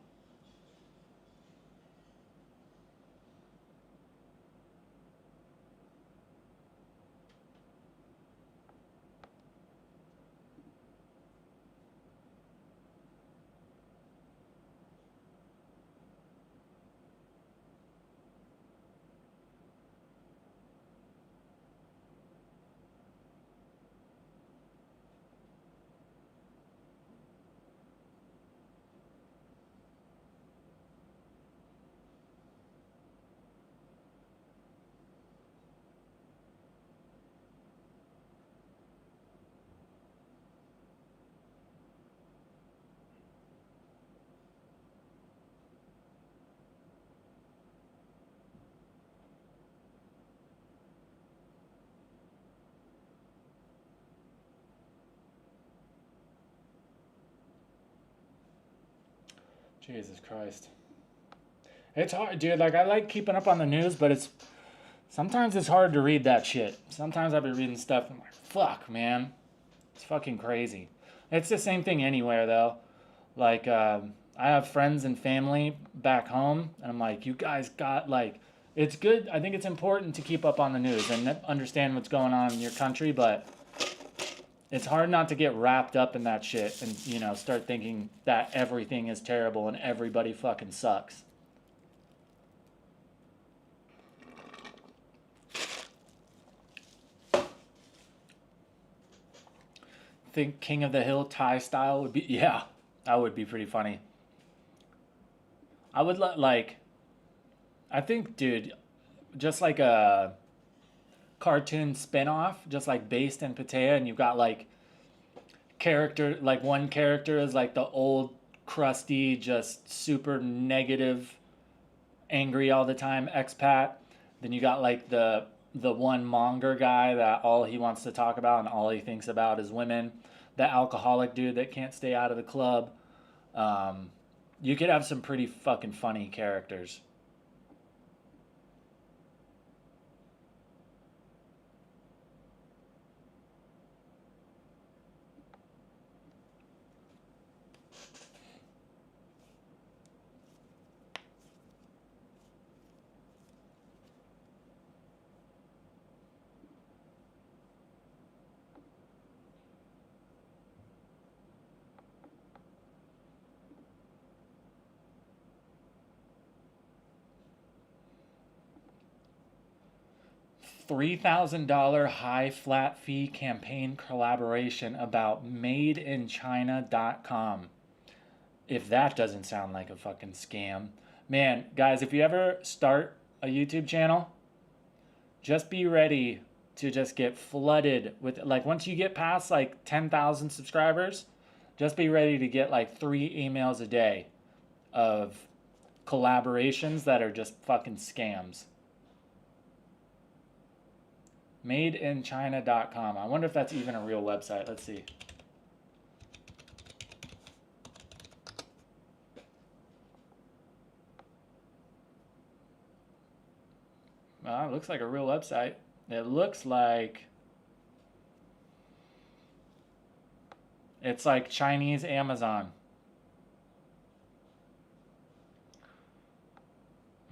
[SPEAKER 1] Jesus Christ. It's hard, dude. Like, I like keeping up on the news, but sometimes it's hard to read that shit. Sometimes I've been reading stuff and I'm like, fuck, man. It's fucking crazy. It's the same thing anywhere, though. Like, I have friends and family back home, and I'm like, you guys got, like, it's good. I think it's important to keep up on the news and understand what's going on in your country, but it's hard not to get wrapped up in that shit and, you know, start thinking that everything is terrible and everybody fucking sucks. Think King of the Hill Thai style would be, yeah, that would be pretty funny. I would like, I think, dude, just like a cartoon spin-off, just like based in Pattaya, and you've got like character, like one character is like the old crusty, just super negative, angry all the time expat. Then you got like the one monger guy that all he wants to talk about and all he thinks about is women. The alcoholic dude that can't stay out of the club. You could have some pretty fucking funny characters. $3,000 high flat fee campaign collaboration about madeinchina.com. If that doesn't sound like a fucking scam. Man, guys, if you ever start a YouTube channel, just be ready to just get flooded with, like, once you get past like 10,000 subscribers, just be ready to get like 3 emails a day of collaborations that are just fucking scams. Madeinchina.com. I wonder if that's even a real website. Let's see. Well, it looks like a real website. It looks like it's like Chinese Amazon.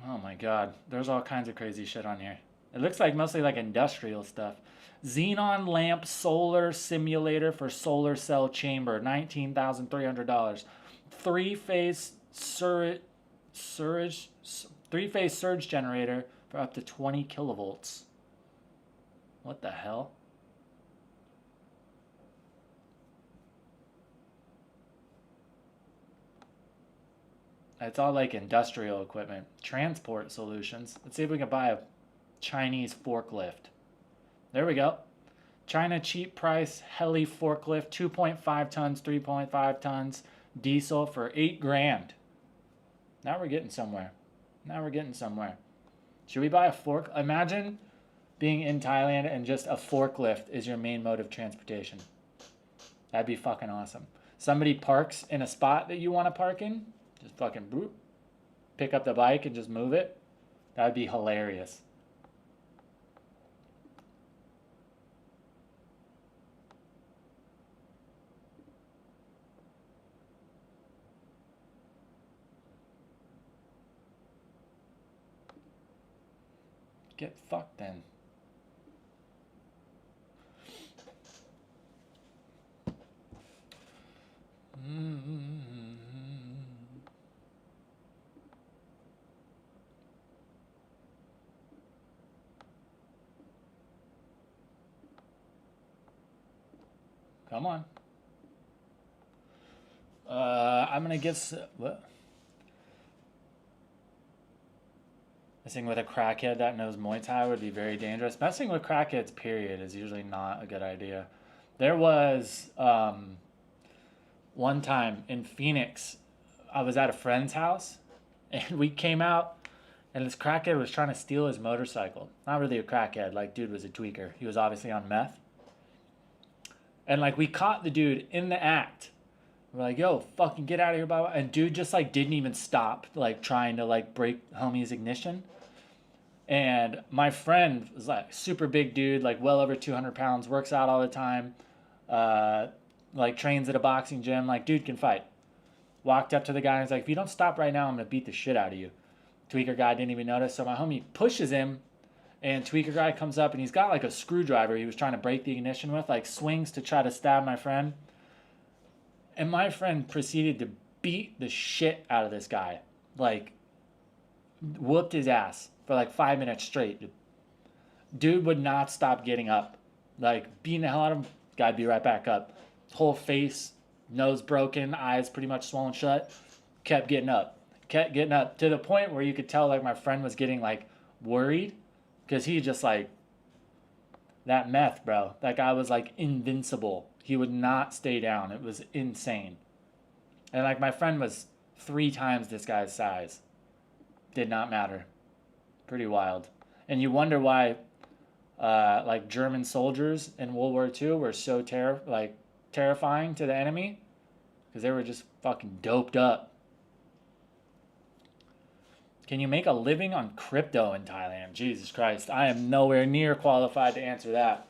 [SPEAKER 1] Oh my god. There's all kinds of crazy shit on here. It looks like mostly like industrial stuff. Xenon lamp solar simulator for solar cell chamber, $19,300. Three-phase surge generator for up to 20 kilovolts. What the hell? It's all like industrial equipment. Transport solutions. Let's see if we can buy a Chinese forklift. There we go. China cheap price heli forklift, 2.5 tons, 3.5 tons, diesel for $8,000. Now we're getting somewhere. Now we're getting somewhere. Should we buy a fork? Imagine being in Thailand and just a forklift is your main mode of transportation. That'd be fucking awesome. Somebody parks in a spot that you want to park in, just fucking boop, pick up the bike and just move it. That'd be hilarious. Get fucked then. Come on. I'm gonna get what? Messing with a crackhead that knows Muay Thai would be very dangerous. Messing with crackheads, period, is usually not a good idea. There was one time in Phoenix, I was at a friend's house, and we came out, and this crackhead was trying to steal his motorcycle. Not really a crackhead, like, dude was a tweaker. He was obviously on meth. And, like, we caught the dude in the act. We're like, yo, fucking get out of here, blah, blah. And dude just, like, didn't even stop, like, trying to, like, break homie's ignition. And my friend was, like, super big dude, like, well over 200 pounds, works out all the time, like, trains at a boxing gym. Like, dude can fight. Walked up to the guy and was like, if you don't stop right now, I'm going to beat the shit out of you. Tweaker guy didn't even notice. So my homie pushes him, and Tweaker guy comes up, and he's got, like, a screwdriver he was trying to break the ignition with, like, swings to try to stab my friend. And my friend proceeded to beat the shit out of this guy. Like, whooped his ass for like 5 minutes straight. Dude would not stop getting up. Like, beating the hell out of him. Guy'd be right back up. Whole face, nose broken, eyes pretty much swollen shut. Kept getting up. Kept getting up. To the point where you could tell, like, my friend was getting, like, worried. Because he just, like, that meth, bro. That guy was, like, invincible. He would not stay down. It was insane. And, like, my friend was 3 times this guy's size. Did not matter. Pretty wild. And you wonder why, like, German soldiers in World War II were so terrifying to the enemy. Because they were just fucking doped up. Can you make a living on crypto in Thailand? Jesus Christ. I am nowhere near qualified to answer that.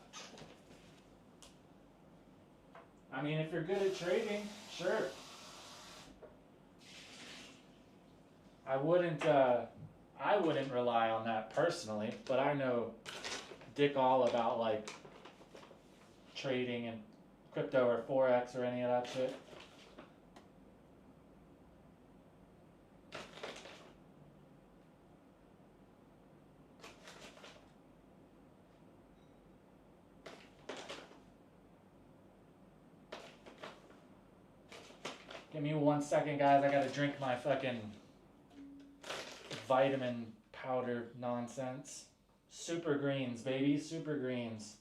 [SPEAKER 1] I mean, if you're good at trading, sure. I wouldn't rely on that personally, but I know dick all about, like, trading and crypto or Forex or any of that shit. Give me 1 second, guys. I gotta drink my fucking vitamin powder nonsense. Super greens, baby. Super greens.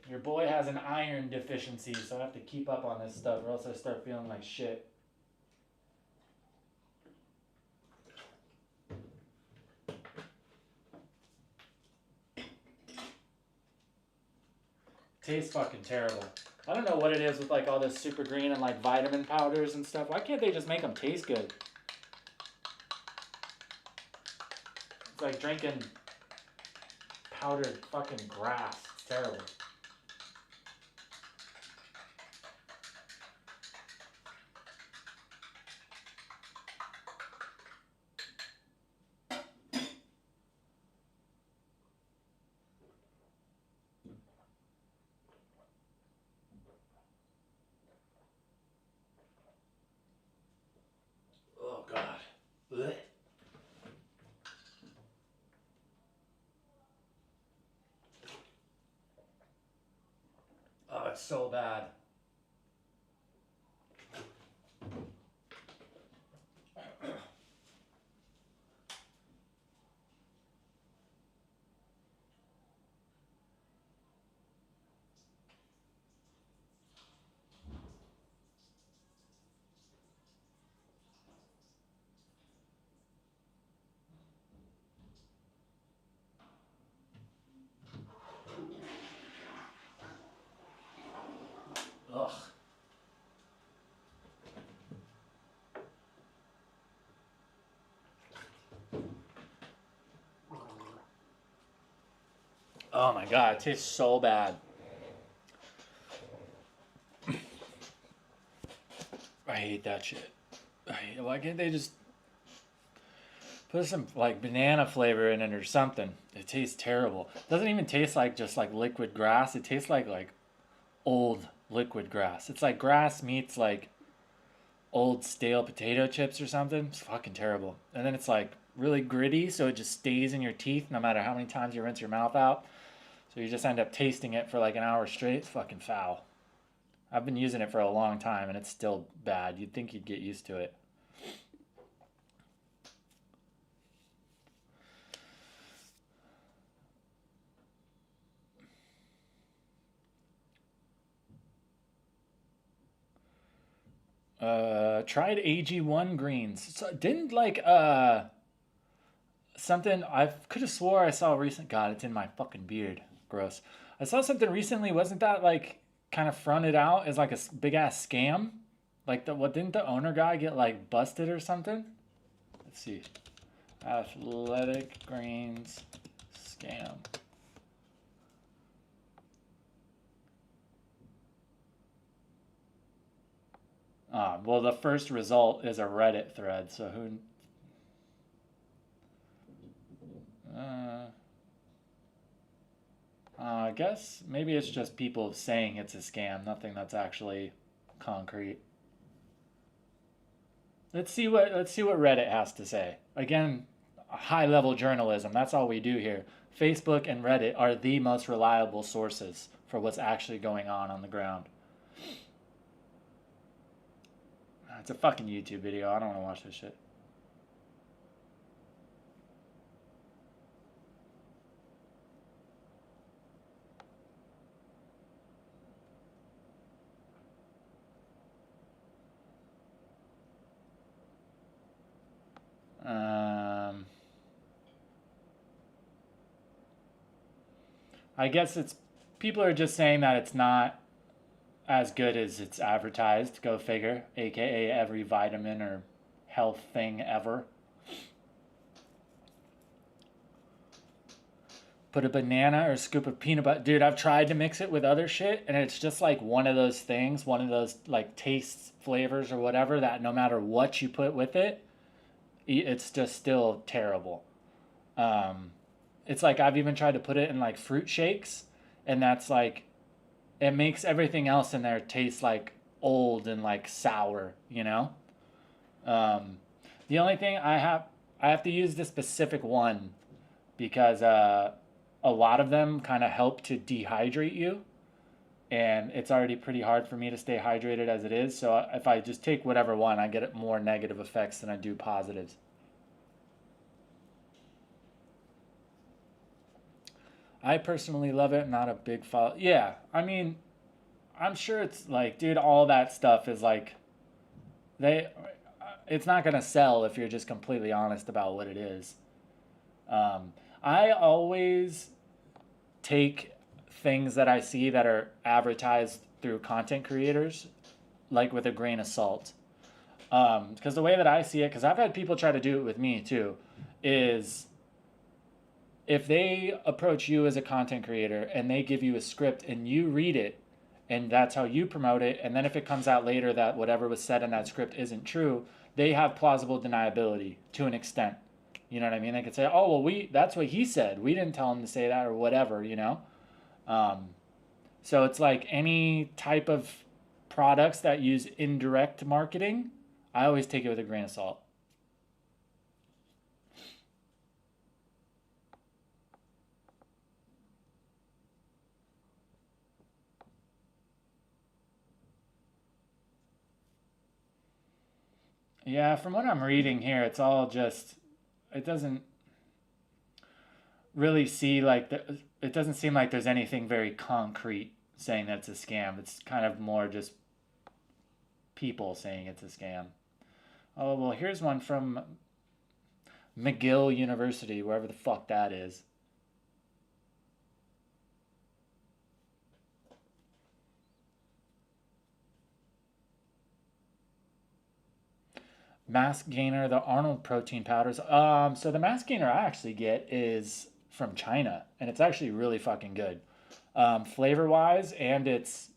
[SPEAKER 1] Your boy has an iron deficiency, so I have to keep up on this stuff or else I start feeling like shit. Tastes fucking terrible. I don't know what it is with, like, all this super green and, like, vitamin powders and stuff. Why can't they just make them taste good? It's like drinking powdered fucking grass. It's terrible. Oh, God. Blech. Oh, it's so bad. Ugh. Oh my God, it tastes so bad. I hate that shit. Why can't they just Put some like banana flavor in it or something. It tastes terrible. It doesn't even taste like just like liquid grass. It tastes like old liquid grass. It's like grass meets like old stale potato chips or something. It's fucking terrible. And then it's like really gritty, so it just stays in your teeth no matter how many times you rinse your mouth out. So you just end up tasting it for like an hour straight. It's fucking foul. I've been using it for a long time and it's still bad. You'd think you'd get used to it. Tried AG1 greens. So didn't like something I could have swore I saw recent. God, it's in my fucking beard. Gross. I saw something recently. Wasn't that like kind of fronted out as like a big ass scam? Like the what didn't the owner guy get like busted or something? Let's see. Athletic greens scam. Well, the first result is a Reddit thread, so who? I guess maybe it's just people saying it's a scam, nothing that's actually concrete. Let's see what Reddit has to say. Again, high level journalism. That's all we do here. Facebook and Reddit are the most reliable sources for what's actually going on the ground. It's a fucking YouTube video. I don't want to watch this shit. I guess it's people are just saying that it's not as good as it's advertised. Go figure. AKA every vitamin or health thing ever. Put a banana or a scoop of peanut butter. Dude, I've tried to mix it with other shit, and it's just like one of those things, one of those like tastes, flavors, or whatever that no matter what you put with it, it's just still terrible. It's like I've even tried to put it in like fruit shakes, and that's like it makes everything else in there taste like old and like sour, you know? The only thing I have to use this specific one because a lot of them kind of help to dehydrate you, and it's already pretty hard for me to stay hydrated as it is. So if I just take whatever one, I get more negative effects than I do positives. I personally love it. Not a big follow. Yeah, I mean, I'm sure it's like, dude, all that stuff is like, they, it's not gonna sell if you're just completely honest about what it is. I always take things that I see that are advertised through content creators, like with a grain of salt. Because the way that I see it, because I've had people try to do it with me too, is if they approach you as a content creator and they give you a script and you read it and that's how you promote it, and then if it comes out later that whatever was said in that script isn't true, they have plausible deniability to an extent. You know what I mean? They could say, "Oh, well, that's what he said. We didn't tell him to say that," or whatever. You know. So it's like any type of products that use indirect marketing, I always take it with a grain of salt. Yeah, from what I'm reading here, it's all just, it doesn't really see like it doesn't seem like there's anything very concrete saying that it's a scam. It's kind of more just people saying it's a scam. Oh, well, here's one from McGill University, wherever the fuck that is. Mass Gainer, the Arnold protein powders. So the Mass Gainer I actually get is from China, and it's actually really fucking good, flavor wise, and it's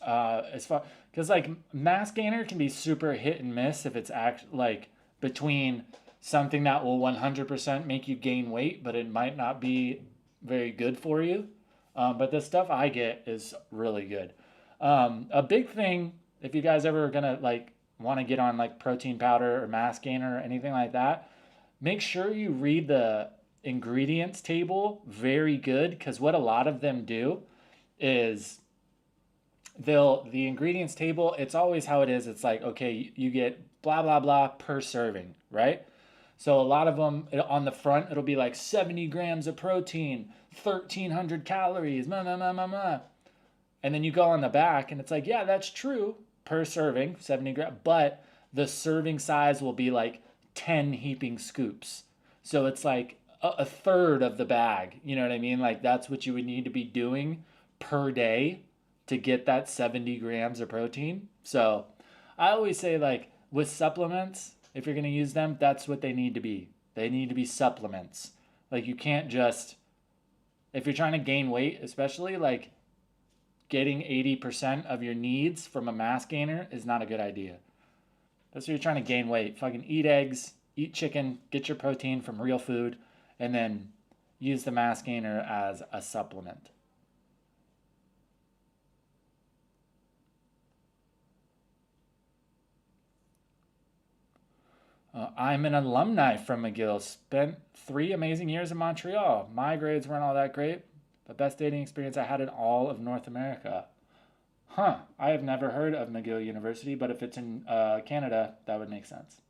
[SPEAKER 1] as far because like Mass Gainer can be super hit and miss if it's like between something that will 100% make you gain weight, but it might not be very good for you. But the stuff I get is really good. A big thing, if you guys ever gonna like want to get on like protein powder or mass gainer or anything like that, make sure you read the ingredients table very good, because what a lot of them do is the ingredients table, it's always how it is. It's like, okay, you get blah blah blah per serving, right? So a lot of them on the front, it'll be like 70 grams of protein, 1,300 calories, ma ma ma ma ma. And then you go on the back and it's like, yeah, that's true per serving, 70 grams, but the serving size will be like 10 heaping scoops. So it's like a third of the bag. You know what I mean? Like that's what you would need to be doing per day to get that 70 grams of protein. So I always say, like, with supplements, if you're going to use them, that's what they need to be. They need to be supplements. Like, you can't just, if you're trying to gain weight, especially, like, getting 80% of your needs from a mass gainer is not a good idea. That's what you're trying to gain weight. Fucking eat eggs, eat chicken, get your protein from real food, and then use the mass gainer as a supplement. I'm an alumni from McGill. Spent 3 amazing years in Montreal. My grades weren't all that great, but best dating experience I had in all of North America. Huh. I have never heard of McGill University, but if it's in Canada, that would make sense.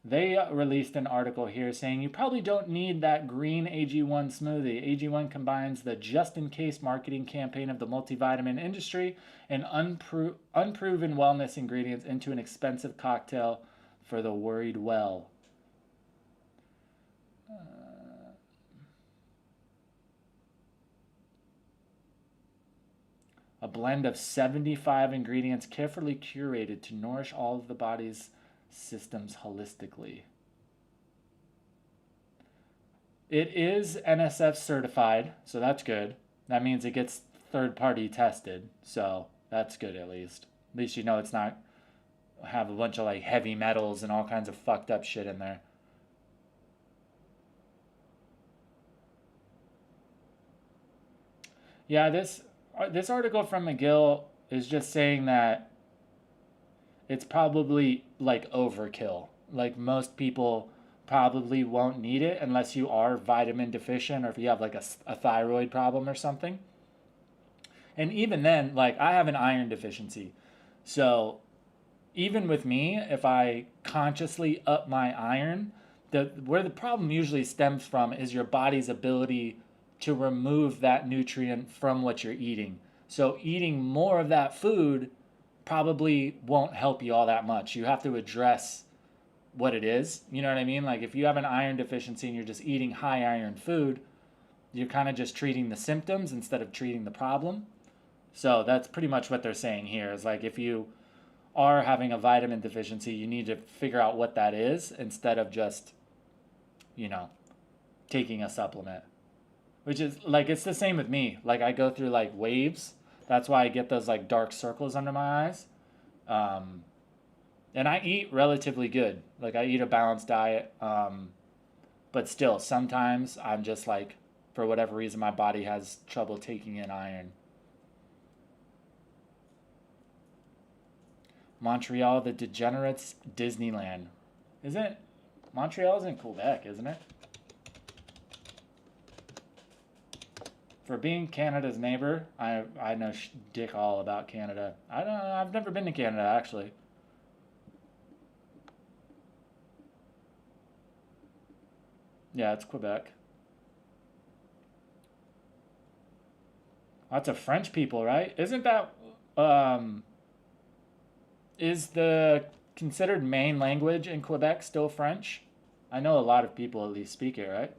[SPEAKER 1] They released an article here saying you probably don't need that green AG1 smoothie. AG1 combines the just-in-case marketing campaign of the multivitamin industry and unproven wellness ingredients into an expensive cocktail for the worried well. A blend of 75 ingredients carefully curated to nourish all of the body's systems holistically. It is NSF certified, so that's good. That means it gets third-party tested, so that's good at least. At least you know it's not have a bunch of like heavy metals and all kinds of fucked up shit in there. Yeah, this article from McGill is just saying that it's probably like overkill. Like most people probably won't need it unless you are vitamin deficient or if you have like a thyroid problem or something. And even then, like I have an iron deficiency. So even with me, if I consciously up my iron, where the problem usually stems from is your body's ability to remove that nutrient from what you're eating. So eating more of that food probably won't help you all that much. You have to address what it is. You know what I mean? Like if you have an iron deficiency and you're just eating high iron food, you're kind of just treating the symptoms instead of treating the problem. So that's pretty much what they're saying here is like if you are having a vitamin deficiency, you need to figure out what that is instead of just, you know, taking a supplement. Which is like it's the same with me. Like I go through like waves. That's why I get those like dark circles under my eyes. And I eat relatively good. Like I eat a balanced diet. But still, sometimes I'm just like, for whatever reason, my body has trouble taking in iron. Montreal, the degenerates Disneyland. Isn't Montreal's in Quebec, isn't it? For being Canada's neighbor, I know dick all about Canada. I don't know, I've never been to Canada actually. Yeah, it's Quebec. Lots of French people, right? Isn't that is the considered main language in Quebec still French? I know a lot of people at least speak it, right?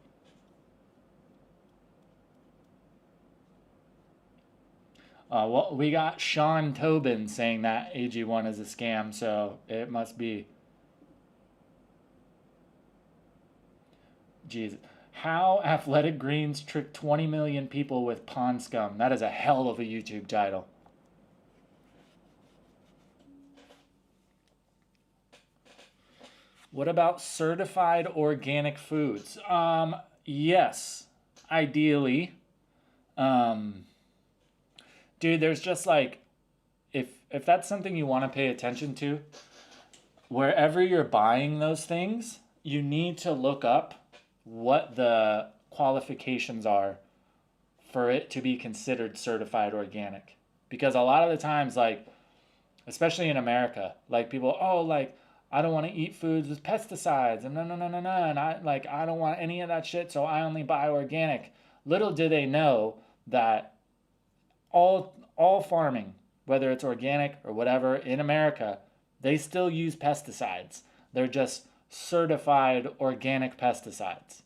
[SPEAKER 1] Well, we got Sean Tobin saying that AG1 is a scam, so it must be. Jesus. How Athletic Greens Trick 20 Million People with Pond Scum. That is a hell of a YouTube title. What about certified organic foods? Yes, ideally. Um, Dude, there's just like if that's something you want to pay attention to, wherever you're buying those things, you need to look up what the qualifications are for it to be considered certified organic. Because a lot of the times, like, especially in America, like people, oh, like, I don't want to eat foods with pesticides and no, and I don't want any of that shit, so I only buy organic. Little do they know that all farming, whether it's organic or whatever in America, they still use pesticides. They're just certified organic pesticides.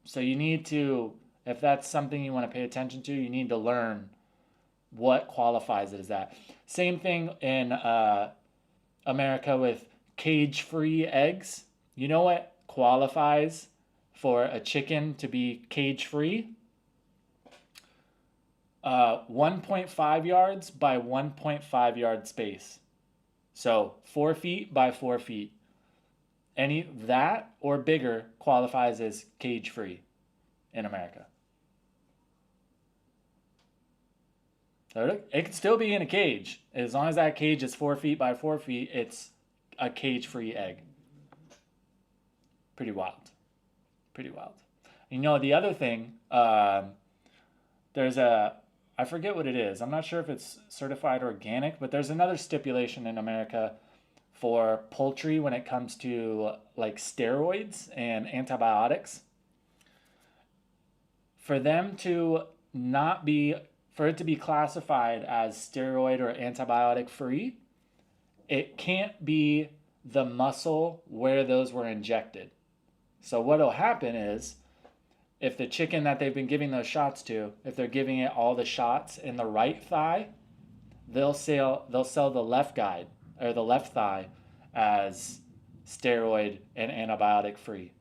[SPEAKER 1] So you need to, if that's something you want to pay attention to, you need to learn what qualifies it as that. Same thing in America with cage-free eggs. You know what qualifies for a chicken to be cage-free? 1.5 yards by 1.5 yard space. So 4 feet by 4 feet. Any that or bigger qualifies as cage-free in America. So it can still be in a cage. As long as that cage is 4 feet by 4 feet, it's a cage-free egg. Pretty wild. Pretty wild. You know, the other thing, there's I forget what it is. I'm not sure if it's certified organic, but there's another stipulation in America for poultry when it comes to like steroids and antibiotics. For them to not be, for it to be classified as steroid or antibiotic free, it can't be the muscle where those were injected. So what'll happen is, if the chicken that they've been giving those shots to, if they're giving it all the shots in the right thigh, they'll sell the left guide or the left thigh as steroid and antibiotic free.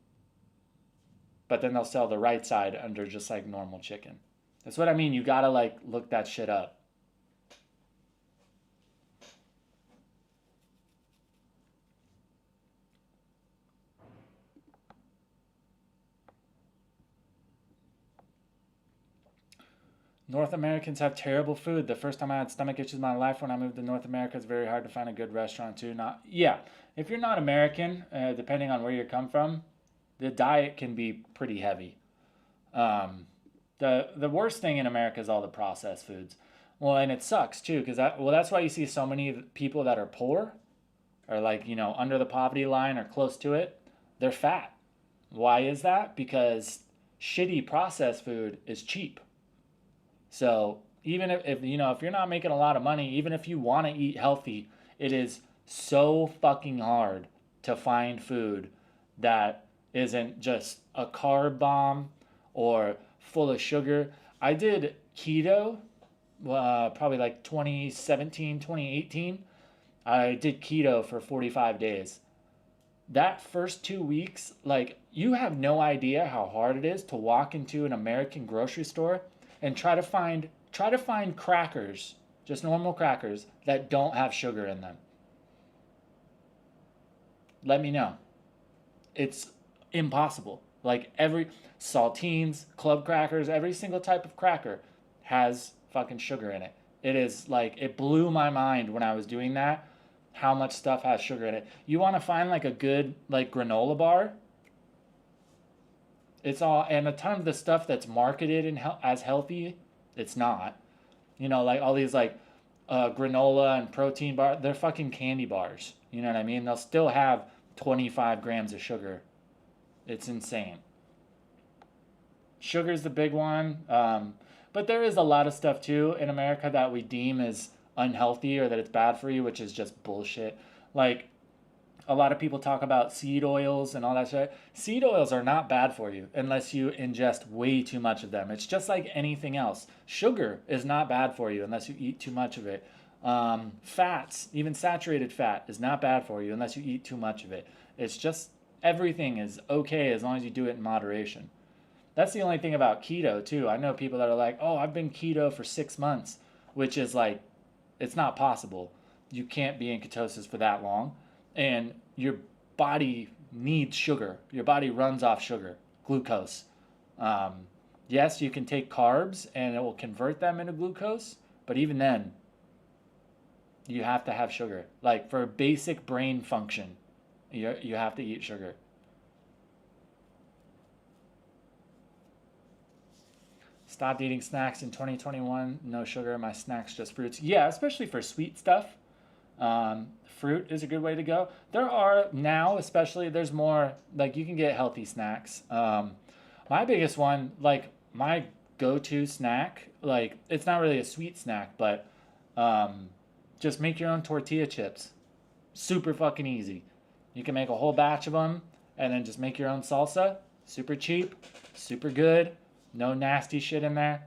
[SPEAKER 1] But then they'll sell the right side under just like normal chicken. That's what I mean. You gotta like look that shit up. North Americans have terrible food. The first time I had stomach issues in my life when I moved to North America, it's very hard to find a good restaurant too. If you're not American, depending on where you come from, the diet can be pretty heavy. The worst thing in America is all the processed foods. Well, and it sucks too, because that's why you see so many people that are poor, or like, you know, under the poverty line or close to it, they're fat. Why is that? Because shitty processed food is cheap. So even if you know, if you're not making a lot of money, even if you want to eat healthy, it is so fucking hard to find food that isn't just a carb bomb or full of sugar. I did keto probably like 2017, 2018. I did keto for 45 days. That first 2 weeks, like, you have no idea how hard it is to walk into an American grocery store and try to find crackers, just normal crackers, that don't have sugar in them. Let me know. It's impossible. Like every saltines, club crackers, every single type of cracker has fucking sugar in it. It is like, it blew my mind when I was doing that, how much stuff has sugar in it. You want to find like a good like granola bar? It's all, and a ton of the stuff that's marketed as healthy, it's not. You know, like all these like granola and protein bars, they're fucking candy bars. You know what I mean? They'll still have 25 grams of sugar. It's insane. Sugar's the big one. But there is a lot of stuff too in America that we deem as unhealthy or that it's bad for you, which is just bullshit. Like, a lot of people talk about seed oils and all that shit. Seed oils are not bad for you unless you ingest way too much of them. It's just like anything else. Sugar is not bad for you unless you eat too much of it. Fats, even saturated fat, is not bad for you unless you eat too much of it. It's just, everything is okay as long as you do it in moderation. That's the only thing about keto too. I know people that are like, oh, I've been keto for 6 months, which is like, it's not possible. You can't be in ketosis for that long. And your body needs sugar. Your body runs off sugar, glucose. Yes, you can take carbs and it will convert them into glucose, but even then, you have to have sugar. Like for basic brain function, you have to eat sugar. Stopped eating snacks in 2021. No sugar in my snacks, just fruits. Yeah, especially for sweet stuff. Fruit is a good way to go. There are now, especially, there's more, like you can get healthy snacks. My biggest one, like my go-to snack, like it's not really a sweet snack, but just make your own tortilla chips. Super fucking easy. You can make a whole batch of them and then just make your own salsa. Super cheap, super good. No nasty shit in there.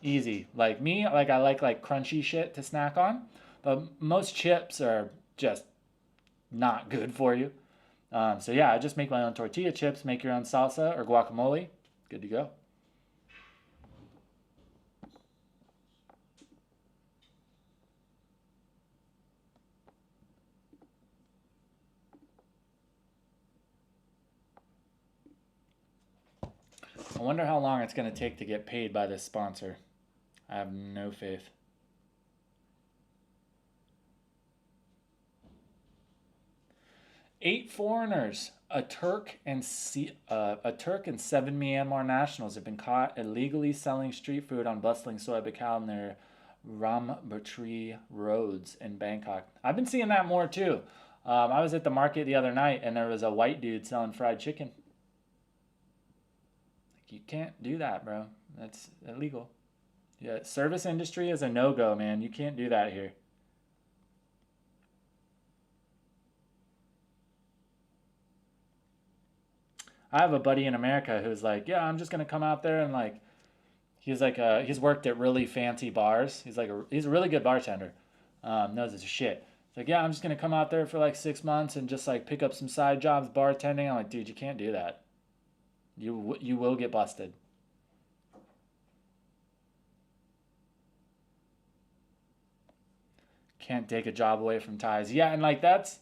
[SPEAKER 1] Easy. Like me, like I like crunchy shit to snack on, but most chips are just not good for you. So yeah, I just make my own tortilla chips, make your own salsa or guacamole. Good to go. I wonder how long it's going to take to get paid by this sponsor. I have no faith. Eight foreigners, a Turk and 7 Myanmar nationals have been caught illegally selling street food on bustling Soy Baikal near Rambatri roads in Bangkok. I've been seeing that more too. I was at the market the other night and there was a white dude selling fried chicken. You can't do that, bro. That's illegal. Yeah, service industry is a no-go, man. You can't do that here. I have a buddy in America who's like, yeah, I'm just gonna come out there and like, he's worked at really fancy bars. He's a really good bartender. Knows his shit. He's like, yeah, I'm just gonna come out there for like 6 months and just like pick up some side jobs bartending. I'm like, dude, you can't do that. You will get busted. Can't take a job away from Thais. Yeah, and like that's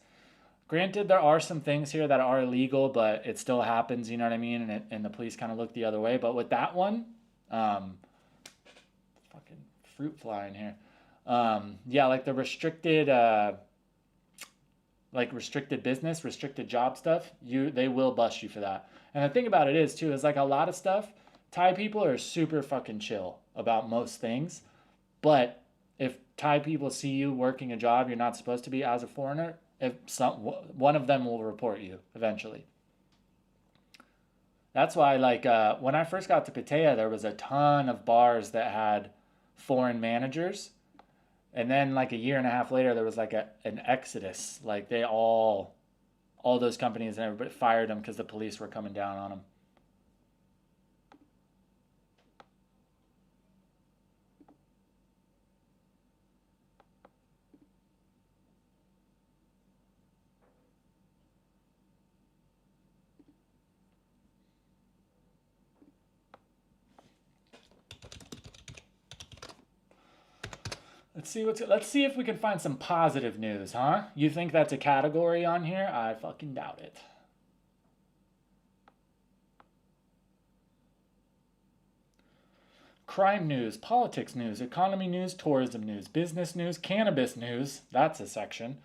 [SPEAKER 1] granted. There are some things here that are illegal, but it still happens. You know what I mean? And the police kind of look the other way. But with that one, fucking fruit fly in here. Yeah, like the restricted, like restricted business, restricted job stuff. They will bust you for that. And the thing about it is too is like a lot of stuff. Thai people are super fucking chill about most things, but if Thai people see you working a job you're not supposed to be as a foreigner, one of them will report you eventually. That's why, like, when I first got to Pattaya, there was a ton of bars that had foreign managers, and then like a year and a half later, there was like an exodus. Like all those companies and everybody fired them because the police were coming down on them. Let's see if we can find some positive news, huh? You think that's a category on here? I fucking doubt it. Crime news, politics news, economy news, tourism news, business news, cannabis news. That's a section.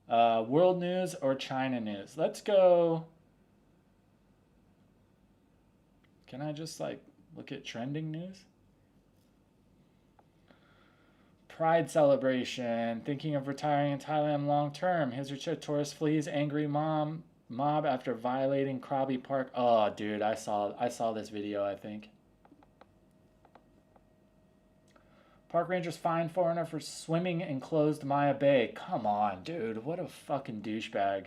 [SPEAKER 1] World news or China news. Let's go. Can I just like look at trending news? Pride celebration. Thinking of retiring in Thailand long term. His rich tourist flees angry mob after violating Krabi Park. Oh, dude, I saw this video. I think. Park rangers fine foreigner for swimming in closed Maya Bay. Come on, dude. What a fucking douchebag.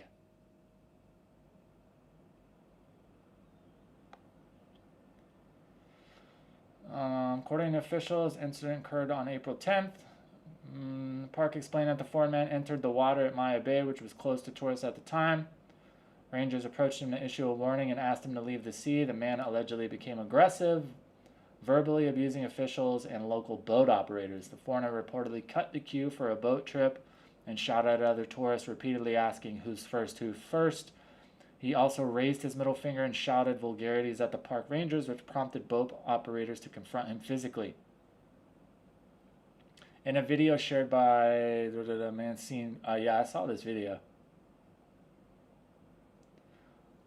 [SPEAKER 1] According to officials, incident occurred on April 10th. The park explained that the foreign man entered the water at Maya Bay, which was closed to tourists at the time. Rangers approached him to issue a warning and asked him to leave the sea. The man allegedly became aggressive, verbally abusing officials and local boat operators. The foreigner reportedly cut the queue for a boat trip and shouted at other tourists, repeatedly asking who's first, who first. He also raised his middle finger and shouted vulgarities at the park rangers, which prompted boat operators to confront him physically. In a video shared by a man seen, yeah, I saw this video.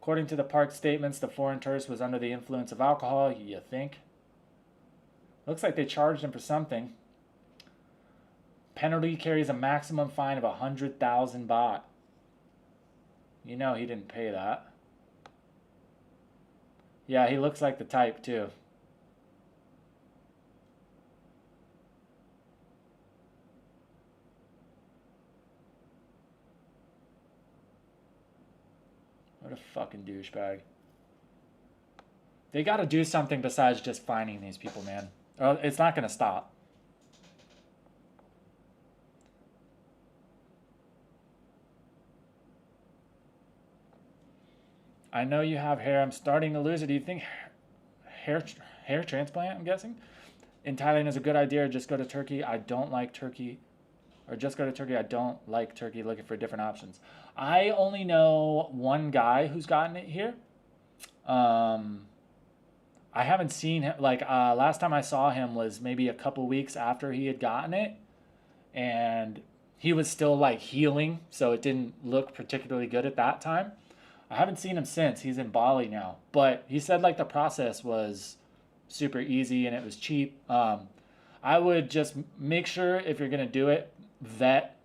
[SPEAKER 1] According to the park statements, the foreign tourist was under the influence of alcohol. You think? Looks like they charged him for something. Penalty carries a maximum fine of 100,000 baht. You know he didn't pay that. Yeah, he looks like the type too. What a fucking douchebag. They gotta do something besides just fining these people, man. Or it's not gonna stop. I know you have hair. I'm starting to lose it. Do you think hair transplant, I'm guessing? In Thailand is a good idea, or just go to Turkey? I don't like Turkey. Or just go to Turkey. I don't like Turkey, looking for different options. I only know one guy who's gotten it here. I haven't seen him, like, last time I saw him was maybe a couple weeks after he had gotten it. And he was still, like, healing, so it didn't look particularly good at that time. I haven't seen him since. He's in Bali now. But he said, like, the process was super easy and it was cheap. I would just make sure, if you're going to do it, vet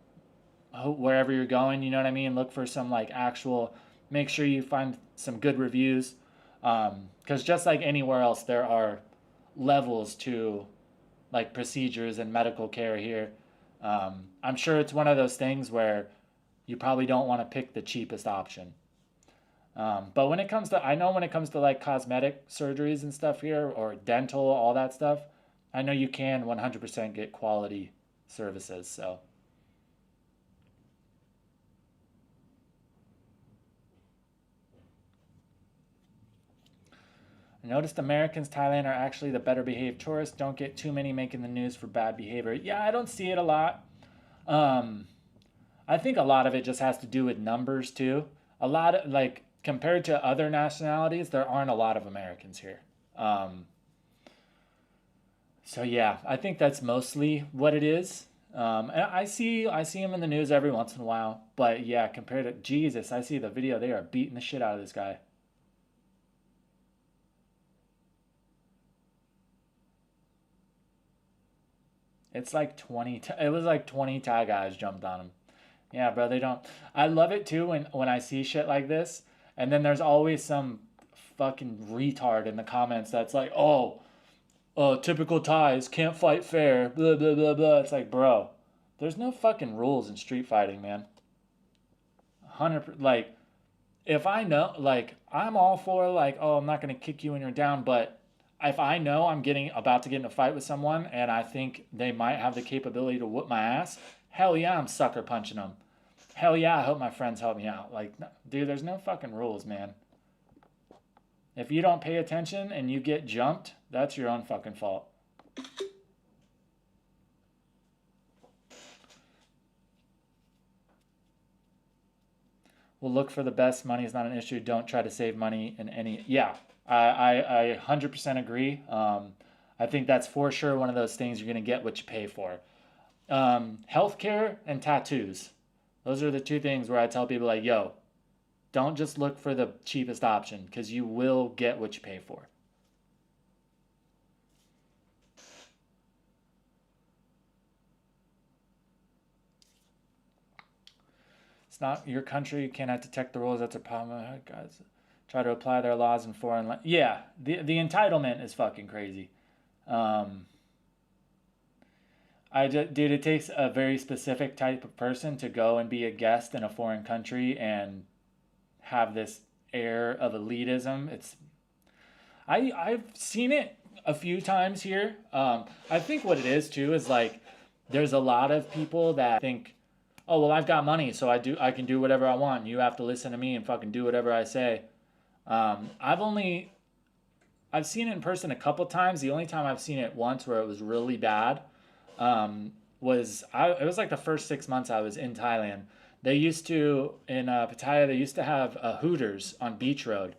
[SPEAKER 1] wherever you're going, you know what I mean? Look for some, like, actual, make sure you find some good reviews. Because just like anywhere else, there are levels to, like, procedures and medical care here. I'm sure it's one of those things where you probably don't want to pick the cheapest option. But when it comes to, I know when it comes to, like, cosmetic surgeries and stuff here, or dental, all that stuff, I know you can 100% get quality services, so. I noticed Americans, Thailand are actually the better behaved tourists. Don't get too many making the news for bad behavior. Yeah, I don't see it a lot. I think a lot of it just has to do with numbers too. A lot of, like, compared to other nationalities, there aren't a lot of Americans here. So yeah, I think that's mostly what it is. And I see him in the news every once in a while, but yeah, compared to Jesus, I see the video. They are beating the shit out of this guy. It's like 20. It was like 20 Thai guys jumped on him. Yeah, bro, they don't. I love it too when I see shit like this, and then there's always some fucking retard in the comments that's like, oh, typical Thais can't fight fair, blah blah blah blah. It's like, bro, there's no fucking rules in street fighting, man. 100, like, if I know, like, I'm all for, like, oh, I'm not gonna kick you when you're down, but if I know I'm about to get in a fight with someone and I think they might have the capability to whoop my ass, hell yeah, I'm sucker punching them. Hell yeah, I hope my friends help me out. Like, dude, there's no fucking rules, man. If you don't pay attention and you get jumped, that's your own fucking fault. We'll look for the best. Money is not an issue. Don't try to save money in any. Yeah, I 100% agree. I think that's for sure one of those things you're going to get what you pay for. Healthcare and tattoos. Those are the two things where I tell people, like, yo, don't just look for the cheapest option, because you will get what you pay for. It's not your country. You cannot detect the rules. That's a problem. Guys try to apply their laws in foreign land. Yeah, the entitlement is fucking crazy. Dude, it takes a very specific type of person to go and be a guest in a foreign country and have this air of elitism. I've seen it a few times here. I think what it is too is, like, there's a lot of people that think, oh, well, I've got money, so I can do whatever I want. You have to listen to me and fucking do whatever I say. I've seen it in person a couple times. The only time I've seen it once where it was really bad, it was like the first 6 months I was in Thailand. They used to, in Pattaya, they used to have Hooters on Beach Road.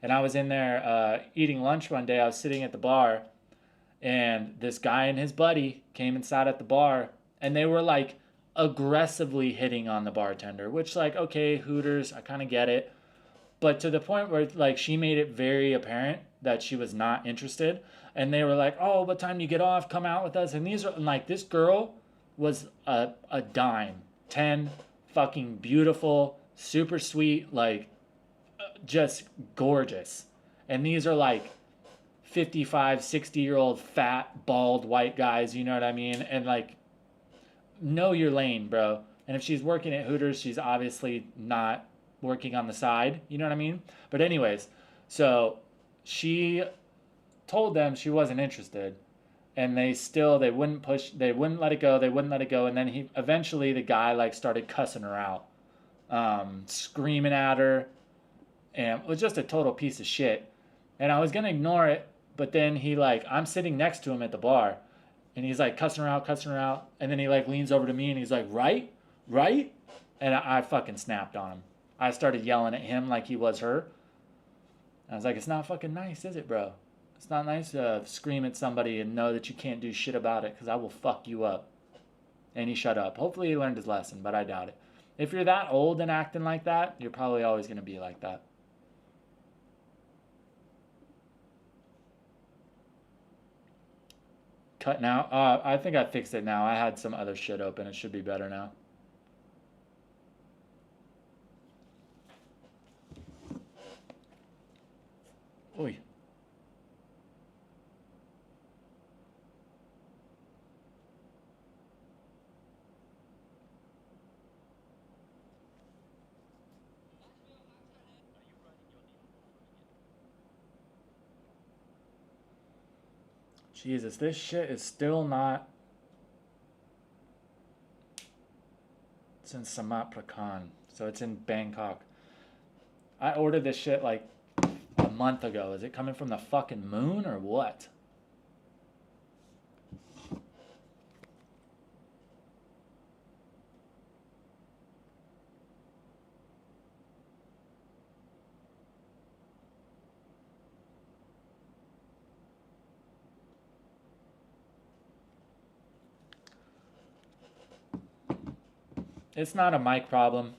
[SPEAKER 1] And I was in there eating lunch one day. I was sitting at the bar, and this guy and his buddy came and sat at the bar, and they were like aggressively hitting on the bartender, which, like, okay, Hooters, I kind of get it. But to the point where, like, she made it very apparent that she was not interested. And they were like, oh, what time do you get off? Come out with us. And these are, like, this girl was a dime. 10, fucking beautiful, super sweet, like, just gorgeous. And these are like 55, 60-year-old fat, bald, white guys, you know what I mean? And like, know your lane, bro. And if she's working at Hooters, she's obviously not working on the side, you know what I mean? But anyways, so she told them she wasn't interested, and they wouldn't push, they wouldn't let it go. And then eventually the guy like started cussing her out, screaming at her, and it was just a total piece of shit. And I was gonna ignore it, but then I'm sitting next to him at the bar, and he's like cussing her out, and then he like leans over to me and he's like, right, and I fucking snapped on him. I started yelling at him like he was her. I was like, it's not fucking nice, is it, bro? It's not nice to scream at somebody and know that you can't do shit about it, because I will fuck you up. And he shut up. Hopefully he learned his lesson, but I doubt it. If you're that old and acting like that, you're probably always going to be like that. Cut now? I think I fixed it now. I had some other shit open. It should be better now. Oy. Jesus, this shit is still not. It's in Samat Prakan, so it's in Bangkok. I ordered this shit like a month ago. Is it coming from the fucking moon or what? It's not a mic problem.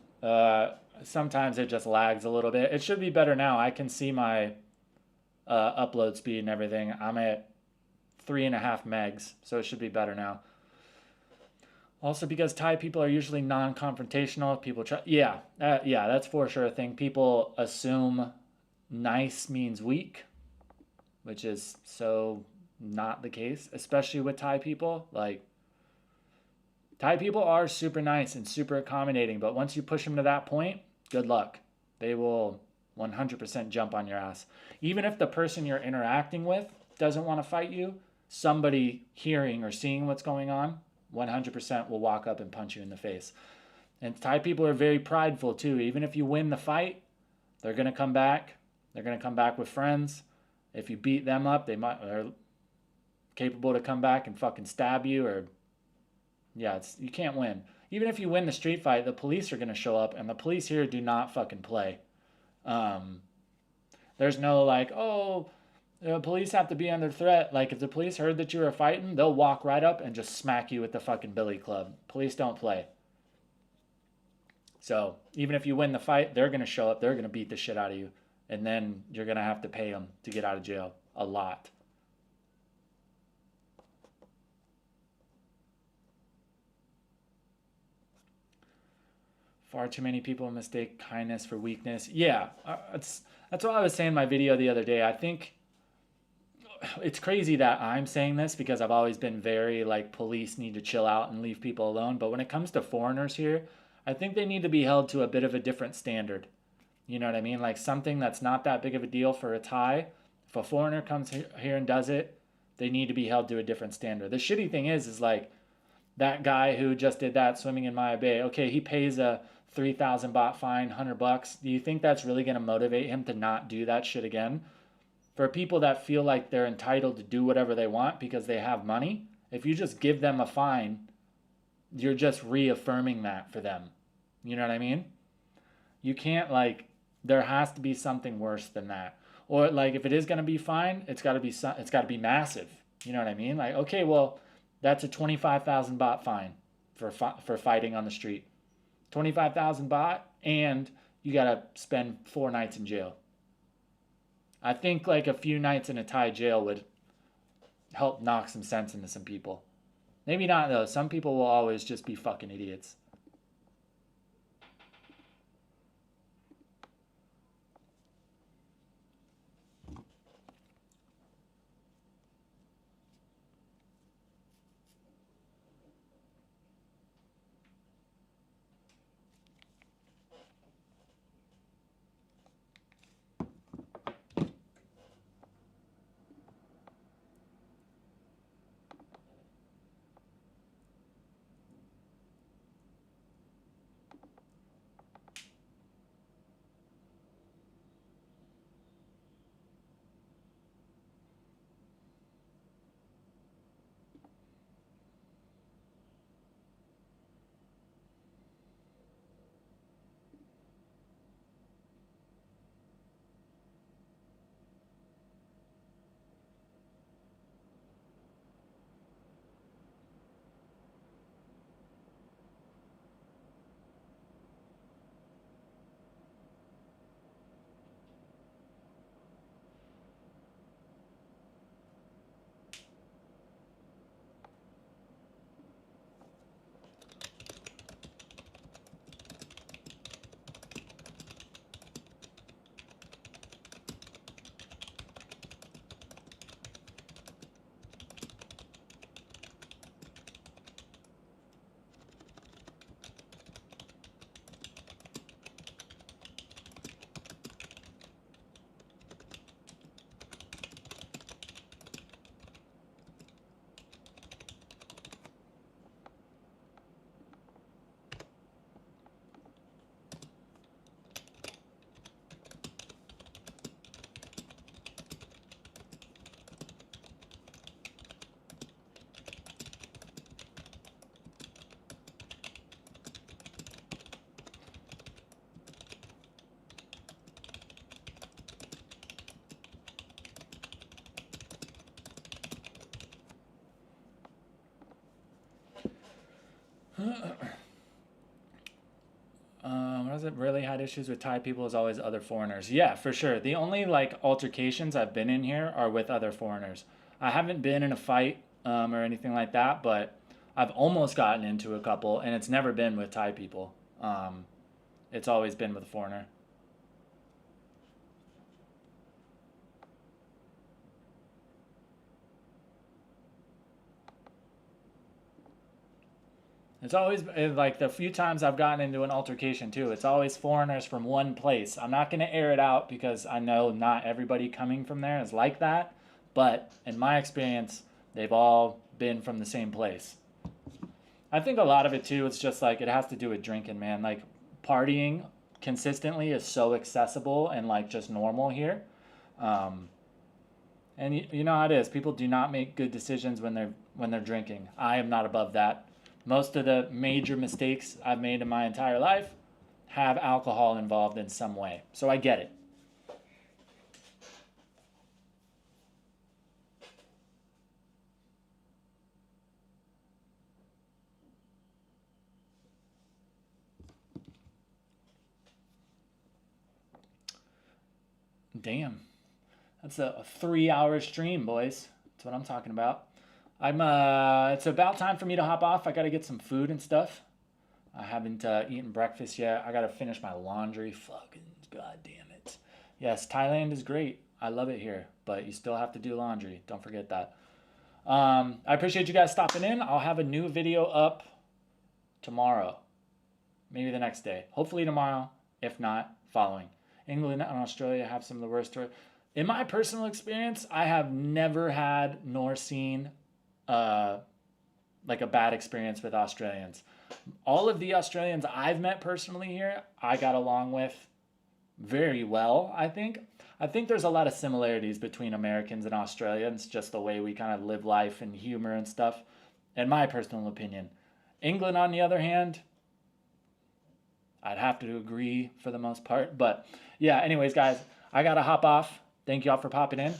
[SPEAKER 1] Sometimes it just lags a little bit. It should be better now. I can see my upload speed and everything. I'm at 3.5 megs, so it should be better now. Also, because Thai people are usually non-confrontational, people try. Yeah, that's for sure a thing. People assume nice means weak, which is so not the case, especially with Thai people. Like, Thai people are super nice and super accommodating, but once you push them to that point, good luck. They will 100% jump on your ass. Even if the person you're interacting with doesn't want to fight you, somebody hearing or seeing what's going on 100% will walk up and punch you in the face. And Thai people are very prideful too. Even if you win the fight, they're going to come back. They're going to come back with friends. If you beat them up, they're capable to come back and fucking stab you. Or yeah, you can't win. Even if you win the street fight, the police are going to show up, and the police here do not fucking play. There's no like, oh, the police have to be under threat. Like, if the police heard that you were fighting, they'll walk right up and just smack you with the fucking billy club. Police don't play. So even if you win the fight, they're going to show up. They're going to beat the shit out of you. And then you're going to have to pay them to get out of jail. A lot. Far too many people mistake kindness for weakness. Yeah, that's what I was saying in my video the other day. I think it's crazy that I'm saying this because I've always been very like, police need to chill out and leave people alone. But when it comes to foreigners here, I think they need to be held to a bit of a different standard. You know what I mean? Like, something that's not that big of a deal for a Thai. If a foreigner comes here and does it, they need to be held to a different standard. The shitty thing is like, that guy who just did that swimming in Maya Bay, okay, he pays a 3,000 baht fine, $100. Do you think that's really going to motivate him to not do that shit again? For people that feel like they're entitled to do whatever they want because they have money, if you just give them a fine, you're just reaffirming that for them. You know what I mean? You can't like, there has to be something worse than that. Or like if it is going to be fine, it's got to be it's got to be massive. You know what I mean? Like, okay, well, that's a 25,000 baht fine for fighting on the street. 25,000 baht, and you got to spend 4 nights in jail. I think like a few nights in a Thai jail would help knock some sense into some people. Maybe not though. Some people will always just be fucking idiots. What has it really had issues with Thai people is always other foreigners. Yeah, for sure. The only like altercations I've been in here are with other foreigners. I haven't been in a fight or anything like that, but I've almost gotten into a couple, and it's never been with Thai people. It's always been with a foreigner. It's always like the few times I've gotten into an altercation too, it's always foreigners from one place. I'm not going to air it out because I know not everybody coming from there is like that, but in my experience, they've all been from the same place. I think a lot of it too, it's just like it has to do with drinking, man. Like partying consistently is so accessible and like just normal here. Um, and you know how it is. People do not make good decisions when they're drinking. I am not above that. Most of the major mistakes I've made in my entire life have alcohol involved in some way. So I get it. Damn. That's a 3-hour stream, boys. That's what I'm talking about. It's about time for me to hop off. I gotta get some food and stuff. I haven't eaten breakfast yet. I gotta finish my laundry. Fucking god damn it. Yes, Thailand is great. I love it here, but you still have to do laundry. Don't forget that. I appreciate you guys stopping in. I'll have a new video up tomorrow. Maybe the next day. Hopefully tomorrow. If not, following. England and Australia have some of the worst. In my personal experience, I have never had nor seen like a bad experience with Australians. All of the Australians I've met personally here, I got along with very well, I think. I think there's a lot of similarities between Americans and Australians, just the way we kind of live life and humor and stuff, in my personal opinion. England, on the other hand, I'd have to agree for the most part. But yeah, anyways, guys, I got to hop off. Thank y'all for popping in.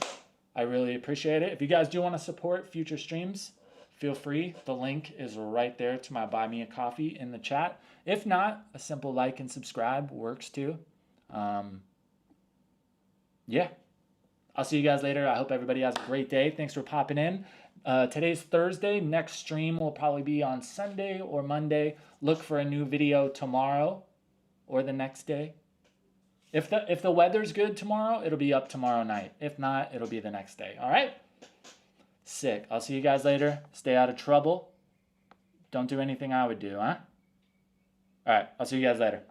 [SPEAKER 1] I really appreciate it. If you guys do want to support future streams, feel free. The link is right there to my Buy Me a Coffee in the chat. If not, a simple like and subscribe works too. Yeah. I'll see you guys later. I hope everybody has a great day. Thanks for popping in. Today's Thursday. Next stream will probably be on Sunday or Monday. Look for a new video tomorrow or the next day. If the weather's good tomorrow, it'll be up tomorrow night. If not, it'll be the next day. All right? Sick. I'll see you guys later. Stay out of trouble. Don't do anything I would do, huh? All right. I'll see you guys later.